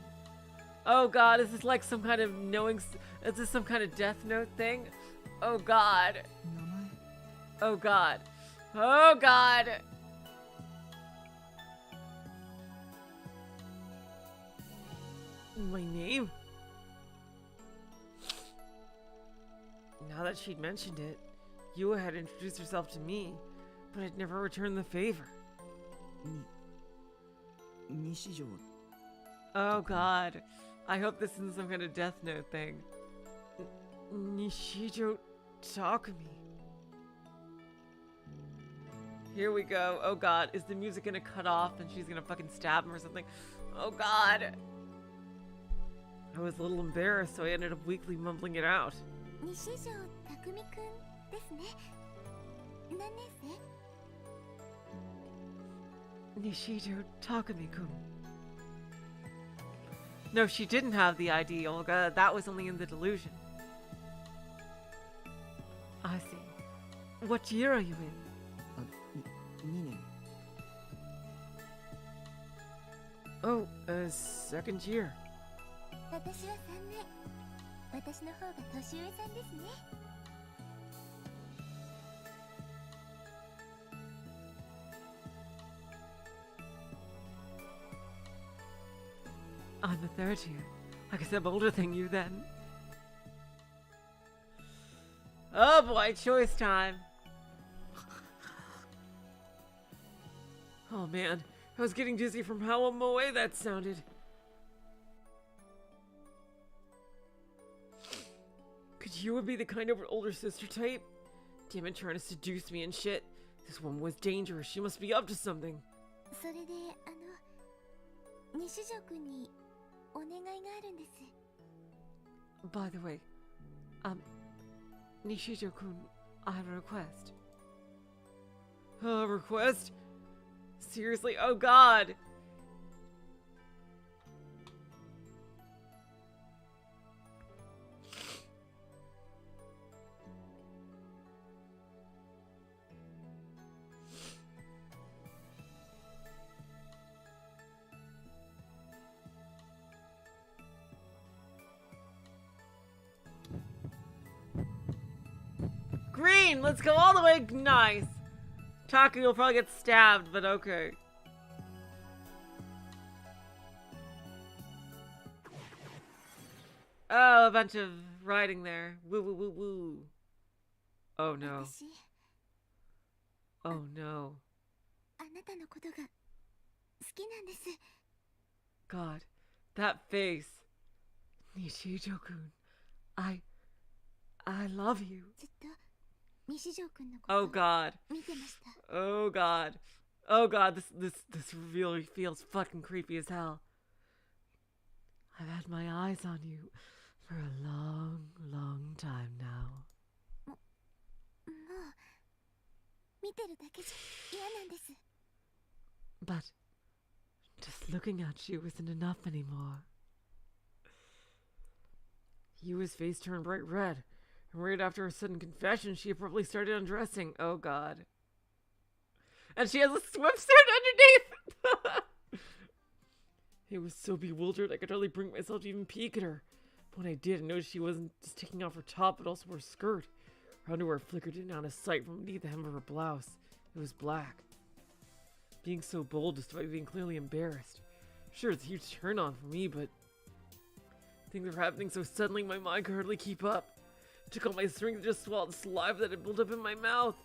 Oh god, is this like some kind of knowing... Is this some kind of Death Note thing? Oh god. Oh god. Oh god! My name? Now that she'd mentioned it, Yua had introduced herself to me, but I'd never returned the favor. Nishijo. Oh god. I hope this isn't some kind of Death Note thing. Nishijo Takumi. Here we go. Oh god, is the music gonna cut off and she's gonna fucking stab him or something? Oh god. I was a little embarrassed, so I ended up weakly mumbling it out. 西條匠くんですね。何年生？ Nishijo Takumi-kun. No, she didn't have the ID, Olga. That was only in the delusion. I see. What year are you in? 2年。 Oh, second year. 私は3年。私の方が年上さんですね。I'm the third year. I guess I'm older than you then. Oh boy, choice time. Oh man, I was getting dizzy from how moe that sounded. Could you be the kind of older sister type? Damn it, trying to seduce me and shit. This woman was dangerous. She must be up to something. それで西条くんにお願いがあるんです。 By the way, Nishijo-kun, I have a request. A request? Seriously? Oh god! Green! Let's go all the way. Nice. Taku will probably get stabbed, but okay. Oh, a bunch of writing there. Woo woo woo woo. Oh no. 私 Oh no. あなたのことが好きなんです。 God. That face. Nishijo-kun. I love you. ずっと西条くんのこ Oh と god. 見てました。 Oh god. Oh god, this really feels fucking creepy as hell. I've had my eyes on you for a long, long time now. もう見てるだけじゃ嫌なんです。 But just looking at you isn't enough anymore. Yua's face turned bright red, and right after her sudden confession, she abruptly started undressing. Oh god. And she has a swimsuit underneath! I was so bewildered I could hardly bring myself to even peek at her. But when I did, I noticed she wasn't just taking off her top, but also her skirt. Her underwear flickered in and out of sight from beneath the hem of her blouse. It was black. Being so bold despite being clearly embarrassed. Sure, it's a huge turn on for me, but things were happening so suddenly my mind could hardly keep up. It took all my strength to just swallow the saliva that had built up in my mouth.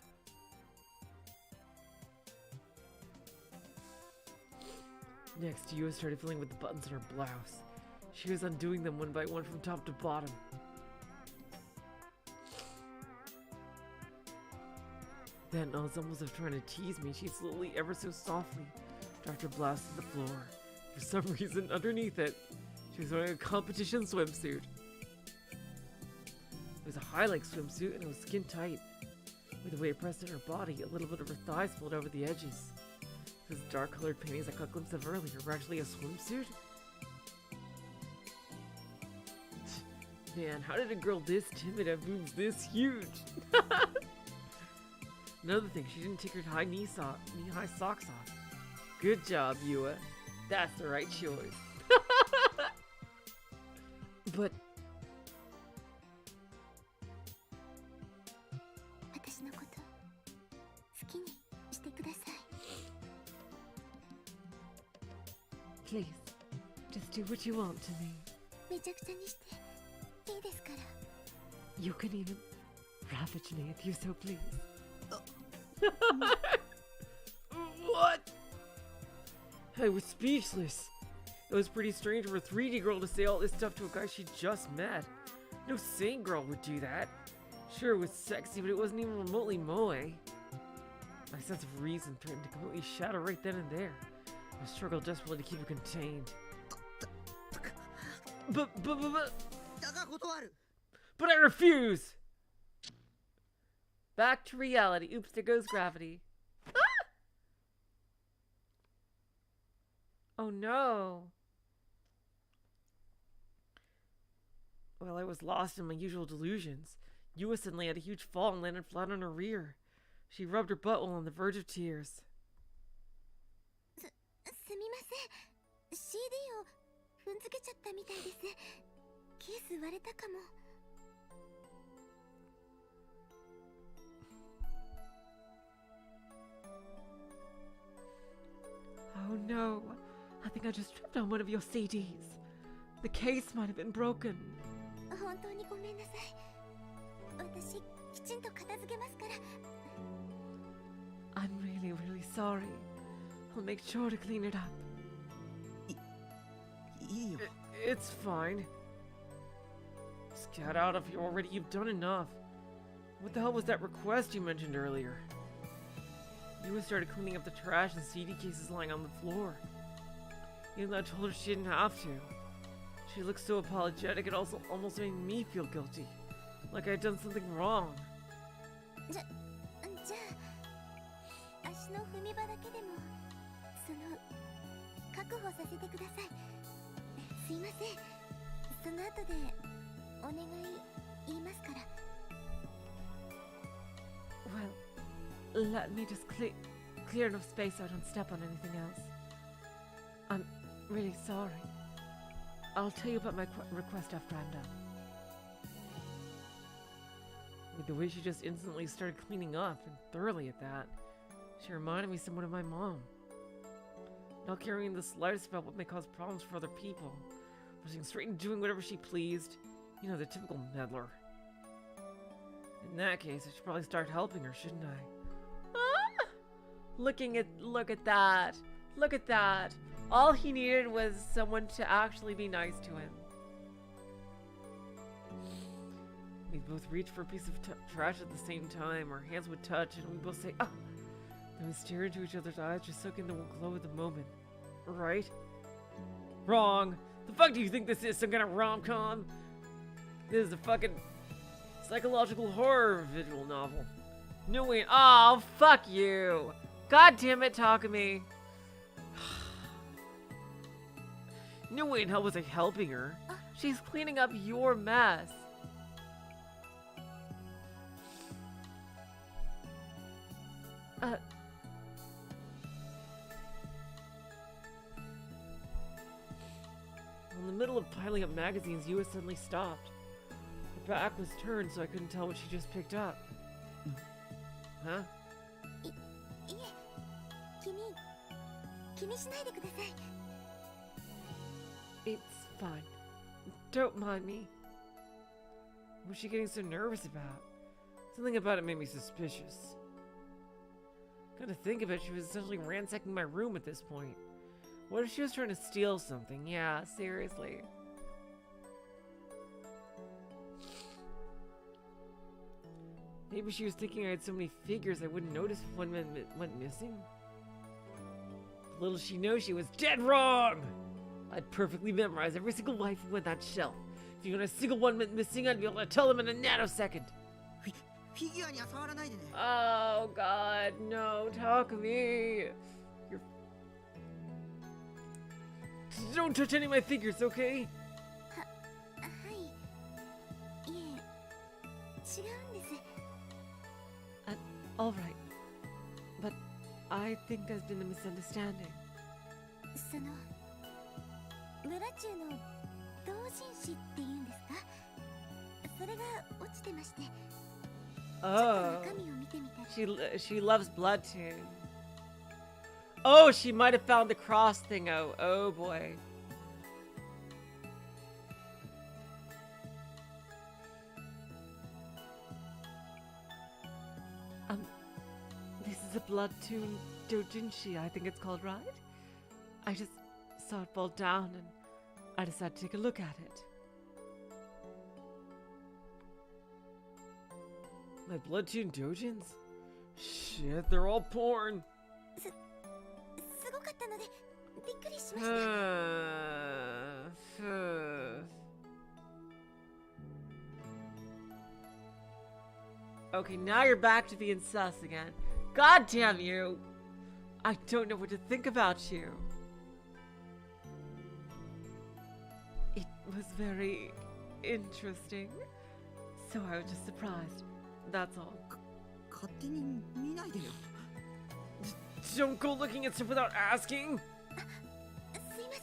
Next, Yua started fiddling with the buttons on her blouse. She was undoing them one by one from top to bottom. Then, almost as if trying to tease me, she slowly, ever so softly, dropped her blouse to the floor. For some reason, underneath it, she was wearing a competition swimsuit. It was a high-leg swimsuit and it was skin tight. With the way it pressed in her body, a little bit of her thighs pulled over the edges. Those dark-colored panties I caught a glimpse of earlier were actually a swimsuit? Man, how did a girl this timid have boobs this huge? Another thing, she didn't take her knee-high socks off. Good job, Yua. That's the right choice. But 私のこと好きにしてください。 please, just do what you want to me. めちゃくちゃにしていいですから。 You can even ravage me if you so please. What? I was speechless. It was pretty strange for a 3D girl to say all this stuff to a guy she just met. No sane girl would do that. Sure, it was sexy, but it wasn't even remotely moe. My sense of reason threatened to completely shatter right then and there. I struggled desperately to keep it contained. But I refuse! Back to reality. Oops, there goes gravity. Ah! Oh no. Well, I was lost in my usual delusions. Yua suddenly had a huge fall and landed flat on her rear. She rubbed her butt while on the verge of tears. すみません。CD を踏んづけちゃったみたいです。ケース割れたかも。 Oh no, I think I just tripped on one of your CDs. The case might have been broken. 本当にごめんなさい。私きちんと片付けますから。 I'm really, really sorry. I'll make sure to clean it up. いいよ。 It's fine. Just get out of here already. You've done enough. What the hell was that request you mentioned earlier? Yua started cleaning up the trash and CD cases lying on the floor. Even though I told her she didn't have to. She looked so apologetic, it also almost made me feel guilty. Like I'd done something wrong. じゃあ足の踏み場だけでも確保させてください。すいません。その後でお願い言いますから。 Well, let me just clear enough space so I don't step on anything else. I'm really sorry. I'll tell you about my request after I'm done. With the way she just instantly started cleaning up, and thoroughly at that, she reminded me somewhat of my mom. Not caring in the slightest about what may cause problems for other people, rushing straight into doing whatever she pleased. You know, the typical meddler. In that case, I should probably start helping her, shouldn't I? Ah! Look at that. Look at that. All he needed was someone to actually be nice to him. We both reached for a piece of trash at the same time. Our hands would touch, and we both say, "Ah!" Then we stare into each other's eyes, just soaking the glow of the moment. Right? Wrong. The fuck do you think this is? Some kind of rom-com? This is a fucking psychological horror visual novel. No way. Oh, fuck you. God damn it, Takumi. No way in hell was I helping her. She's cleaning up your mess. In the middle of piling up magazines, Yua suddenly stopped. Her back was turned, so I couldn't tell what she just picked up. Huh? いえ、気にしないでください。 It's fine. Don't mind me. What was she getting so nervous about? Something about it made me suspicious. Come to think of it, she was essentially ransacking my room at this point. What if she was trying to steal something? Yeah, seriously. Maybe she was thinking I had so many figures I wouldn't notice if one went missing. Little she knows she was dead wrong! I'd perfectly memorize every single waifu in that shelf. If even a single one went missing, I'd be able to tell them in a nanosecond. フィギュアには触らないでね。 Oh god, no, Takumi. You're... Don't touch any of my figures, okay? はい。いえ、違うんです。 Alright. But I think there's been a misunderstanding. その村中の同人誌っていうんですか？それが落ちてまして。 Oh. 中身を見てみたら。 She loves Bloodtoon. Oh, she might have found the cross thing out. Oh boy. This is a Bloodtoon doujinshi, I think it's called, right? I just saw it fall down and I decided to take a look at it. My Bloodtoon doujins? Shit, they're all porn. すごかったのでびっくりしました。 Okay, now you're back to being sus again. God damn you! I don't know what to think about you. It was very interesting. So I was just surprised. That's all. 勝手に見ないでよ。 Don't go looking at stuff without asking! すいま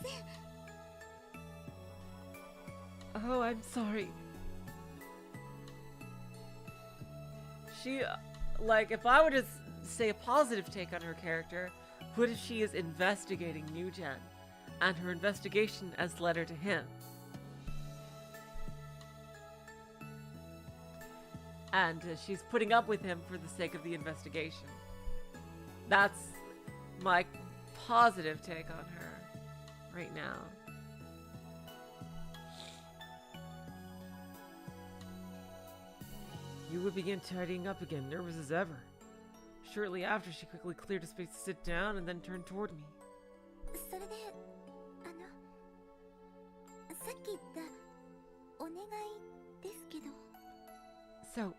せん。 Oh, I'm sorry. She, like, if I were to say a positive take on her character, what if she is investigating Newgen, and her investigation has led her to him? And she's putting up with him for the sake of the investigation. That's my positive take on her right now. You would begin tidying up again, nervous as ever. Shortly after, she quickly cleared a space to sit down and then turned toward me. それでさっき言ったお願いですけど。 So,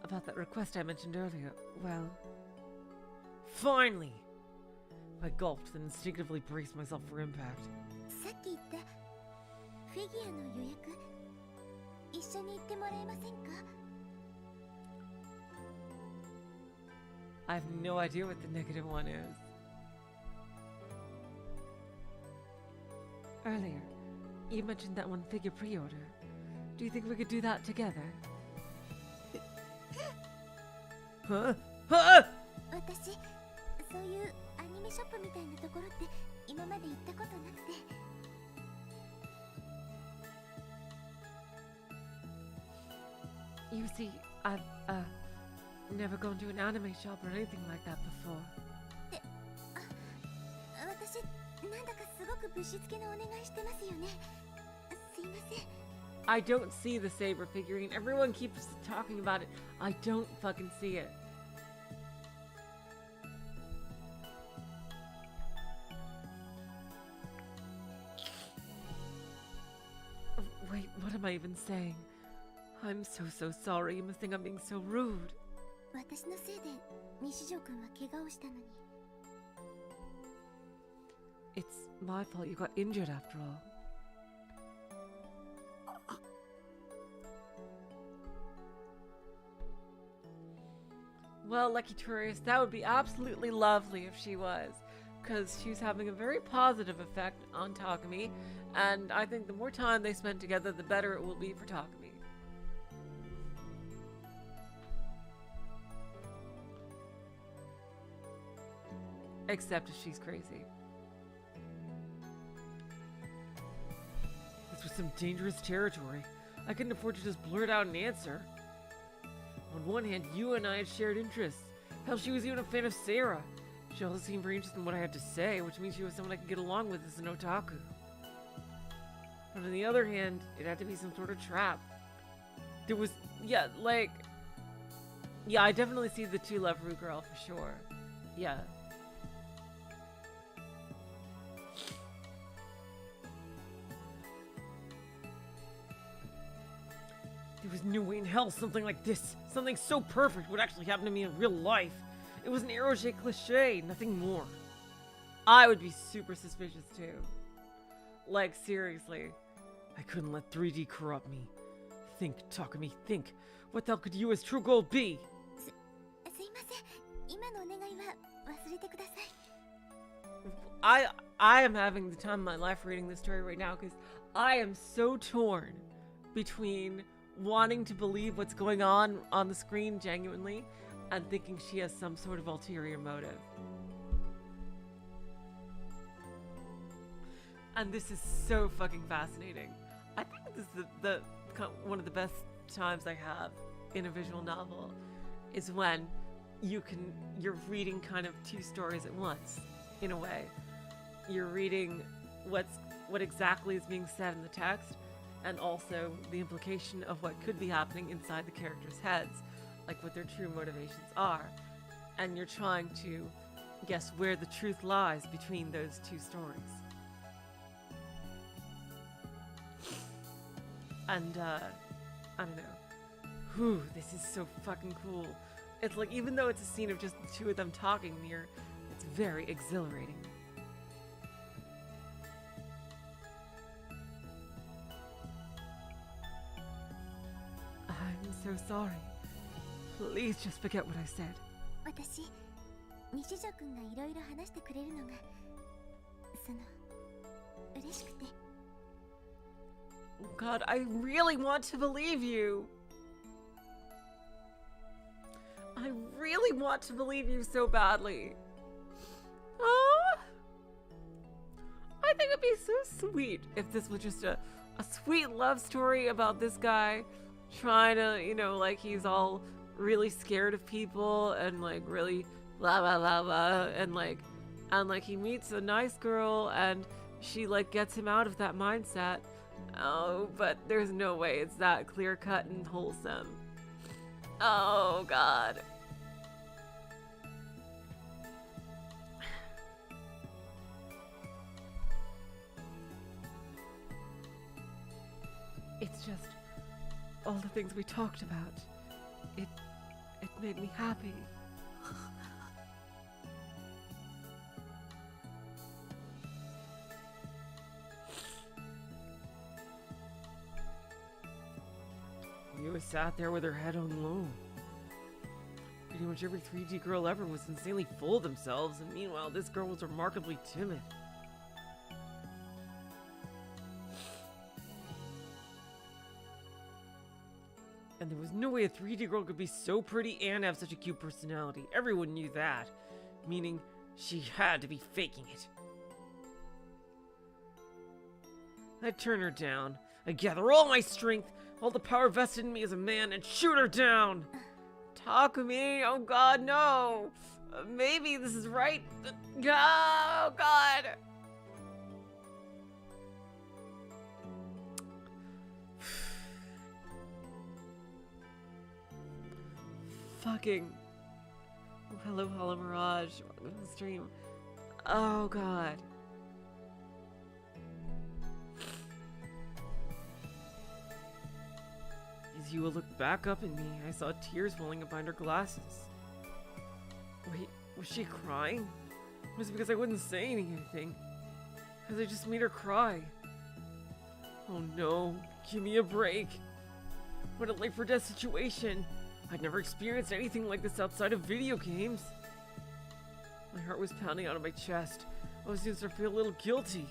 about that request I mentioned earlier, well... Finally! I gulped, then instinctively braced myself for impact. さっき言ったフィギュアの予約一緒に行ってもらえませんか？ I have no idea what the negative one is. Earlier, you mentioned that one figure pre-order. Do you think we could do that together? Huh? Huh? 私そういうアニメショップみたいなところって今まで行ったことなくて。 You see, I've, never gone to an anime shop or anything like that before. 私なんだかすごくぶしつけなお願いしてますよね。すいません。 I don't see the saber figurine. Everyone keeps talking about it. I don't fucking see it. Wait, what am I even saying? I'm so sorry. You must think I'm being so rude. 私のせいで西条くんは怪我をしたのに。 It's my fault you got injured after all. Well, Lucky Tourist, that would be absolutely lovely if she was, because she's having a very positive effect on Takumi, and I think the more time they spend together, the better it will be for Takumi. Except if she's crazy. This was some dangerous territory. I couldn't afford to just blurt out an answer. On one hand, you and I had shared interests. Hell, she was even a fan of Sarah. She also seemed very interested in what I had to say, which means she was someone I could get along with as an otaku. But on the other hand, it had to be some sort of trap. There was, yeah, I definitely see the two love Rue girl for sure. Yeah. There was no way in hell something like this, something so perfect, would actually happen to me in real life. It was an eroge cliche, nothing more. I would be super suspicious too. Like, seriously. I couldn't let 3D corrupt me. Think, Takumi, think. What the hell could you as true gold be? すいません。今のお願いは忘れてください。 I am having the time of my life reading this story right now because I am so torn between wanting to believe what's going on the screen genuinely and thinking she has some sort of ulterior motive. And this is so fucking fascinating. I think this is the one of the best times I have in a visual novel is when you're reading kind of two stories at once, in a way. You're reading what exactly is being said in the text, and also the implication of what could be happening inside the characters' heads, like what their true motivations are. And you're trying to guess where the truth lies between those two stories. And, I don't know. Whew, this is so fucking cool. It's like, even though it's a scene of just the two of them talking near, it's very exhilarating. I'm so sorry. Please just forget what I said. 私、西条くんがいろいろ話してくれるのが、嬉しくて。 God, I really want to believe you. I really want to believe you so badly. I think it'd be so sweet if this was just a sweet love story about this guy trying to, you know, like he's all really scared of people and like really blah blah blah blah and like and like he meets a nice girl and she like gets him out of that mindset. Oh, but there's no way it's that clear cut and wholesome. Oh god. It's just all the things we talked about. It made me happy. Yua sat there with her head on low. Pretty much every 3D girl ever was insanely full of themselves, and meanwhile this girl was remarkably timid. And there was no way a 3D girl could be so pretty and have such a cute personality. Everyone knew that. Meaning, she had to be faking it. I'd turn her down. I'd gather all my strength, all the power vested in me as a man, and shoot her down! Takumi, oh god, no! Maybe this is right. Oh god! Fucking. Oh, hello, Mirage. Welcome to the stream. Oh god. As Yua looked back up at me, I saw tears welling up behind her glasses. Wait, was she crying? Was it because I wasn't saying anything? Because I just made her cry? Oh no, give me a break. What a life or death situation. I'd never experienced anything like this outside of video games. My heart was pounding out of my chest. I was starting to feel a little guilty.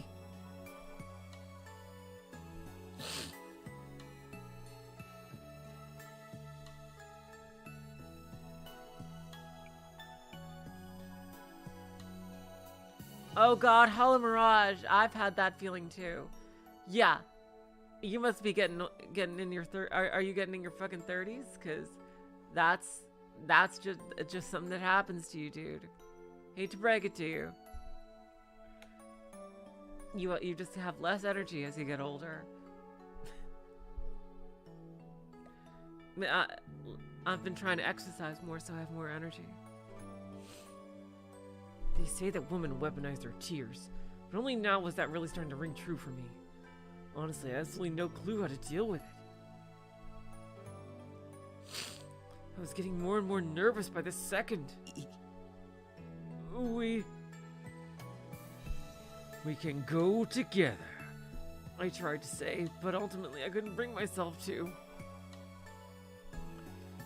Oh god, Hollow Mirage. I've had that feeling too. Yeah. You must be getting in your are you getting in your fucking 30s? Cause that's just something that happens to you, dude. Hate to break it to you. You just have less energy as you get older. I've been trying to exercise more so I have more energy. They say that women weaponize their tears, but only now was that really starting to ring true for me. Honestly, I have absolutely no clue how to deal with it. I was getting more and more nervous by the second. We can go together, I tried to say, but ultimately I couldn't bring myself to.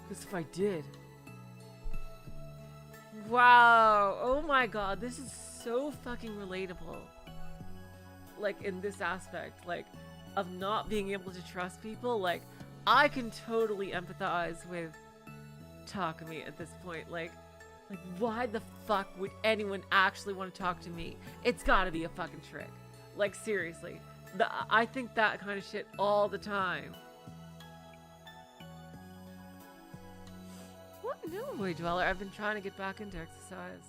Because if I did... Wow, oh my god, this is so fucking relatable. Like, in this aspect, like, of not being able to trust people. Like, I can totally empathize with Takumi at this point. Like, why the fuck would anyone actually want to talk to me? It's gotta be a fucking trick. Like, seriously. I think that kind of shit all the time. What? No, Boy Dweller. I've been trying to get back into exercise.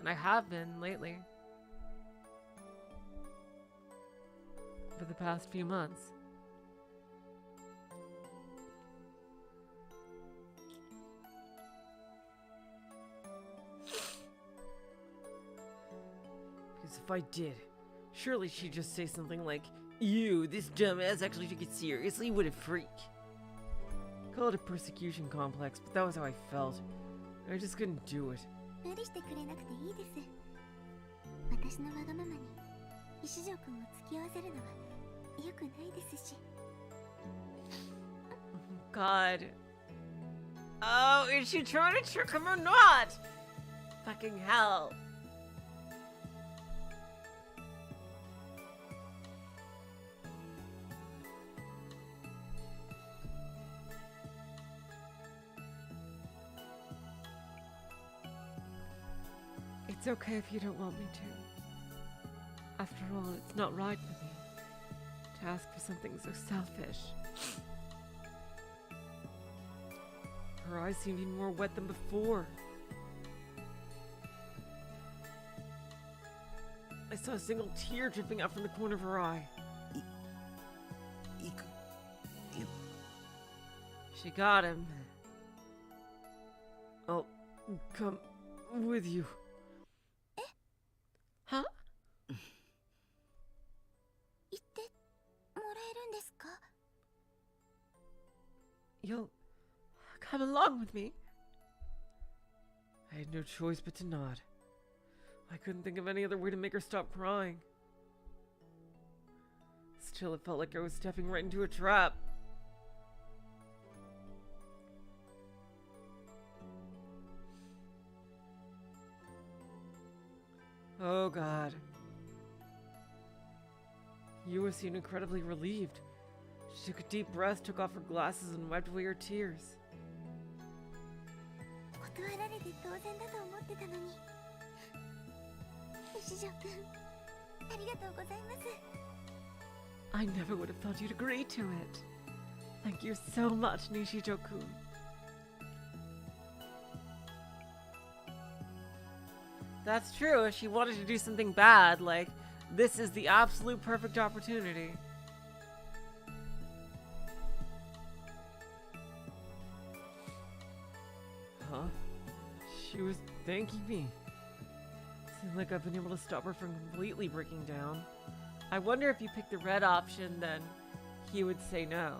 And I have been lately. For the past few months. Because if I did, surely she'd just say something like, "Ew, this dumbass actually took it seriously? What a freak." Call it a persecution complex, but that was how I felt. I just couldn't do it. 無理してくれなくていいです。私のわがままに石城君を付き合わせるのは良くないですし。God. Oh, is she trying to trick him or not? Fucking hell. It's okay if you don't want me to. After all, it's not right for me to ask for something so selfish. Her eyes seemed even more wet than before. I saw a single tear dripping out from the corner of her eye. 行くよ She got him. I'll come with you. Huh? 言ってもらえるんですか？ You'll come along with me? I had no choice but to nod. I couldn't think of any other way to make her stop crying. Still, it felt like I was stepping right into a trap. Oh God. Yua seemed incredibly relieved. She took a deep breath, took off her glasses, and wiped away her tears. 断られて当然だと思ってたのに。西条くん、ありがとうございます。 I never would have thought you'd agree to it. Thank you so much, Nishijo-kun. That's true. If she wanted to do something bad, like, this is the absolute perfect opportunity. Huh? She was thanking me. Seems like I've been able to stop her from completely breaking down. I wonder if you pick the red option, then he would say no.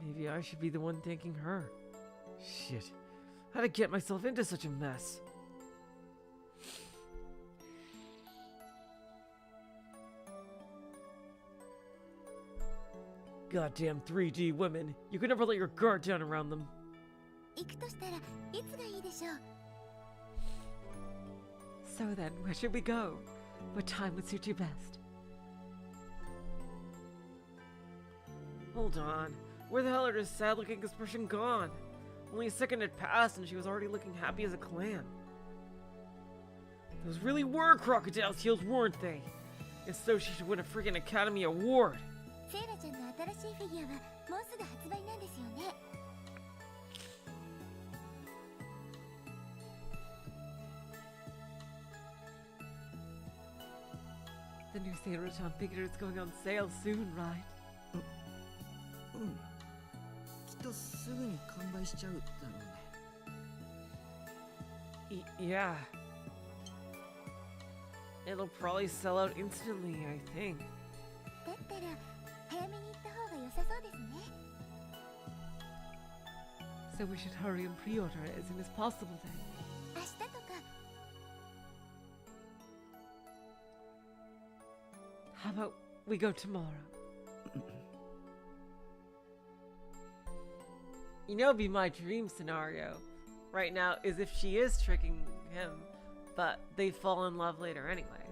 Maybe I should be the one thanking her. Shit. How'd I get myself into such a mess? Goddamn 3D women. You can never let your guard down around them. 行くとしたらいつがいいでしょう？ So then, where should we go? What time would suit you best? Hold on. Where the hell are this sad-looking expression gone? Only a second had passed and she was already looking happy as a clam. Those really were crocodile's heels, weren't they? If so, she should win a freaking Academy Award. セイラちゃんの新しいフィギュアはもうすぐ発売なんですよね。 The new Sailor Town figure is going on sale soon, right? うん。きっとすぐに完売しちゃうだろうね。Yeah. It'll probably sell out instantly, I think. だったら早めに行った方が良さそうですね。 So we should hurry and pre-order it as soon as possible then. 明日とか。 How about we go tomorrow? You know, it'd be my dream scenario right now is if she is tricking him, but they fall in love later anyway.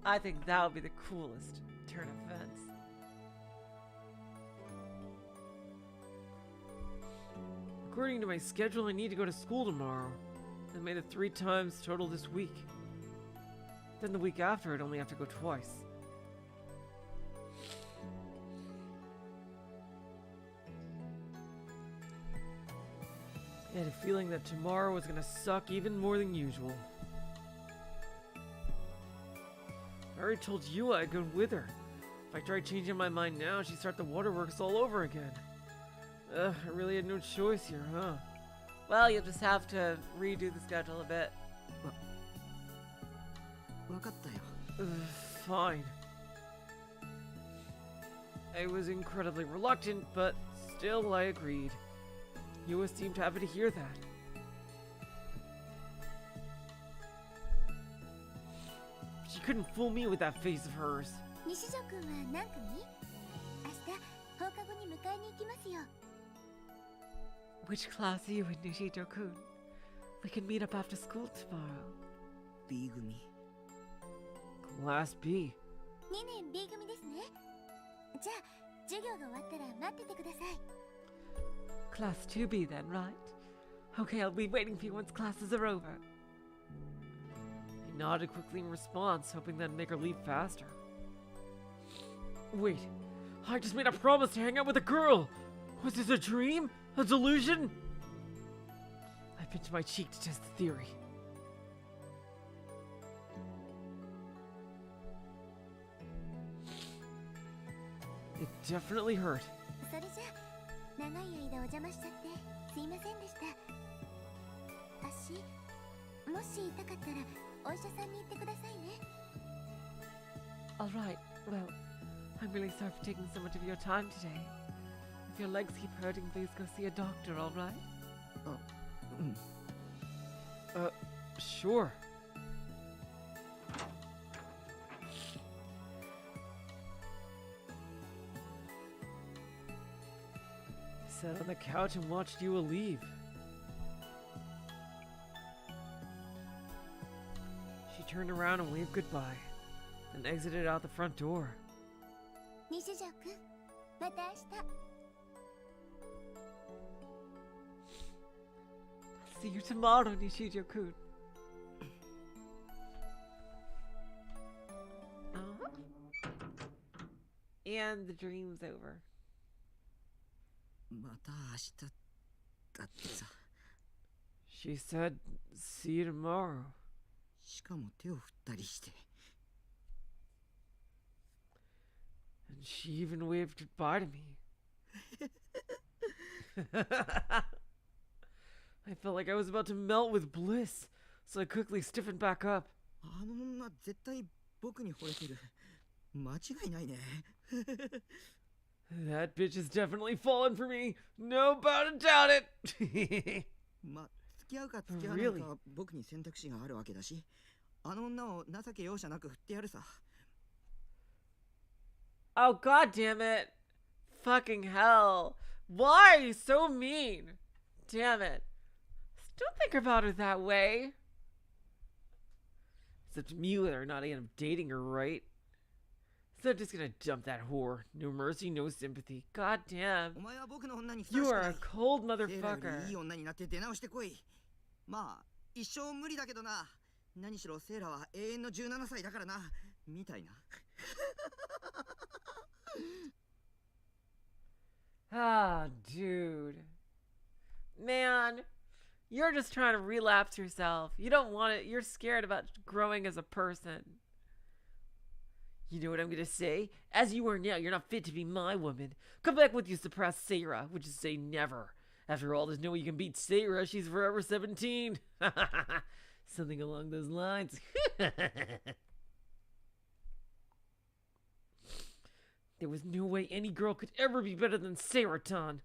I think that would be the coolest turn of events. According to my schedule, I need to go to school tomorrow. I made it 3 times total this week. Then the week after, I'd only have to go twice. I had a feeling that tomorrow was gonna suck even more than usual. I already told Yua I'd go with her. If I tried changing my mind now, she'd start the waterworks all over again. Ugh, I really had no choice here, huh? Well, you'll just have to redo the schedule a bit. わかったよ。 Fine. I was incredibly reluctant, but still I agreed. Yua seemed happy to hear that. She couldn't fool me with that face of hers. 西条くんは何組？明日放課後に迎えに行きますよ。 Which class are you in, Nishijo-kun? We can meet up after school tomorrow. B 組。 Class B. 2年 B 組ですね。じゃあ授業が終わったら待っててください。 Class 2B then, right? Okay, I'll be waiting for you once classes are over. I nodded quickly in response, hoping that'd make her leave faster. Wait, I just made a promise to hang out with a girl! Was this a dream? A delusion? I pinched my cheek to test the theory. It definitely hurt. それじゃ長い間お邪魔しちゃってすいませんでした。足もし痛かったらお医者さんに行ってくださいね。 Alright, well, I'm really sorry for taking so much of your time today. If your legs keep hurting, please go see a doctor, alright? Sure. Sat on the couch and watched you leave. She turned around and waved goodbye, then exited out the front door. 西条くん、また明日。 See you tomorrow, Nishijo-kun. And the dream's over. また明日だってさ。 She said, see you tomorrow. しかも手を振ったりして。 And she even waved goodbye to me. I felt like I was about to melt with bliss, so I quickly stiffened back up. あの女絶対僕に惚れてる。間違いないね。 That bitch has definitely fallen for me. No about to doubt it. ま、付き合うか付き合わないかは僕に選択肢があるわけだし、あの女を情け容赦なく振ってやるさ。 Oh, god damn it. Fucking hell. Why are you so mean? Damn it. Don't think about her that way. It's up to me whether or not I end up dating her, right? So I'm just gonna dump that whore. No mercy, no sympathy. God damn. お前は僕の女にふさ You わしく are な a い。 cold セーラよりいい motherfucker. 女になって出直してこい。まあ、一生無理だけどな。何しろセーラは永遠の17歳だからな。みたいな。 Ah, dude. Man, you're just trying to relapse yourself. You don't want it. You're scared about growing as a person. You know what I'm gonna say? As you are now, you're not fit to be my woman. Come back with you suppress Sarah, which is say never. After all, there's no way you can beat Sarah. She's forever 17. Something along those lines. There was no way any girl could ever be better than Sarah-tan.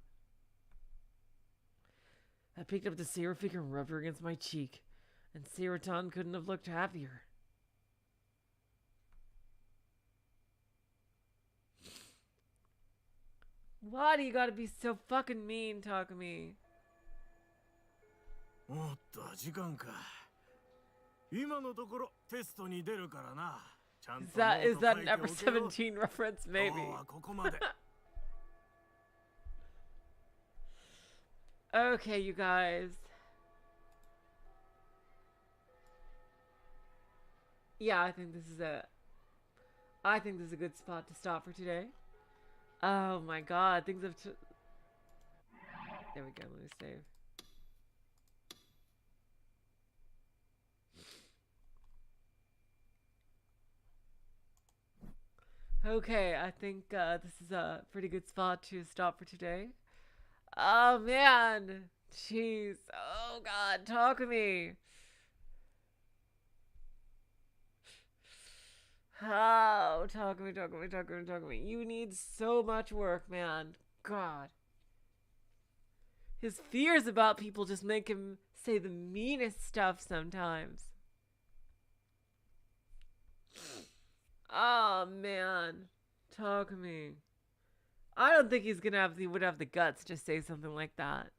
I picked up the Sarah figure and rubbed her against my cheek, and Sarah-tan couldn't have looked happier. Why do you gotta be so fucking mean, Takumi? おっと、時間か。今のところテストに出るからな。 Is that an ever 17 reference? Maybe. Okay, you guys. Yeah, I think this is a good spot to stop for today. Oh my god, things have there we go, let me save. Okay, I think this is a pretty good spot to stop for today. Oh man, jeez, oh god, talk to me. Oh, talk to me. You need so much work, man. God. His fears about people just make him say the meanest stuff sometimes. Oh man, talk to me. I don't think he would have the guts to say something like that.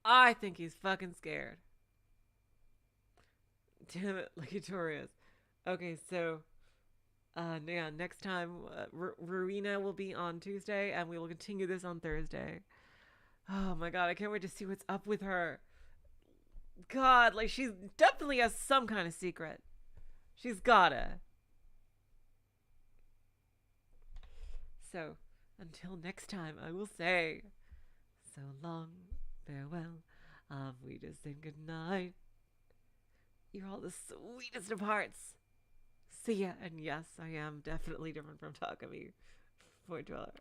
I think he's fucking scared. Damn it, Ligatorius. Okay, so yeah, next time Rowena will be on Tuesday and we will continue this on Thursday. Oh my god, I can't wait to see what's up with her. God, like she definitely has some kind of secret. She's gotta. So, Until next time, I will say, so long, farewell, auf Wiedersehen, good night. You're all the sweetest of hearts. See ya, and yes, I am definitely different from Takumi. Boy, dweller.